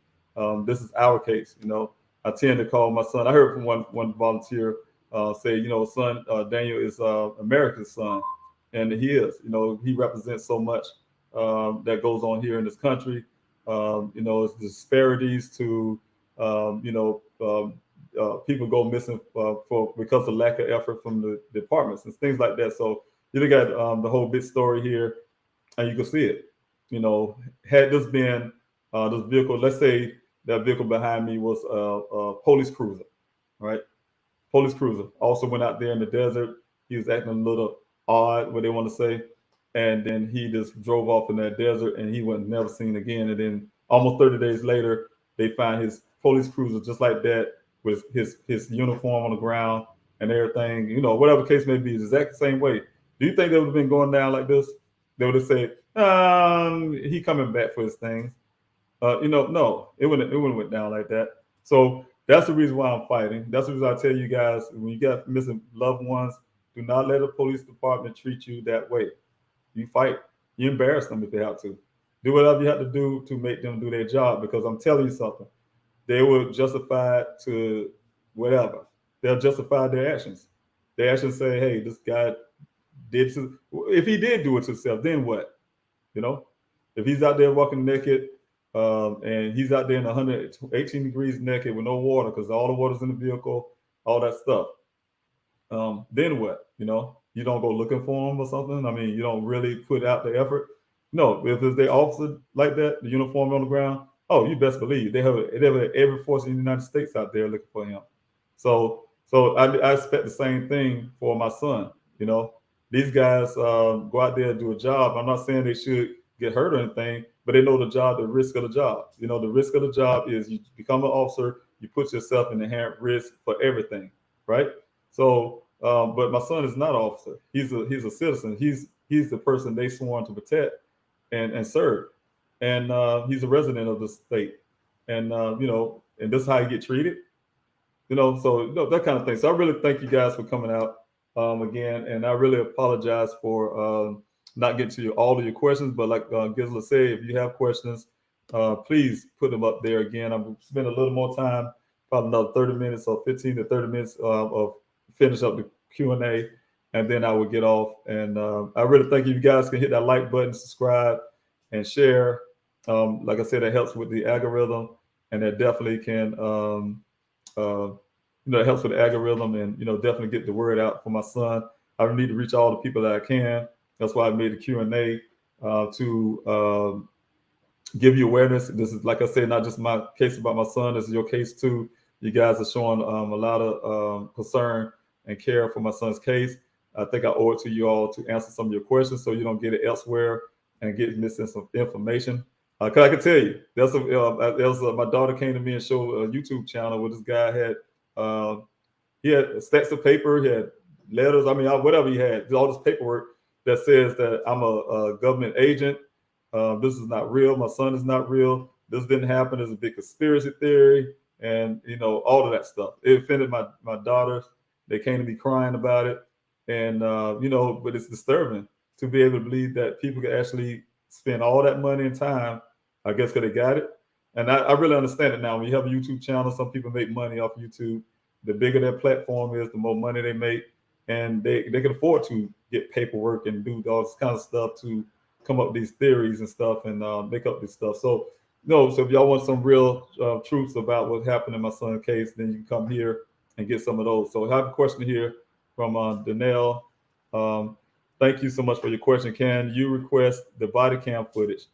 This is our case. I tend to call my son. I heard from one volunteer say, son, Daniel is America's son, and he is. He represents so much that goes on here in this country. It's disparities to, people go missing because of lack of effort from the departments and things like that. So you look at the whole big story here, and you can see it. Had this been this vehicle, let's say that vehicle behind me was a police cruiser, right? Police cruiser also went out there in the desert. He was acting a little odd, what they want to say, and then he just drove off in that desert, and he was never seen again. And then almost 30 days later, they find his police cruiser just like that with his uniform on the ground and everything. Whatever case may be, it's exactly the same way. Do you think they would have been going down like this? They would have said, he coming back for his things. No, it wouldn't went down like that. So that's the reason why I'm fighting. That's the reason I tell you guys, when you got missing loved ones, do not let a police department treat you that way. You fight. You embarrass them if they have to. Do whatever you have to do to make them do their job, because I'm telling you something. They will justify to whatever. They'll justify their actions. Their actions say, hey, this guy did to, if he did do it to himself, then what? If he's out there walking naked, and he's out there in 118 degrees naked with no water because all the water's in the vehicle, all that stuff. Then what? You don't go looking for him or something. I mean, you don't really put out the effort. No, if it's their officer like that, the uniform on the ground, oh, you best believe they have every force in the United States out there looking for him. So I expect the same thing for my son. These guys go out there and do a job. I'm not saying they should get hurt or anything, but they know the job, the risk of the job. The risk of the job is you become an officer, you put yourself in inherent risk for everything, right? So, but my son is not an officer. He's a citizen. He's the person they sworn to protect and serve, and he's a resident of the state, and and this is how he get treated. So that kind of thing. So I really thank you guys for coming out again, and I really apologize for not getting to all of your questions. But like Gisela said, if you have questions, please put them up there again. I'm spend a little more time, probably another 30 minutes or 15 to 30 minutes of finish up the Q&A, and then I will get off. And I really thank you. You guys can hit that like button, subscribe, and share. Like I said, that helps with the algorithm, and that definitely can, it helps with the algorithm, and definitely get the word out for my son. I need to reach all the people that I can. That's why I made the Q&A to give you awareness. This is, like I said, not just my case about my son. This is your case too. You guys are showing a lot of concern and care for my son's case. I think I owe it to you all to answer some of your questions so you don't get it elsewhere and get missing some information. Cause I can tell you, my daughter came to me and showed a YouTube channel where this guy had he had stacks of paper, he had letters. I mean, whatever he had, all this paperwork that says that I'm a government agent. This is not real. My son is not real. This didn't happen. There's a big conspiracy theory, and all of that stuff. It offended my daughters. They came to me crying about it, and but it's disturbing to be able to believe that people can actually spend all that money and time, I guess, because they got it. And I really understand it now. When you have a YouTube channel, some people make money off YouTube. The bigger their platform is, the more money they make, and they can afford to get paperwork and do all this kind of stuff to come up with these theories and stuff and make up this stuff. So if y'all want some real truths about what happened in my son's case, then you can come here and get some of those. So I have a question here from Danielle. Thank you so much for your question. Can you request the body cam footage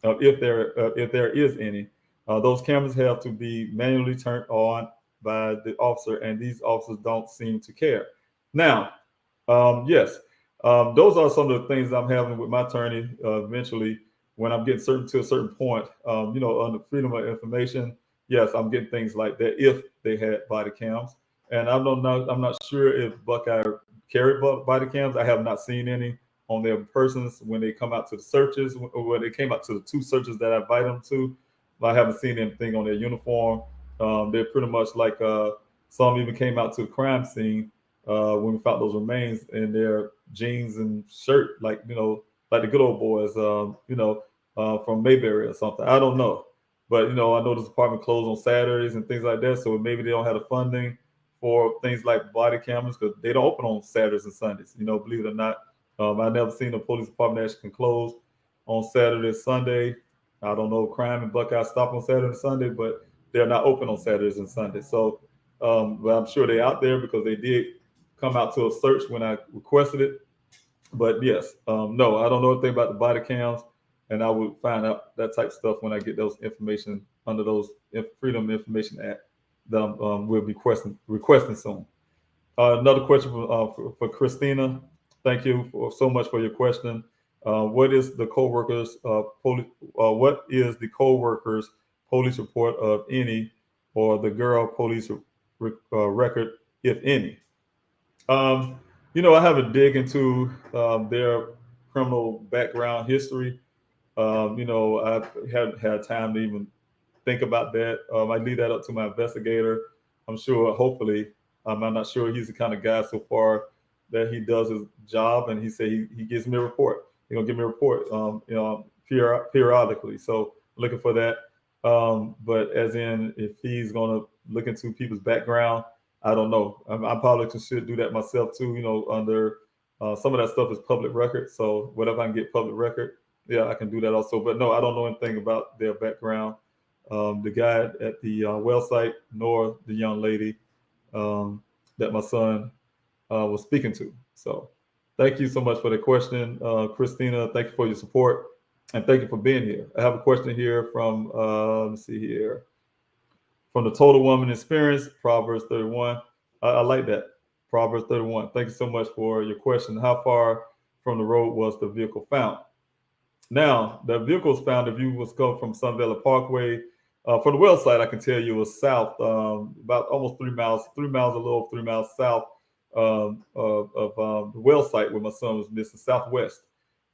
if there is any? Those cameras have to be manually turned on by the officer, and these officers don't seem to care. Now, yes, those are some of the things I'm having with my attorney eventually when I'm getting to a certain point, on the freedom of information. Yes, I'm getting things like that if they had body cams. And I'm not sure if Buckeye carry body cams. I have not seen any on their persons when they come out to the searches, or when they came out to the 2 searches that I invite them to. I haven't seen anything on their uniform. They're pretty much like some even came out to the crime scene when we found those remains in their jeans and shirt, like like the good old boys, from Mayberry or something. I don't know, but I know this department closed on Saturdays and things like that, so maybe they don't have the funding for things like body cameras because they don't open on Saturdays and Sundays. Believe it or not, I've never seen a police department actually close on Saturday, Sunday. I don't know if crime in Buckeye stop on Saturday and Sunday, but they're not open on Saturdays and Sundays. So, but I'm sure they're out there because they did come out to a search when I requested it. But yes, no, I don't know anything about the body cams, and I will find out that type of stuff when I get those information under those Freedom of Information Act that we'll be requesting soon. Another question for Christina. Thank you so much for your question. What is the co-workers what is the co-workers police report of any, or the girl police record, if any? I haven't dig into their criminal background history. I haven't had time to even think about that. I leave that up to my investigator. I'm sure, hopefully, I'm not sure he's the kind of guy so far that he does his job, and he said he gives me a report. He's gonna give me a report, periodically. So looking for that. But as in, if he's gonna look into people's background, I don't know. I probably should do that myself too. Under some of that stuff is public record. So whatever I can get public record, yeah, I can do that also. But no, I don't know anything about their background. The guy at the well site, nor the young lady that my son was speaking to. So thank you so much for the question, Christina. Thank you for your support, and thank you for being here. I have a question here from, let's see here, from the Total Woman Experience, Proverbs 31. I like that, Proverbs 31. Thank you so much for your question. How far from the road was the vehicle found? Now, the vehicle was found, if you was coming from Sun Valley Parkway, from the well site, I can tell you it was south, about almost 3 miles, a little over 3 miles south of the well site where my son was missing, southwest.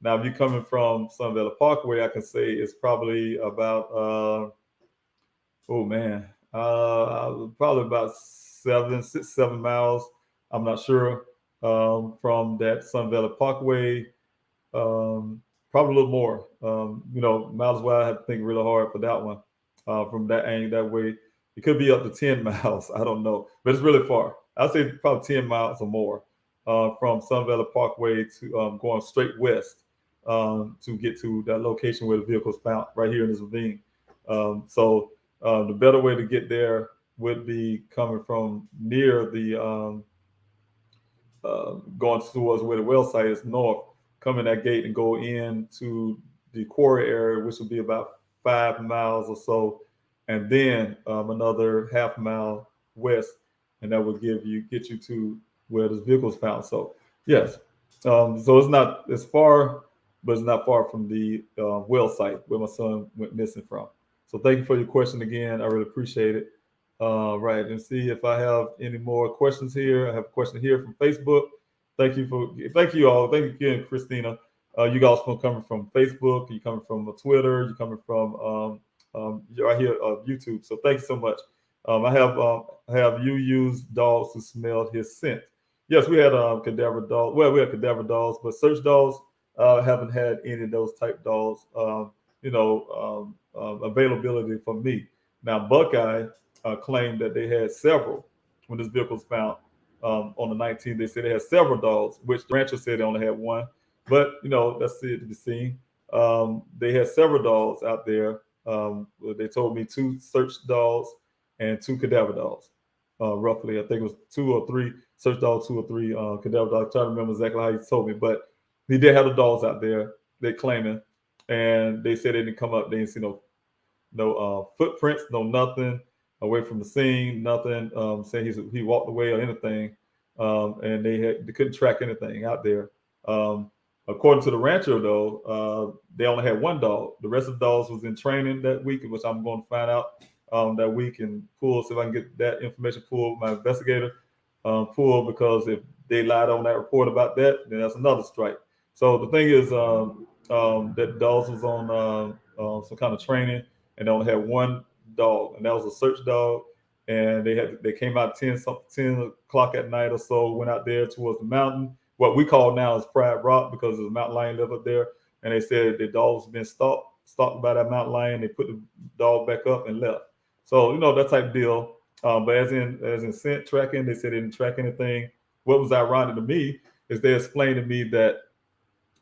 Now, if you're coming from Sun Valley Parkway, I can say it's probably about, probably about 7 miles. I'm not sure, from that Sun Valley Parkway. Probably a little more. Miles wide, I have to think really hard for that one. From that angle, that way, it could be up to 10 miles. I don't know, but it's really far. I'd say probably 10 miles or more from Sun Valley Parkway to going straight west to get to that location where the vehicle was found, right here in this ravine. So the better way to get there would be coming from near the going towards where the well site is north, come in that gate and go into the quarry area, which would be about 5 miles or so, and then another half mile west, and that would get you to where this vehicle is found. So yes, so it's not as far, but it's not far from the well site where my son went missing from. So thank you for your question again. I really appreciate it. Right, and see if I have any more questions here. I have a question here from Facebook. Thank you all. Thank you again, Christina. You guys coming from Facebook, you coming from Twitter, you coming from right here YouTube. So thank you so much. I have you use dogs to smell his scent. Yes, we had cadaver dogs. Well, we had cadaver dogs, but search dogs haven't had any of those type dogs. Availability for me. Now, Buckeye claimed that they had several when this vehicle was found on the 19th. They said they had several dogs, which the rancher said they only had one. But that's it to be seen. They had several dogs out there. They told me 2 search dogs and 2 cadaver dogs. Roughly, I think it was 2 or 3 search dogs, 2 or 3 cadaver dogs. I'm trying to remember exactly how he told me, but he did have the dogs out there. They're claiming, and they said they didn't come up. They didn't see no footprints, no nothing away from the scene, nothing saying he walked away or anything, and they couldn't track anything out there. According to the rancher, though, they only had 1 dog. The rest of the dogs was in training that week, which I'm going to find out that week and see if I can get that information, my investigator, because if they lied on that report about that, then that's another strike. So the thing is that dogs was on some kind of training, and they only had one dog, and that was a search dog. And they came out 10 o'clock at night or so, went out there towards the mountain, what we call now is Pride Rock, because there's a mountain lion live up there. And they said the dog's been stalked by that mountain lion. They put the dog back up and left. So that type of deal. But as in scent tracking, they said they didn't track anything. What was ironic to me is they explained to me that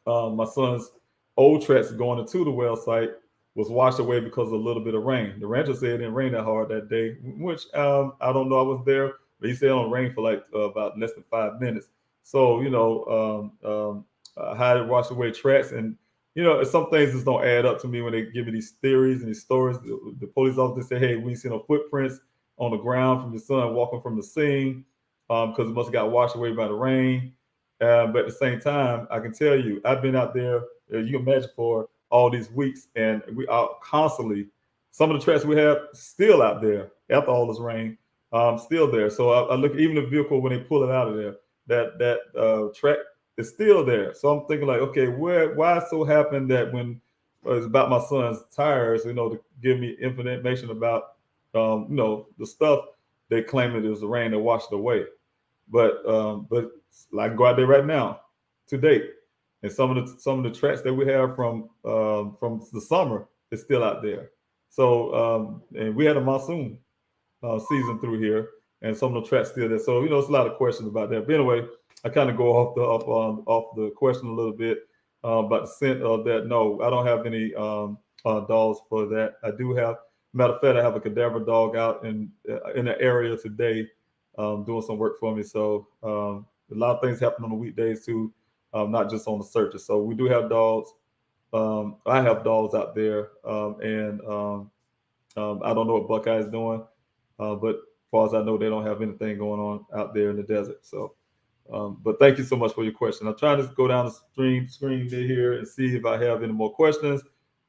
my son's old tracks going into the well site was washed away because of a little bit of rain. The rancher said it didn't rain that hard that day, which I don't know. I was there, but he said it don't rain for like about less than 5 minutes. So how to wash away tracks, and some things just don't add up to me when they give me these theories and these stories. The police officer say, "Hey, we see no footprints on the ground from your son walking from the scene because it must have got washed away by the rain." But at the same time, I can tell you, I've been out there. You can imagine for all these weeks, and we are constantly. Some of the tracks we have still out there after all this rain, still there. So I look, even the vehicle when they pull it out of there, that track is still there. So I'm thinking like, okay, why it so happened that when it's about my son's tires, to give me information about, the stuff they claim it was the rain that washed it away. But I can go out there right now, to date, and some of the tracks that we have from the summer is still out there. So and we had a monsoon season through here, and some of the tracks still there. So it's a lot of questions about that. But anyway, I kind of go off the question a little bit about the scent of that. No, I don't have any dogs for that. I do have. Matter of fact, I have a cadaver dog out in the area today doing some work for me. So a lot of things happen on the weekdays too, not just on the searches. So we do have dogs. I have dogs out there, and I don't know what Buckeye is doing, but as far as I know, they don't have anything going on out there in the desert. So, but thank you so much for your question. I'm trying to go down the screen here and see if I have any more questions.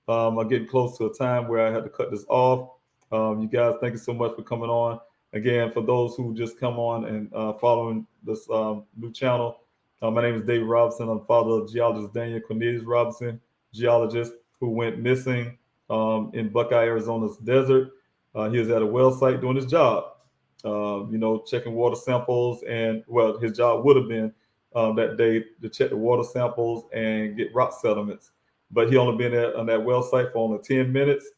I'm getting close to a time where I had to cut this off. You guys, thank you so much for coming on. Again, for those who just come on and following this new channel, my name is David Robinson. I'm father of geologist Daniel Robinson, geologist who went missing in Buckeye, Arizona's desert. He was at a well site doing his job, checking water samples. And well, his job would have been that day to check the water samples and get rock sediments. But he only been on that well site for only 10 minutes.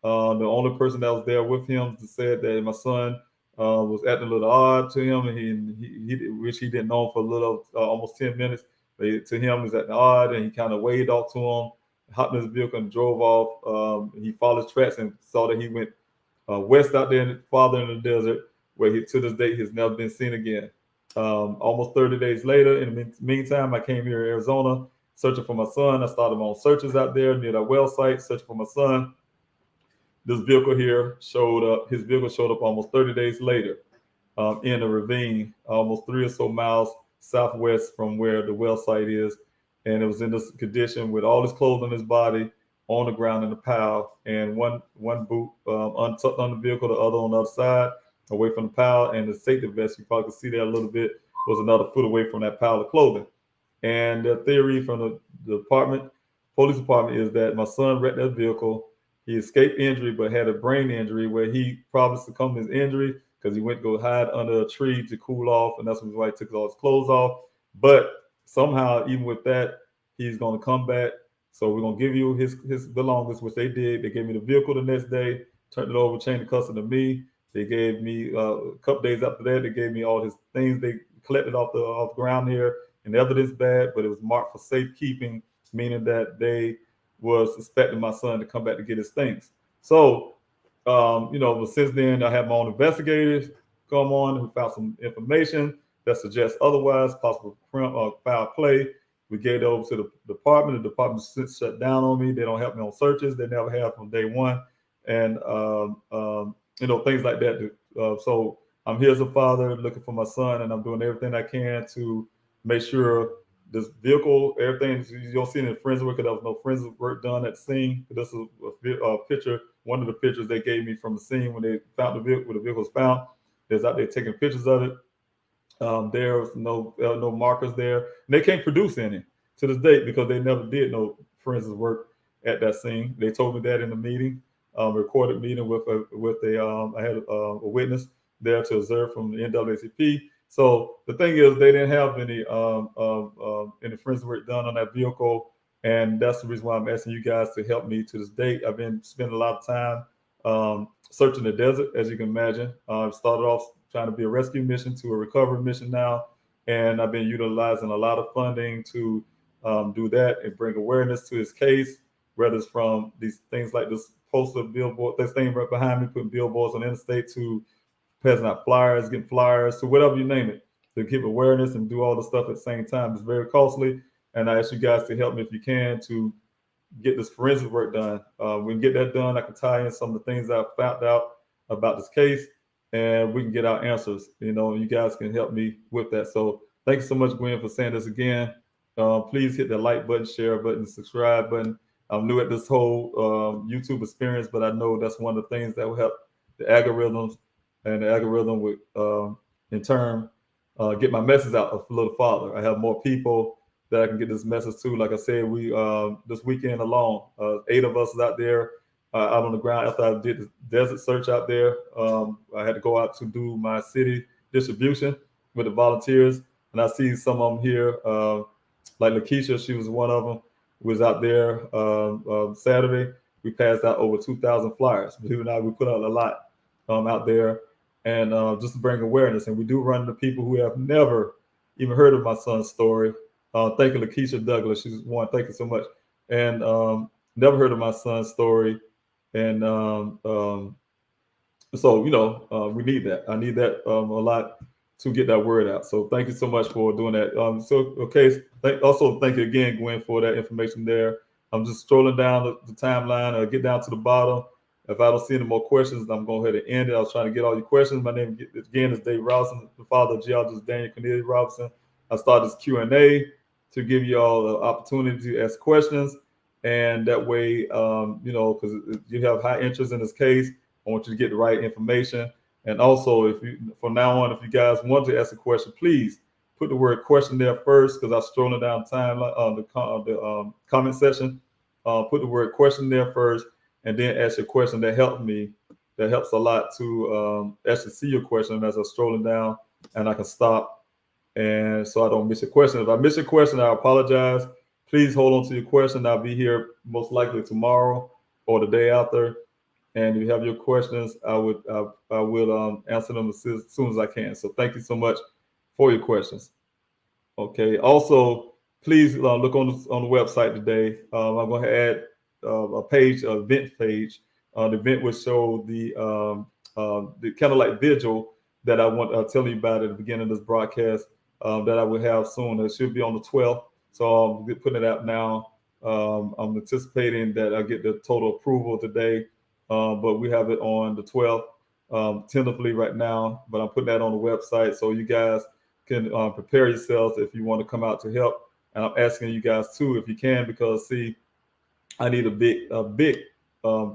The only person that was there with him said that my son was acting a little odd to him, and he which he didn't know for a little almost 10 minutes. But to him, it was acting odd, and he kind of waved off to him, hopped in his vehicle and drove off. He followed his tracks and saw that he went west out there, farther in the desert, where he to this day has never been seen again. Almost 30 days later, in the meantime, I came here to Arizona searching for my son. I started my own searches out there near that well site, searching for my son. This vehicle here showed up. His vehicle showed up almost 30 days later in a ravine, almost 3 or so miles southwest from where the well site is. And it was in this condition with all his clothes on his body on the ground in a pile, and one boot untucked on the vehicle, the other on the other side, away from the pile. And the safety vest, you probably can see that a little bit, was another foot away from that pile of clothing. And the theory from the police department, is that my son wrecked that vehicle. He escaped injury, but had a brain injury where he probably succumbed to his injury because he went to go hide under a tree to cool off, and that's why he took all his clothes off. But somehow, even with that, he's going to come back. So we're going to give you his belongings, which they did. They gave me the vehicle the next day, turned it over, chained the custody to me. They gave me a couple days after that, they gave me all his things they collected off the ground here, and the evidence bad, but it was marked for safekeeping, meaning that they was suspecting my son to come back to get his things. So, but since then, I have my own investigators come on who found some information that suggests otherwise, possible foul play. We gave it over to the department. The department since shut down on me. They don't help me on searches. They never have from day one, and things like that. So I'm here as a father looking for my son, and I'm doing everything I can to make sure this vehicle, everything you don't see in the forensic work, there was no forensic work done at the scene. This is a picture, one of the pictures they gave me from the scene when they found the vehicle, where the vehicle was found. They was out there taking pictures of it. There was no markers there. And they can't produce any to this date because they never did no forensic work at that scene. They told me that in the meeting, recorded meeting with I had a witness there to observe from the NAACP. So the thing is, they didn't have any forensic work done on that vehicle, and that's the reason why I'm asking you guys to help me to this date. I've been spending a lot of time searching the desert, as you can imagine. Started off trying to be a rescue mission to a recovery mission now, and I've been utilizing a lot of funding to do that and bring awareness to his case, whether it's from these things like this poster billboard, this thing right behind me, putting billboards on the interstate, to passing out flyers, getting flyers, to whatever you name it, to give awareness and do all the stuff at the same time. It's very costly, and I ask you guys to help me if you can to get this forensic work done. We can get that done. I can tie in some of the things I've found out about this case, and we can get our answers. You guys can help me with that. So thank you so much, Gwen, for saying this again. Please hit the like button, share button, subscribe button. I'm new at this whole YouTube experience, but I know that's one of the things that will help the algorithms, and the algorithm would, in turn, get my message out a little farther. I have more people that I can get this message to. Like I said, we this weekend alone, 8 of us is out there out on the ground. After I did the desert search out there, I had to go out to do my city distribution with the volunteers, and I see some of them here, like Lakeisha. She was one of them. Was out there Saturday. We passed out over 2,000 flyers. Believe it or not, we put out a lot out there, and just to bring awareness. And we do run into people who have never even heard of my son's story. Thank you, Lakeisha Douglas. She's one. Thank you so much. And never heard of my son's story. And so, we need that. I need that a lot to get that word out. So thank you so much for doing that. Also thank you again, Gwen, for that information there. I'm just strolling down the timeline. I'll get down to the bottom. If I don't see any more questions, I'm going to go ahead and end it. I was trying to get all your questions. My name again is Dave Robinson, the father of geologist Daniel Robinson. I started this Q&A to give you all the opportunity to ask questions. And that way, because you have high interest in this case, I want you to get the right information. And also, from now on, if you guys want to ask a question, please put the word question there first, because I was strolling down time on the comment section. Put the word question there first, and then ask your question. That helps me. That helps a lot to actually see your question as I'm strolling down, and I can stop, and so I don't miss your question. If I miss your question, I apologize. Please hold on to your question. I'll be here most likely tomorrow or the day after. And if you have your questions, I will answer them as soon as I can. So thank you so much for your questions. Okay. Also, please look on the website today. I'm going to add a page, an event page. The event will show the kind of like vigil that I want to tell you about at the beginning of this broadcast that I will have soon. It should be on the 12th. So I'm putting it out now. I'm anticipating that I get the total approval today. But we have it on the 12th, tentatively right now, but I'm putting that on the website so you guys can prepare yourselves if you want to come out to help. And I'm asking you guys too, if you can, because I need a big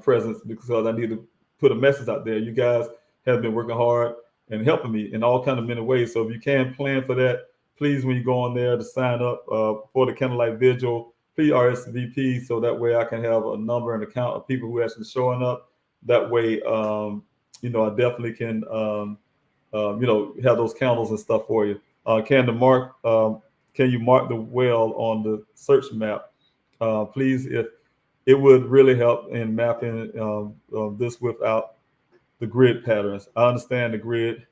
presence, because I need to put a message out there. You guys have been working hard and helping me in all kind of many ways. So if you can plan for that, please, when you go on there to sign up for the Candlelight Vigil, please RSVP, so that way I can have a number and a count of people who are actually showing up. That way, I definitely can, have those candles and stuff for you. Can you mark the well on the search map, please? If it would really help in mapping this without the grid patterns. I understand the grid,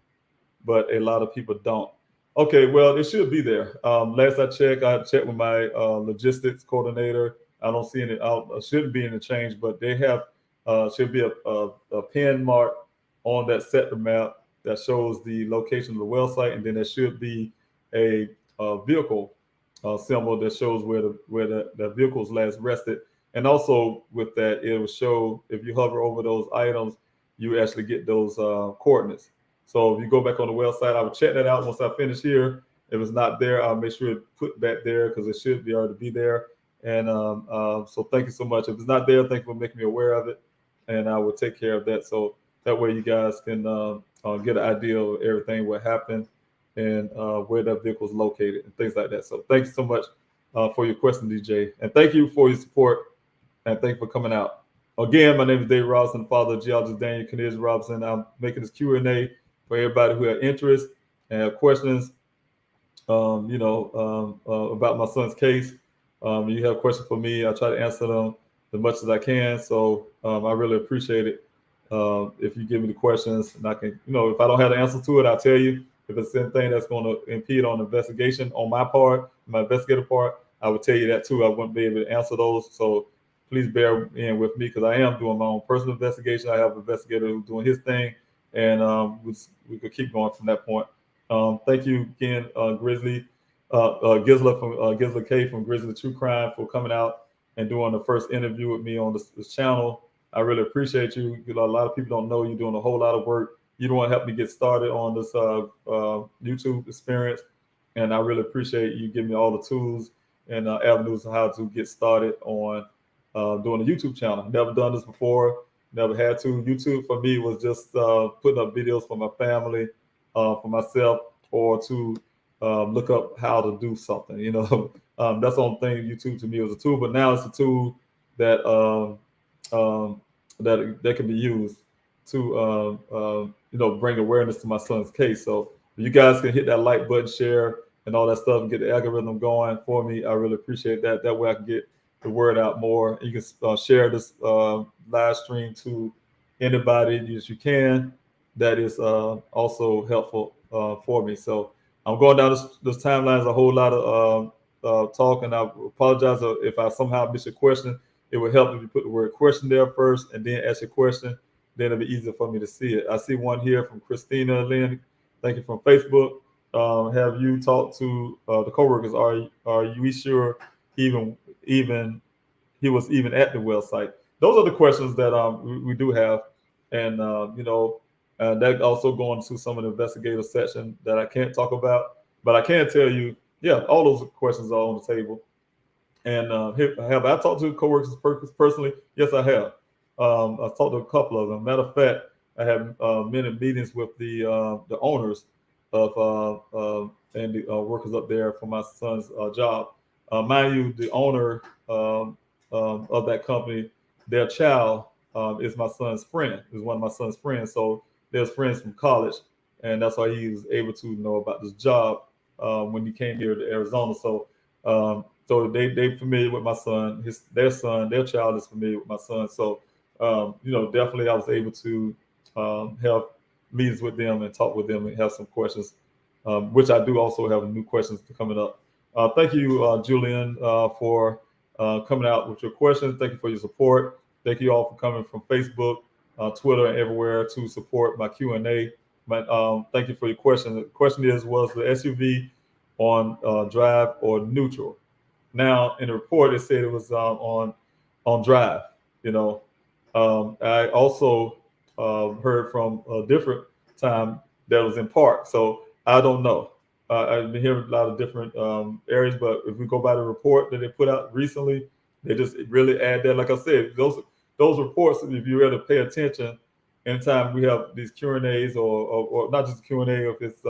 but a lot of people don't. Okay, well, it should be there. Last I checked with my logistics coordinator. I don't see any. Shouldn't be any change, but they have should be a pin mark on that sector map that shows the location of the well site, and then there should be a vehicle symbol that shows where the vehicles last rested. And also with that, it will show, if you hover over those items, you actually get those coordinates. So if you go back on the website, I will check that out once I finish here. If it's not there, I'll make sure to put that there, because it should be already be there. And so thank you so much. If it's not there, thank you for making me aware of it, and I will take care of that. So that way you guys can get an idea of everything what happened, and where that vehicle is located and things like that. So thank you so much for your question, DJ, and thank you for your support, and thank you for coming out. Again, my name is Dave Robinson, father of Geologist Daniel Robinson. I'm making this Q&A for everybody who have interest and have questions, about my son's case. You have questions for me, I try to answer them as much as I can. So I really appreciate it if you give me the questions, and I can, if I don't have the answer to it, I'll tell you. If it's anything that's going to impede on investigation on my part, my investigator part, I would tell you that too. I wouldn't be able to answer those. So please bear in with me, because I am doing my own personal investigation. I have an investigator who's doing his thing, and we could keep going from that point. Thank you again, Grizzly, Gizla K from Grizzly True Crime, for coming out and doing the first interview with me on this channel. I really appreciate you. A lot of people don't know you're doing a whole lot of work. You don't want to help me get started on this YouTube experience, and I really appreciate you giving me all the tools and avenues on how to get started on doing a YouTube channel. Never done this before, never had to. YouTube for me was just putting up videos for my family, for myself, or to look up how to do something. That's the only thing. YouTube to me was a tool, but now it's a tool that that can be used to bring awareness to my son's case. So if you guys can hit that like button, share, and all that stuff, and get the algorithm going for me, I really appreciate that. That way I can get the word out more. You can share this live stream to anybody as you can. That is also helpful for me. So I'm going down this timeline. A whole lot of talk, and I apologize if I somehow miss a question. It would help if you put the word question there first and then ask your question. Then it'll be easier for me to see it. I see one here from Christina Lynn. Thank you, from Facebook. Have you talked to the coworkers? Are you sure he was even at the well site? Those are the questions that we do have, and that also going to some of the investigative section that I can't talk about, but I can tell you, yeah, all those questions are on the table. And have I talked to coworkers personally? Yes, I have. I've talked to a couple of them. Matter of fact, I have many meetings with the owners of and the workers up there for my son's job. Mind you, the owner of that company, their child is my son's friend. Is one of my son's friends. So there's friends from college, and that's why he was able to know about this job when he came here to Arizona. So so they familiar with my son. Their child is familiar with my son. So definitely I was able to have meetings with them and talk with them and have some questions, which I do also have new questions coming up. Thank you, Julian, for coming out with your questions. Thank you for your support. Thank you all for coming from Facebook, Twitter, and everywhere to support my Q&A. Thank you for your question. The question was the SUV on drive or neutral? Now, in the report, it said it was on drive. I also heard from a different time that was in park. So I don't know. I've been hearing a lot of different areas, but if we go by the report that they put out recently, they just really add that. Like I said, those reports, if you really pay attention, anytime we have these Q&As or not just Q&A, if it's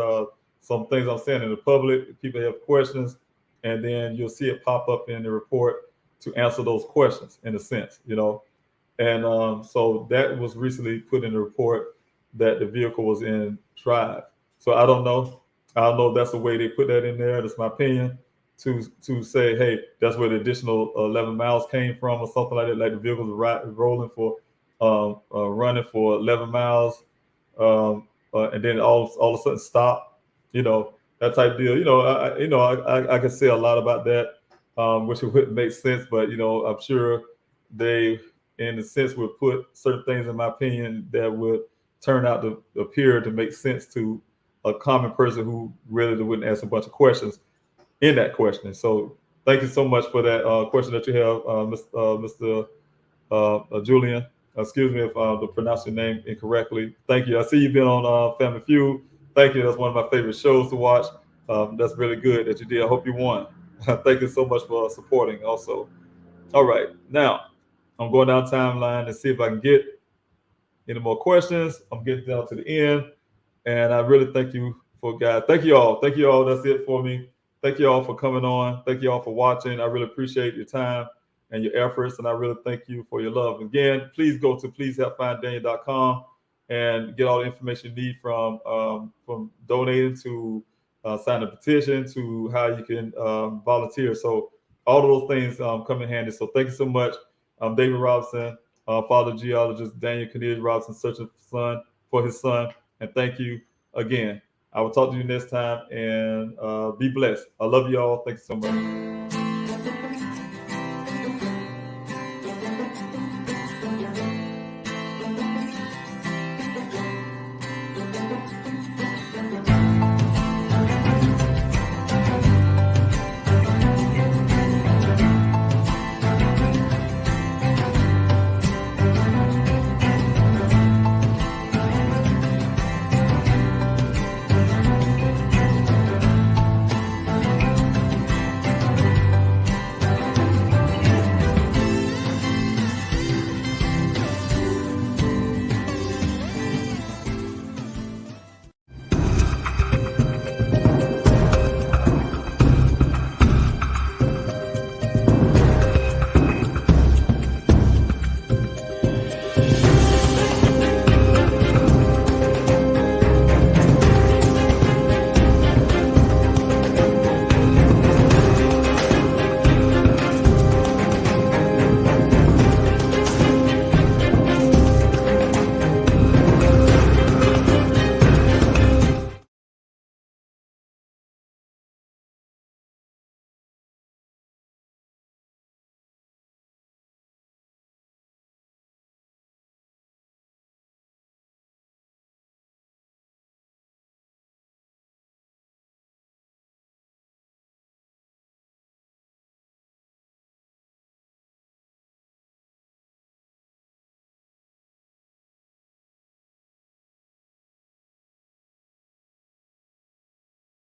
some things I'm saying in the public, people have questions, and then you'll see it pop up in the report to answer those questions in a sense, And so that was recently put in the report that the vehicle was in drive. So I don't know. I don't know if that's the way they put that in there. That's my opinion. To say, hey, that's where the additional 11 miles came from, or something like that. Like the vehicle was rolling for, running for 11 miles, and then all of a sudden stop. That type deal. I can say a lot about that, which wouldn't make sense, but I'm sure they, in a sense, would put certain things, in my opinion, that would turn out to appear to make sense to a common person who really wouldn't ask a bunch of questions in that question. So thank you so much for that question that you have, Mr. Julian. Excuse me if I pronounced your name incorrectly. Thank you. I see you've been on Family Feud. Thank you. That's one of my favorite shows to watch. That's really good that you did. I hope you won. Thank you so much for supporting also. All right. Now, I'm going down timeline and see if I can get any more questions. I'm getting down to the end. And I really thank you for guys. Thank you all. Thank you all. That's it for me. Thank you all for coming on. Thank you all for watching. I really appreciate your time and your efforts, and I really thank you for your love. Again, please go to pleasehelpfinddaniel.com and get all the information you need from donating to sign a petition to how you can volunteer. So all of those things come in handy. So thank you so much. I'm David Robinson, father geologist Daniel Robinson, searching for his son. And thank you again. I will talk to you next time, and be blessed. I love you all. Thank you so much.